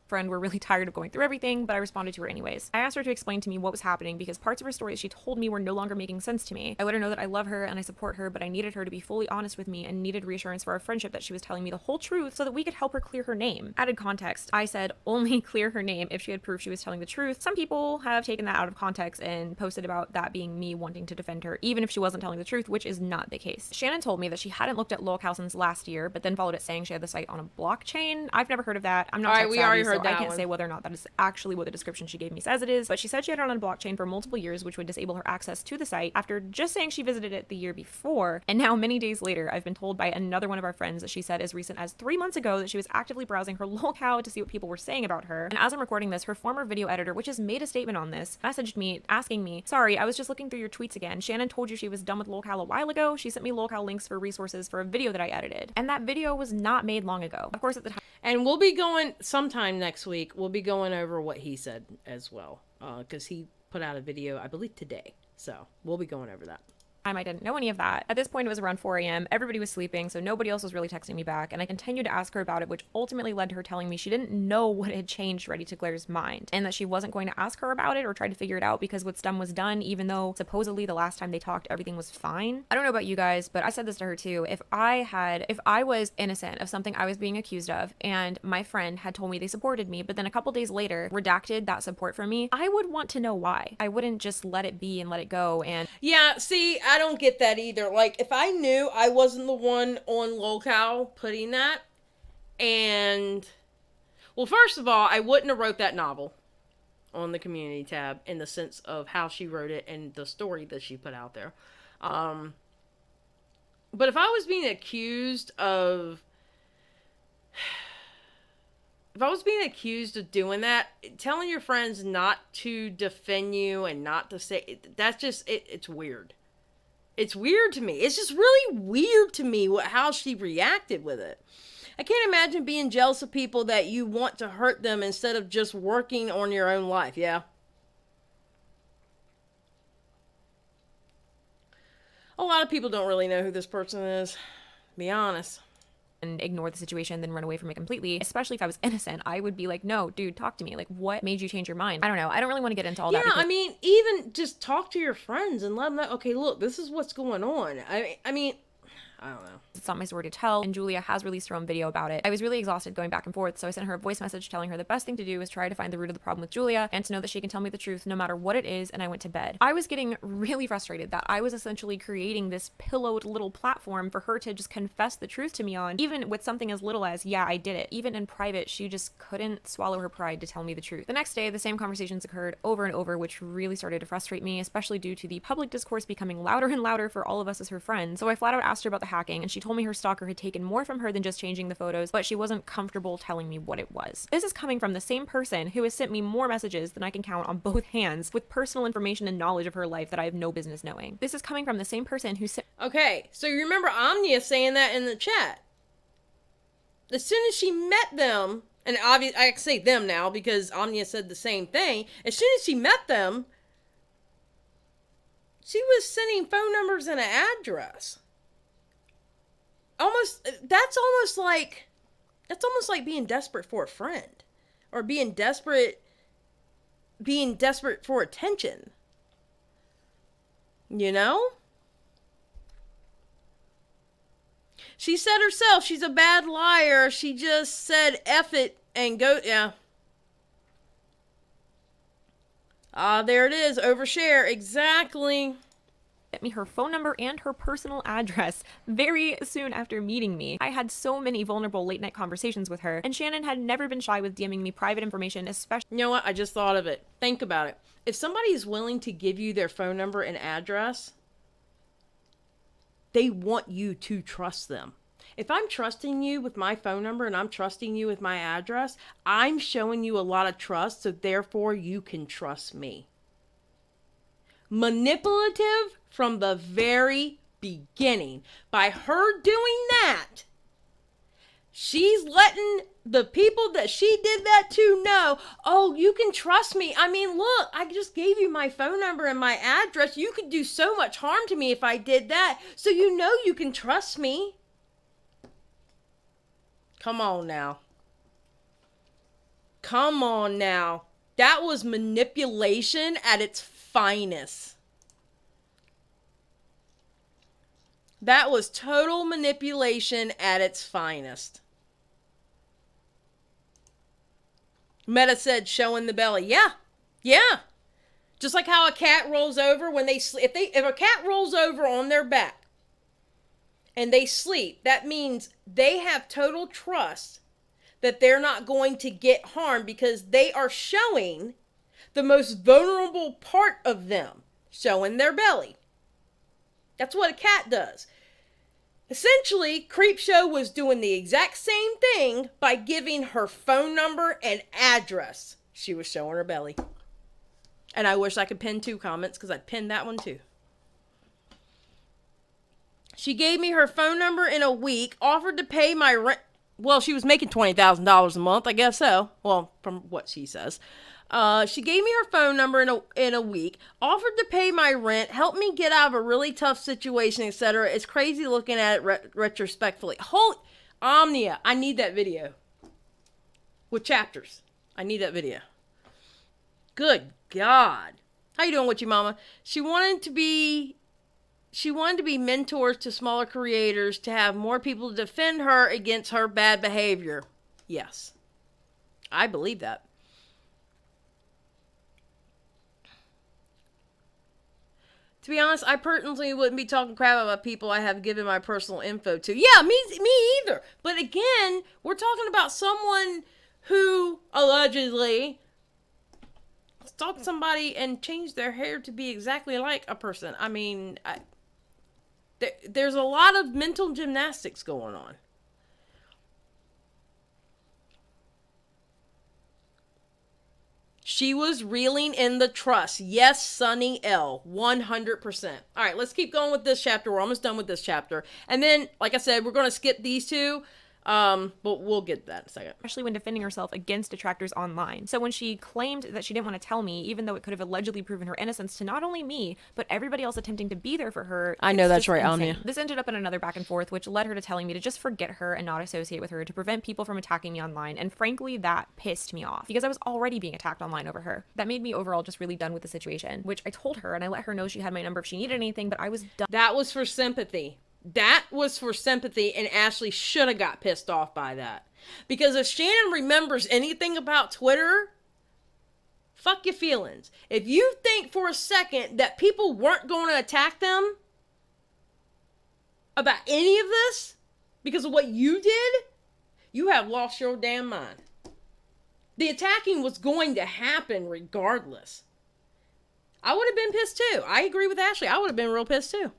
[SPEAKER 8] friend were really tired of going through everything, but I responded to her anyways. I asked her to explain to me what was happening because parts of her story that she told me were no longer making sense to me. I let her know that I love her and I support her, but I needed her to be fully honest with me and needed reassurance for our friendship that she was telling me the whole truth so that we could help her clear her name. Added context, I said only clear her name if she had proof she was telling the truth. Some people have taken that out of context and posted about that being me wanting to defend her, even if she wasn't telling the truth, which is not the case. Shannon told me that she hadn't looked at lolcow since last year, but then followed it saying she had the site on a blockchain. I've never heard of that. I'm not tech savvy, so I can't say whether or not that is actually what the description she gave me says it is, but she said she had it on a blockchain for multiple years, which would disable her access to the site after just saying she visited it the year before. And now many days later, I've been told by another one of our friends that she said as recent as 3 months ago that she was actively browsing her lolcow to see what people were saying about her. And as I'm recording this, her former video editor, which has made a statement on this, messaged me asking me, sorry, I was just looking through your tweets again. Shannon told you she was done with lolcow a while ago. She sent me lolcow links for resources for a video that I edited. And that video was not made long ago. Of course, at the time...
[SPEAKER 1] And we'll be going sometime next week. We'll be going over what he said as well, because he put out a video, I believe, today. So we'll be going over that.
[SPEAKER 8] I didn't know any of that. At this point, it was around 4 a.m. Everybody was sleeping, so nobody else was really texting me back, and I continued to ask her about it, which ultimately led to her telling me she didn't know what had changed Ready to Glare's mind, and that she wasn't going to ask her about it or try to figure it out because what's done was done, even though supposedly the last time they talked, everything was fine. I don't know about you guys, but I said this to her too. If I was innocent of something I was being accused of, and my friend had told me they supported me, but then a couple days later redacted that support from me, I would want to know why. I wouldn't just let it be and let it go. And
[SPEAKER 1] yeah, see, I don't get that either. Like, if I knew I wasn't the one on lolcow putting that, and Well, first of all, I wouldn't have wrote that novel on the community tab in the sense of how she wrote it and the story that she put out there. But if I was being accused of... If I was being accused of doing that, telling your friends not to defend you and not to say... That's just... It's weird. It's weird to me. It's just really weird to me how she reacted with it. I can't imagine being jealous of people that you want to hurt them instead of just working on your own life. Yeah. A lot of people don't really know who this person is, to be honest.
[SPEAKER 8] And ignore the situation, then run away from it completely. Especially if I was innocent, I would be like, no, dude, talk to me. Like, what made you change your mind? I don't know. I don't really want to get into all that.
[SPEAKER 1] Yeah, I mean, even just talk to your friends and let them know, okay, look, this is what's going on. I mean, I don't know.
[SPEAKER 8] It's not my story to tell, and Julia has released her own video about it. I was really exhausted going back and forth, so I sent her a voice message telling her the best thing to do is try to find the root of the problem with Julia and to know that she can tell me the truth no matter what it is, and I went to bed. I was getting really frustrated that I was essentially creating this pillowed little platform for her to just confess the truth to me on, even with something as little as, yeah, I did it. Even in private, she just couldn't swallow her pride to tell me the truth. The next day, the same conversations occurred over and over, which really started to frustrate me, especially due to the public discourse becoming louder and louder for all of us as her friends. So I flat out asked her about the hacking, and she told me her stalker had taken more from her than just changing the photos, but she wasn't comfortable telling me what it was. This is coming from the same person who has sent me more messages than I can count on both hands with personal information and knowledge of her life that I have no business knowing. This is coming from the same person who sent...
[SPEAKER 1] Okay, so you remember Omnia saying that in the chat. As soon as she met them, and obviously I can say them now because Omnia said the same thing. As soon as she met them, she was sending phone numbers and an address. That's almost like being desperate for a friend, or being desperate for attention. You know? She said herself, she's a bad liar. She just said F it and go, yeah. There it is, overshare, exactly.
[SPEAKER 8] me her phone number and her personal address very soon after meeting me. I had so many vulnerable late night conversations with her, and Shannon had never been shy with DMing me private information, especially...
[SPEAKER 1] You know what? I just thought of it. Think about it. If somebody is willing to give you their phone number and address, they want you to trust them. If I'm trusting you with my phone number and I'm trusting you with my address, I'm showing you a lot of trust, so therefore you can trust me. Manipulative from the very beginning. By her doing that, she's letting the people that she did that to know, oh, you can trust me. I mean, look, I just gave you my phone number and my address. You could do so much harm to me if I did that. So you know you can trust me. Come on now. Come on now. That was manipulation at its finest. That was total manipulation at its finest. Meta said showing the belly. Yeah. Yeah. Just like how a cat rolls over when they sleep. If a cat rolls over on their back and they sleep, that means they have total trust that they're not going to get harmed because they are showing the most vulnerable part of them, showing their belly. That's what a cat does. Essentially, Creepshow was doing the exact same thing by giving her phone number and address. She was showing her belly. And I wish I could pin 2 comments because I'd pin that one too. She gave me her phone number in a week, offered to pay my rent. Well, she was making $20,000 a month, I guess so. Well, from what she says. She gave me her phone number in a week, offered to pay my rent, helped me get out of a really tough situation, etc. It's crazy looking at it retrospectively. Holy Omnia, I need that video. With chapters. I need that video. Good God. How you doing with you, mama? She wanted to be mentors to smaller creators to have more people to defend her against her bad behavior. Yes. I believe that. To be honest, I personally wouldn't be talking crap about people I have given my personal info to. Yeah, me either. But again, we're talking about someone who allegedly stalked somebody and changed their hair to be exactly like a person. I mean, there's a lot of mental gymnastics going on. She was reeling in the trust. Yes, Sunny L. 100%. All right, let's keep going with this chapter. We're almost done with this chapter. And then, like I said, we're going to skip these two. But we'll get to that in a second.
[SPEAKER 8] Especially when defending herself against detractors online. So when she claimed that she didn't want to tell me, even though it could have allegedly proven her innocence to not only me, but everybody else attempting to be there for her.
[SPEAKER 1] I know that's right,
[SPEAKER 8] insane.
[SPEAKER 1] Anya.
[SPEAKER 8] This ended up in another back and forth, which led her to telling me to just forget her and not associate with her to prevent people from attacking me online. And frankly, that pissed me off because I was already being attacked online over her. That made me overall just really done with the situation, which I told her and I let her know she had my number if she needed anything, but I was done.
[SPEAKER 1] That was for sympathy. That was for sympathy, and Ashley should have got pissed off by that. Because if Shannon remembers anything about Twitter, fuck your feelings. If you think for a second that people weren't going to attack them about any of this because of what you did, you have lost your damn mind. The attacking was going to happen regardless. I would have been pissed too. I agree with Ashley. I would have been real pissed too.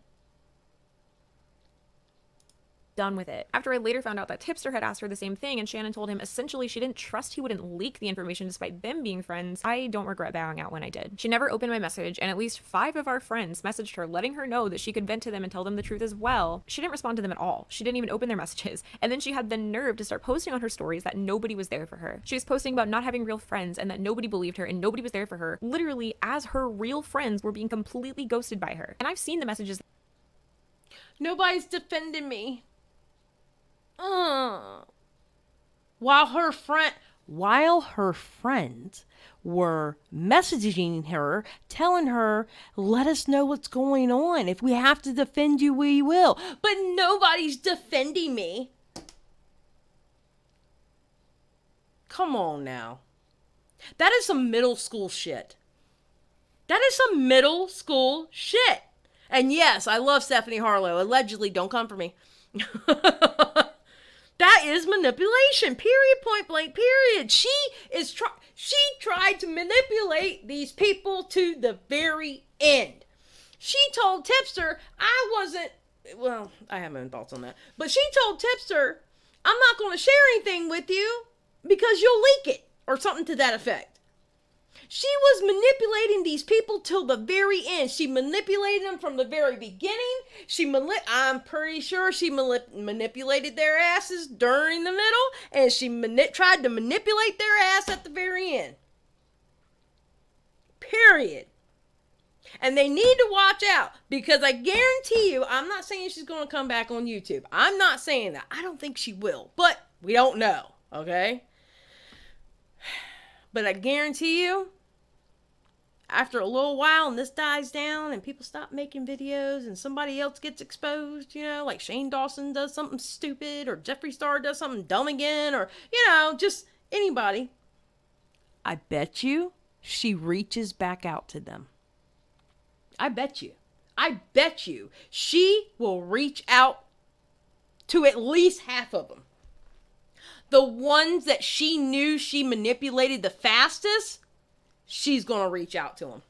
[SPEAKER 8] Done with it. After I later found out that Tipster had asked her the same thing and Shannon told him essentially she didn't trust he wouldn't leak the information despite them being friends, I don't regret bowing out when I did. She never opened my message and at least 5 of our friends messaged her letting her know that she could vent to them and tell them the truth as well. She didn't respond to them at all. She didn't even open their messages. And then she had the nerve to start posting on her stories that nobody was there for her. She was posting about not having real friends and that nobody believed her and nobody was there for her, literally as her real friends were being completely ghosted by her. And I've seen the messages.
[SPEAKER 1] Nobody's defending me. While her friends were messaging her, telling her, let us know what's going on. If we have to defend you, we will. But nobody's defending me. Come on now. That is some middle school shit. That is some middle school shit. And yes, I love Stephanie Harlow. Allegedly, don't come for me. That is manipulation, period, point blank, period. She tried to manipulate these people to the very end. She told Tipster, I have my own thoughts on that. But she told Tipster, I'm not going to share anything with you because you'll leak it, or something to that effect. She was manipulating these people till the very end. She manipulated them from the very beginning. I'm pretty sure she manipulated their asses during the middle, and she tried to manipulate their ass at the very end. Period. And they need to watch out, because I guarantee you, I'm not saying she's going to come back on YouTube. I'm not saying that. I don't think she will, but we don't know, okay? But I guarantee you, after a little while and this dies down and people stop making videos and somebody else gets exposed, like Shane Dawson does something stupid or Jeffree Star does something dumb again, or, just anybody, I bet you she reaches back out to them. I bet you she will reach out to at least half of them. The ones that she knew she manipulated the fastest, she's going to reach out to them.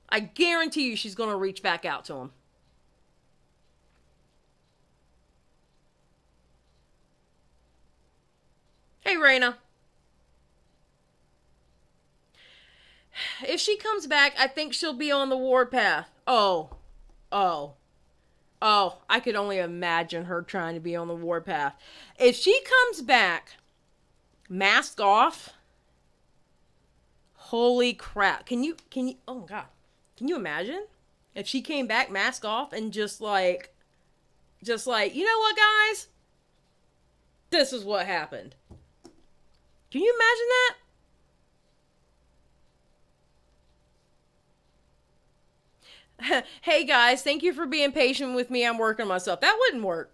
[SPEAKER 1] I guarantee you she's going to reach back out to them. Hey, Raina. If she comes back, I think she'll be on the warpath. Oh, I could only imagine her trying to be on the warpath. If she comes back, mask off, holy crap. Can you, oh my God. Can you imagine if she came back, mask off, and just like, you know what, guys? This is what happened. Can you imagine that? Hey guys, thank you for being patient with me. I'm working on myself. That wouldn't work.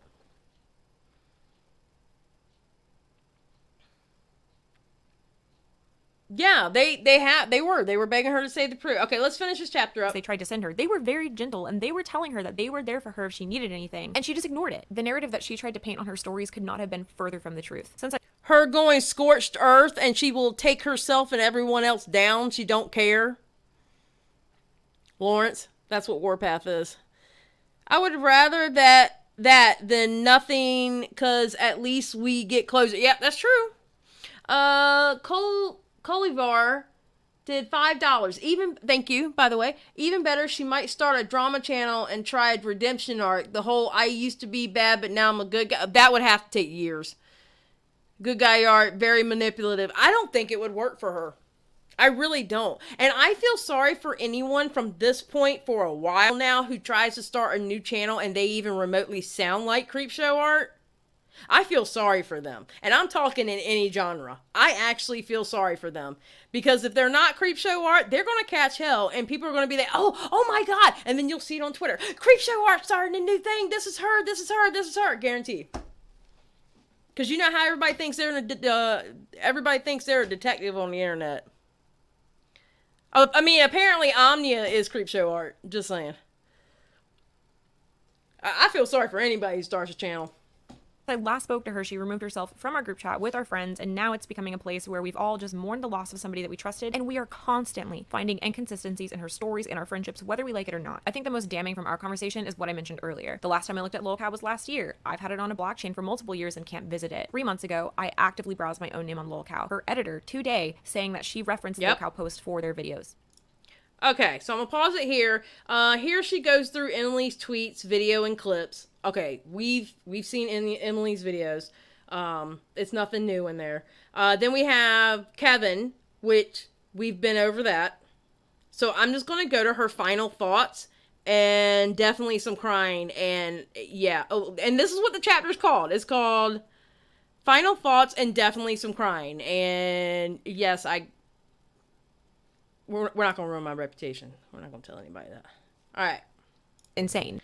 [SPEAKER 1] Yeah, they were begging her to say the truth. Okay, let's finish this chapter up.
[SPEAKER 8] They tried to send her. They were very gentle, and they were telling her that they were there for her if she needed anything, and she just ignored it. The narrative that she tried to paint on her stories could not have been further from the truth. Since
[SPEAKER 1] Her going scorched earth, and she will take herself and everyone else down. She don't care. Lawrence, that's what Warpath is. I would rather that than nothing, because at least we get closer. Yep, that's true. Colivar did $5. Even, thank you, by the way. Even better, she might start a drama channel and try a redemption arc. The whole I used to be bad, but now I'm a good guy. That would have to take years. Good guy art, very manipulative. I don't think it would work for her. I really don't. And I feel sorry for anyone from this point for a while now who tries to start a new channel and they even remotely sound like Creepshow Art. I feel sorry for them. And I'm talking in any genre. I actually feel sorry for them. Because if they're not Creepshow Art, they're going to catch hell. And people are going to be like, oh my God. And then you'll see it on Twitter. Creepshow Art starting a new thing. This is her. This is her. This is her. Guaranteed. Because you know how everybody thinks they're a detective on the internet. Oh, I mean, apparently Omnia is Creepshow Art. Just saying. I feel sorry for anybody who starts a channel.
[SPEAKER 8] I last spoke to her, she removed herself from our group chat with our friends, and now it's becoming a place where we've all just mourned the loss of somebody that we trusted, and we are constantly finding inconsistencies in her stories, in our friendships, whether we like it or not. I think the most damning from our conversation is what I mentioned earlier. The last time I looked at lolcow was last year. I've had it on a blockchain for multiple years and can't visit it. 3 months ago, I actively browsed my own name on lolcow. Her editor, today, saying that she referenced lolcow posts for their videos.
[SPEAKER 1] Okay, so I'm gonna pause it here. Here she goes through Emily's tweets, video, and clips. Okay, we've seen Emily's videos. It's nothing new in there. Then we have Kevin, which we've been over that. So I'm just gonna go to her final thoughts and definitely some crying and yeah. Oh, and this is what the chapter's called. It's called Final Thoughts and Definitely Some Crying. And yes, we're not going to ruin my reputation. We're not going to tell anybody that. All right.
[SPEAKER 8] Insane.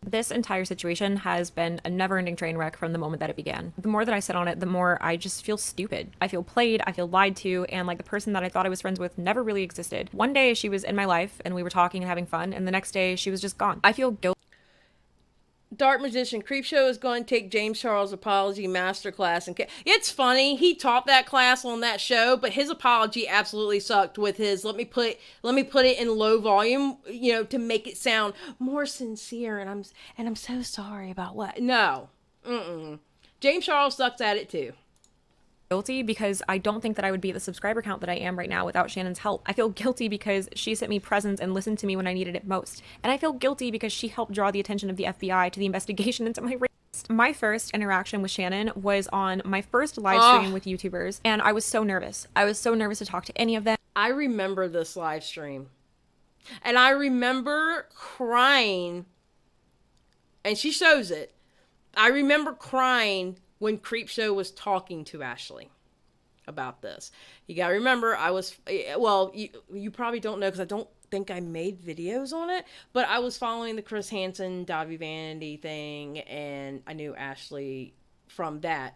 [SPEAKER 8] This entire situation has been a never-ending train wreck from the moment that it began. The more that I sit on it, the more I just feel stupid. I feel played, I feel lied to, and like the person that I thought I was friends with never really existed. One day she was in my life and we were talking and having fun, and the next day she was just gone. I feel guilty.
[SPEAKER 1] Dark Magician, Creepshow is going to take James Charles' apology masterclass. And it's funny, he taught that class on that show, but his apology absolutely sucked with his, let me put it in low volume, you know, to make it sound more sincere, and I'm so sorry about what. No. James Charles sucks at it too.
[SPEAKER 8] Guilty because I don't think that I would be at the subscriber count that I am right now without Shannon's help. I feel guilty because she sent me presents and listened to me when I needed it most. And I feel guilty because she helped draw the attention of the FBI to the investigation into my rape. My first interaction with Shannon was on my first live stream with YouTubers, and I was so nervous. I was so nervous to talk to any of them.
[SPEAKER 1] I remember this live stream. And I remember crying, and she shows it. I remember crying when Creepshow was talking to Ashley about this. You gotta remember, you probably don't know because I don't think I made videos on it, but I was following the Chris Hansen, Davi Vanity thing, and I knew Ashley from that,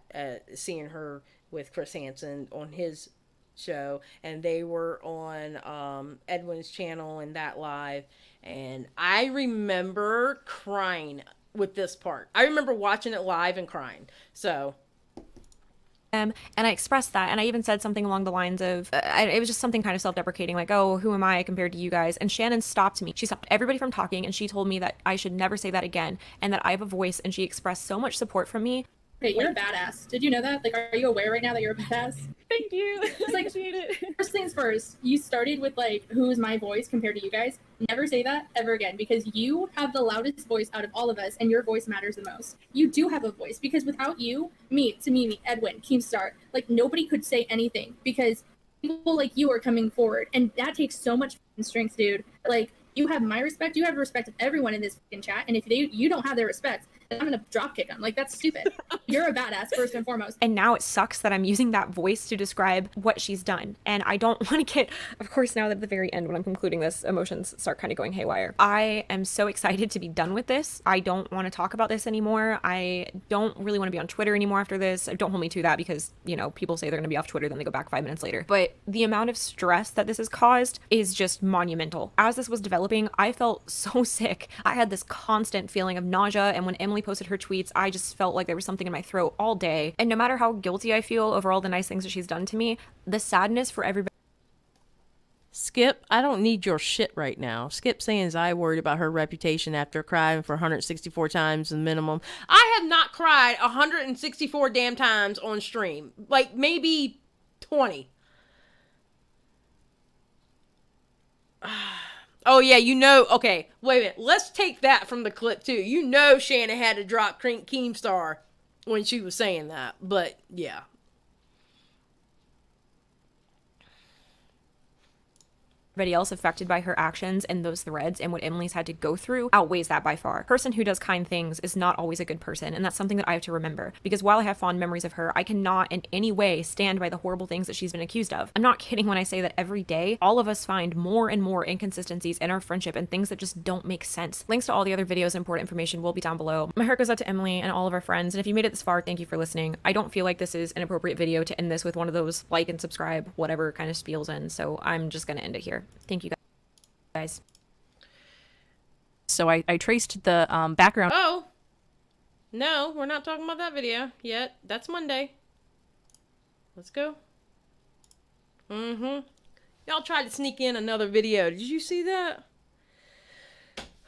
[SPEAKER 1] seeing her with Chris Hansen on his show, and they were on Edwin's channel and that live, and I remember crying with this part. I remember watching it live and crying. So
[SPEAKER 8] and I expressed that, and I even said something along the lines of it was just something kind of self-deprecating, like, oh, who am I compared to you guys? And Shannon stopped me. She stopped everybody from talking, and she told me that I should never say that again, and that I have a voice, and she expressed so much support from me.
[SPEAKER 9] Hey, you're a badass. Did you know that? Like, are you aware right now that you're a badass?
[SPEAKER 8] Thank you.
[SPEAKER 9] It's like, appreciate it. First things first, you started with, like, who is my voice compared to you guys? Never say that ever again, because you have the loudest voice out of all of us, and your voice matters the most. You do have a voice, because without you, me, TehMimi, Edwin, Keemstar, like, nobody could say anything, because people like you are coming forward, and that takes so much strength, dude. Like, you have my respect, you have respect of everyone in this fucking chat, and if you don't have their respect, then I'm gonna drop kick him. Like, that's stupid. You're a badass first and foremost.
[SPEAKER 8] And now it sucks that I'm using that voice to describe what she's done. And I don't want to get, of course, now at the very end when I'm concluding this, emotions start kind of going haywire. I am so excited to be done with this. I don't want to talk about this anymore. I don't really want to be on Twitter anymore after this. Don't hold me to that because, you know, people say they're going to be off Twitter, then they go back 5 minutes later. But the amount of stress that this has caused is just monumental. As this was developing, I felt so sick. I had this constant feeling of nausea, and when Emily posted her tweets, I just felt like there was something in my throat all day. And no matter how guilty I feel over all the nice things that she's done to me, the sadness for everybody.
[SPEAKER 1] Skip, I don't need your shit right now. Skip saying I worried about her reputation after crying for 164 times the minimum. I have not cried 164 damn times on stream. Like, maybe 20. Oh, yeah, you know. Okay, wait a minute. Let's take that from the clip, too. You know Shannon had to drop Keemstar when she was saying that. But, yeah.
[SPEAKER 8] Everybody else affected by her actions and those threads and what Emily's had to go through outweighs that by far. A person who does kind things is not always a good person, and that's something that I have to remember. Because while I have fond memories of her, I cannot in any way stand by the horrible things that she's been accused of. I'm not kidding when I say that every day, all of us find more and more inconsistencies in our friendship and things that just don't make sense. Links to all the other videos and important information will be down below. My heart goes out to Emily and all of our friends, and if you made it this far, thank you for listening. I don't feel like this is an appropriate video to end this with one of those like and subscribe, whatever kind of spiels in, so I'm just gonna end it here. Thank you guys.
[SPEAKER 10] So I traced the background.
[SPEAKER 1] Oh, no, we're not talking about that video yet. That's Monday. Let's go. Y'all tried to sneak in another video. Did you see that?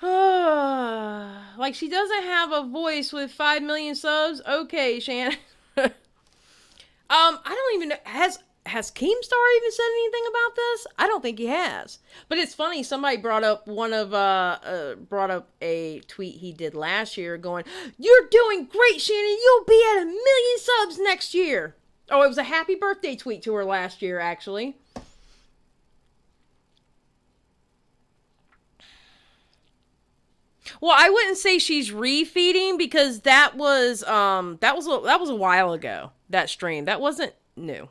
[SPEAKER 1] Like, she doesn't have a voice with 5 million subs? Okay, Shannon. I don't even know. Has Keemstar even said anything about this? I don't think he has. But it's funny, somebody brought up brought up a tweet he did last year going, "You're doing great, Shannon. You'll be at 1 million subs next year." Oh, it was a happy birthday tweet to her last year, actually. Well, I wouldn't say she's refeeding because that was a while ago. That stream. That wasn't new.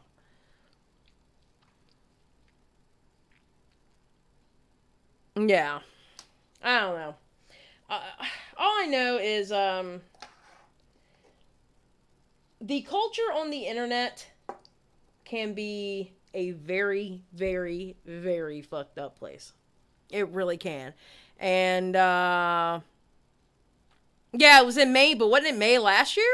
[SPEAKER 1] Yeah, I don't know. All I know is the culture on the internet can be a very, very, very fucked up place. It really can. And yeah, it was in May, but wasn't it May last year?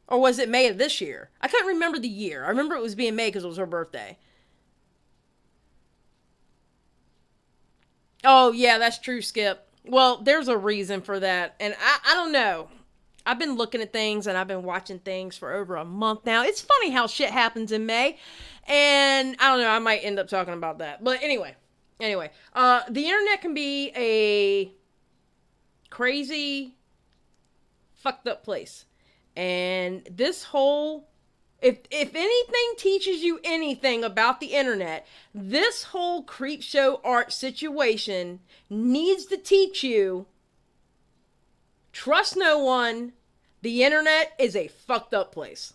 [SPEAKER 1] Or was it May of this year? I couldn't remember the year. I remember it was being May because it was her birthday. Oh, yeah, that's true, Skip. Well, there's a reason for that. And I don't know. I've been looking at things and I've been watching things for over a month now. It's funny how shit happens in May. And I don't know, I might end up talking about that. But anyway, the internet can be a crazy, fucked up place. And this whole... If anything teaches you anything about the internet, this whole Creepshow Art situation needs to teach you, trust no one. The internet is a fucked up place.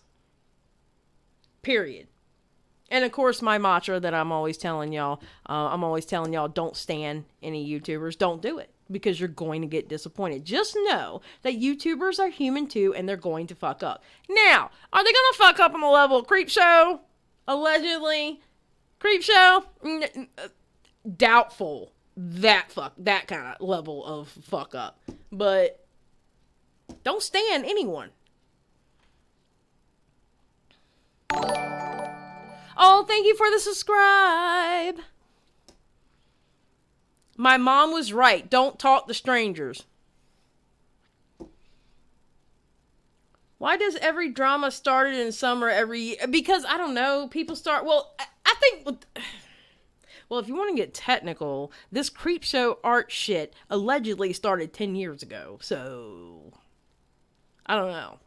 [SPEAKER 1] Period. And of course, my mantra that I'm always telling y'all, don't stan any YouTubers. Don't do it. Because you're going to get disappointed. Just know that YouTubers are human too, and they're going to fuck up. Now, are they going to fuck up on the level of Creepshow? Allegedly. Creepshow? Doubtful. That kind of level of fuck up. But don't stan anyone. Oh, thank you for the subscribe. My mom was right. Don't talk to strangers. Why does every drama started in summer every year? Because, I don't know, people start... Well, I think... Well, if you want to get technical, this Creepshow Art shit allegedly started 10 years ago. So, I don't know.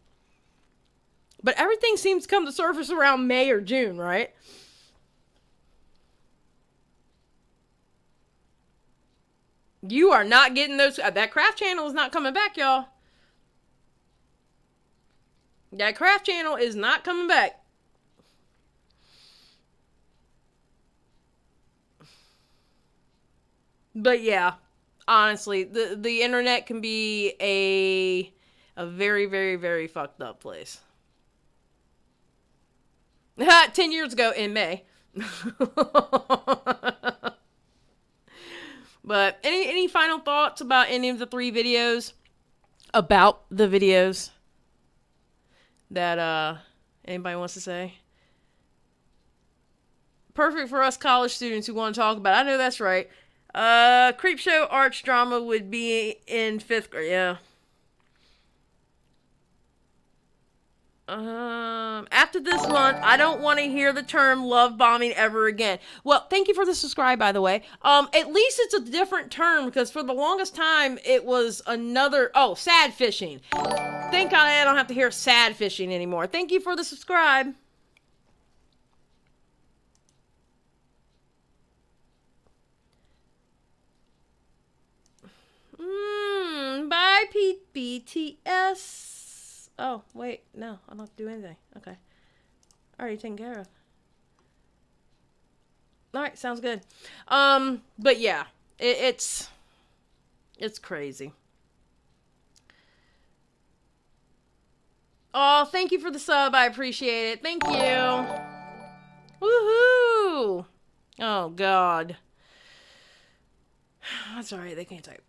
[SPEAKER 1] But everything seems to come to surface around May or June, right? You are not getting those. That craft channel is not coming back, y'all. That craft channel is not coming back. But yeah, honestly, the internet can be a very, very, very fucked up place. 10 years ago in May. But any final thoughts about any of the 3 videos? About the videos that anybody wants to say? Perfect for us college students who want to talk about it. I know that's right. Creepshow Arts drama would be in 5th grade. Yeah. After this month, I don't want to hear the term love bombing ever again. Well, thank you for the subscribe, by the way. At least it's a different term, because for the longest time, it was another, sad fishing. Thank God I don't have to hear sad fishing anymore. Thank you for the subscribe. Bye, BTS. Oh, wait, no, I don't have to do anything. Okay. Already taken care of. Alright, sounds good. But yeah, it's crazy. Oh, thank you for the sub, I appreciate it. Thank you. Woohoo! Oh, God. That's alright, they can't type.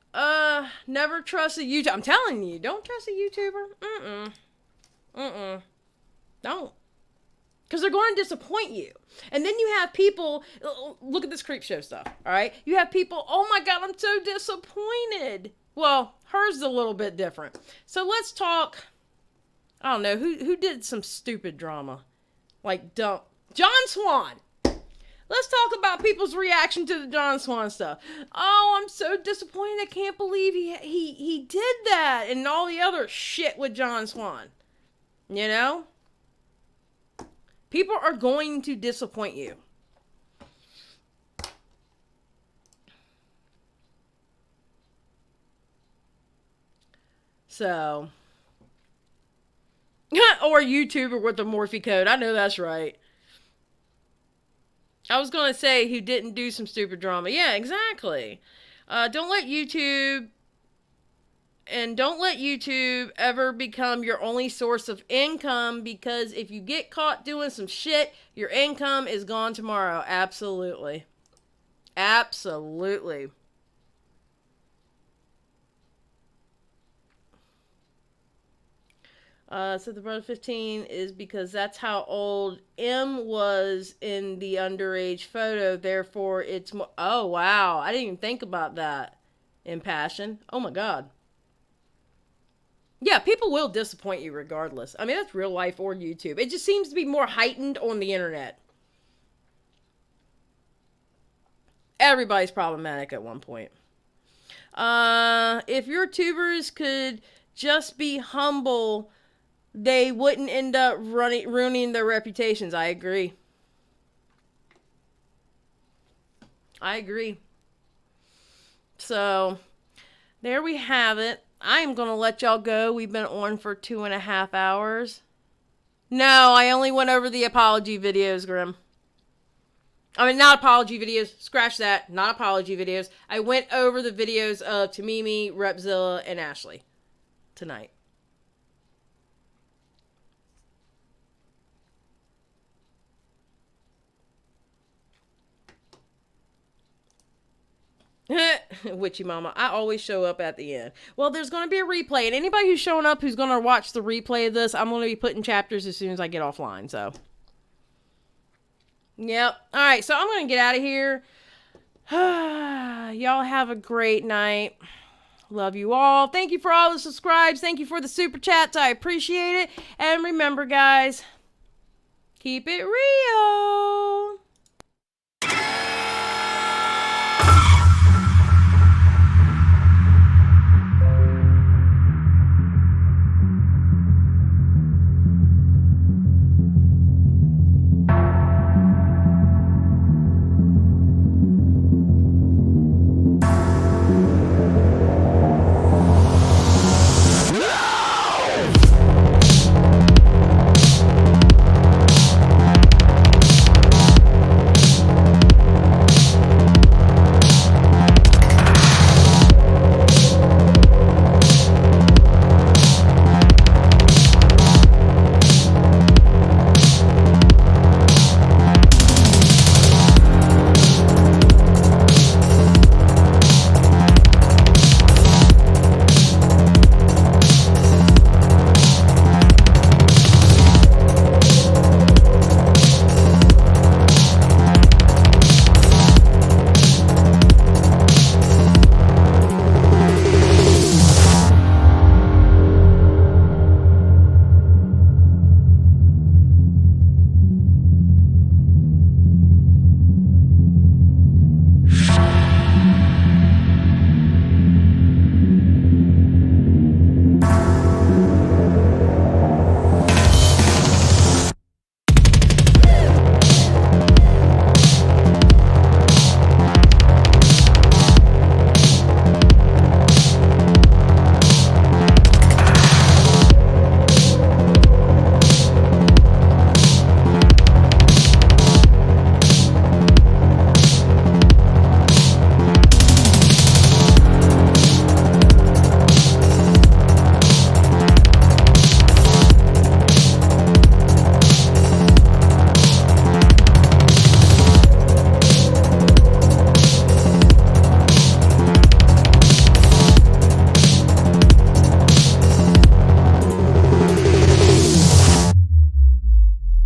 [SPEAKER 1] Never trust a YouTuber. I'm telling you, don't trust a YouTuber. Don't. Because they're going to disappoint you. And then you have people, look at this Creepshow stuff, alright? You have people, oh my God, I'm so disappointed. Well, hers is a little bit different. So let's talk, I don't know, who did some stupid drama? Like, John Swan. Let's talk about people's reaction to the John Swan stuff. Oh, I'm so disappointed. I can't believe he did that. And all the other shit with John Swan. You know? People are going to disappoint you. So. Or a YouTuber with the Morphe code. I know that's right. I was going to say who didn't do some stupid drama. Yeah, exactly. Don't let YouTube ever become your only source of income, because if you get caught doing some shit, your income is gone tomorrow. Absolutely. Absolutely. So the brother 15 is because that's how old M was in the underage photo. Therefore, it's more. Oh, wow. I didn't even think about that. In passion. Oh, my God. Yeah, people will disappoint you regardless. I mean, that's real life or YouTube. It just seems to be more heightened on the internet. Everybody's problematic at one point. If your tubers could just be humble, they wouldn't end up ruining their reputations. I agree. I agree. So, there we have it. I am going to let y'all go. We've been on for 2.5 hours. No, I only went over the apology videos, Grim. I mean, not apology videos. Scratch that. Not apology videos. I went over the videos of TehMimi, Repzilla, and Ashley tonight. Witchy mama. I always show up at the end. Well, there's going to be a replay, and anybody who's showing up who's going to watch the replay of this, I'm going to be putting chapters as soon as I get offline, so. Yep. Alright, so I'm going to get out of here. Y'all have a great night. Love you all. Thank you for all the subscribes. Thank you for the super chats. I appreciate it. And remember, guys, keep it real.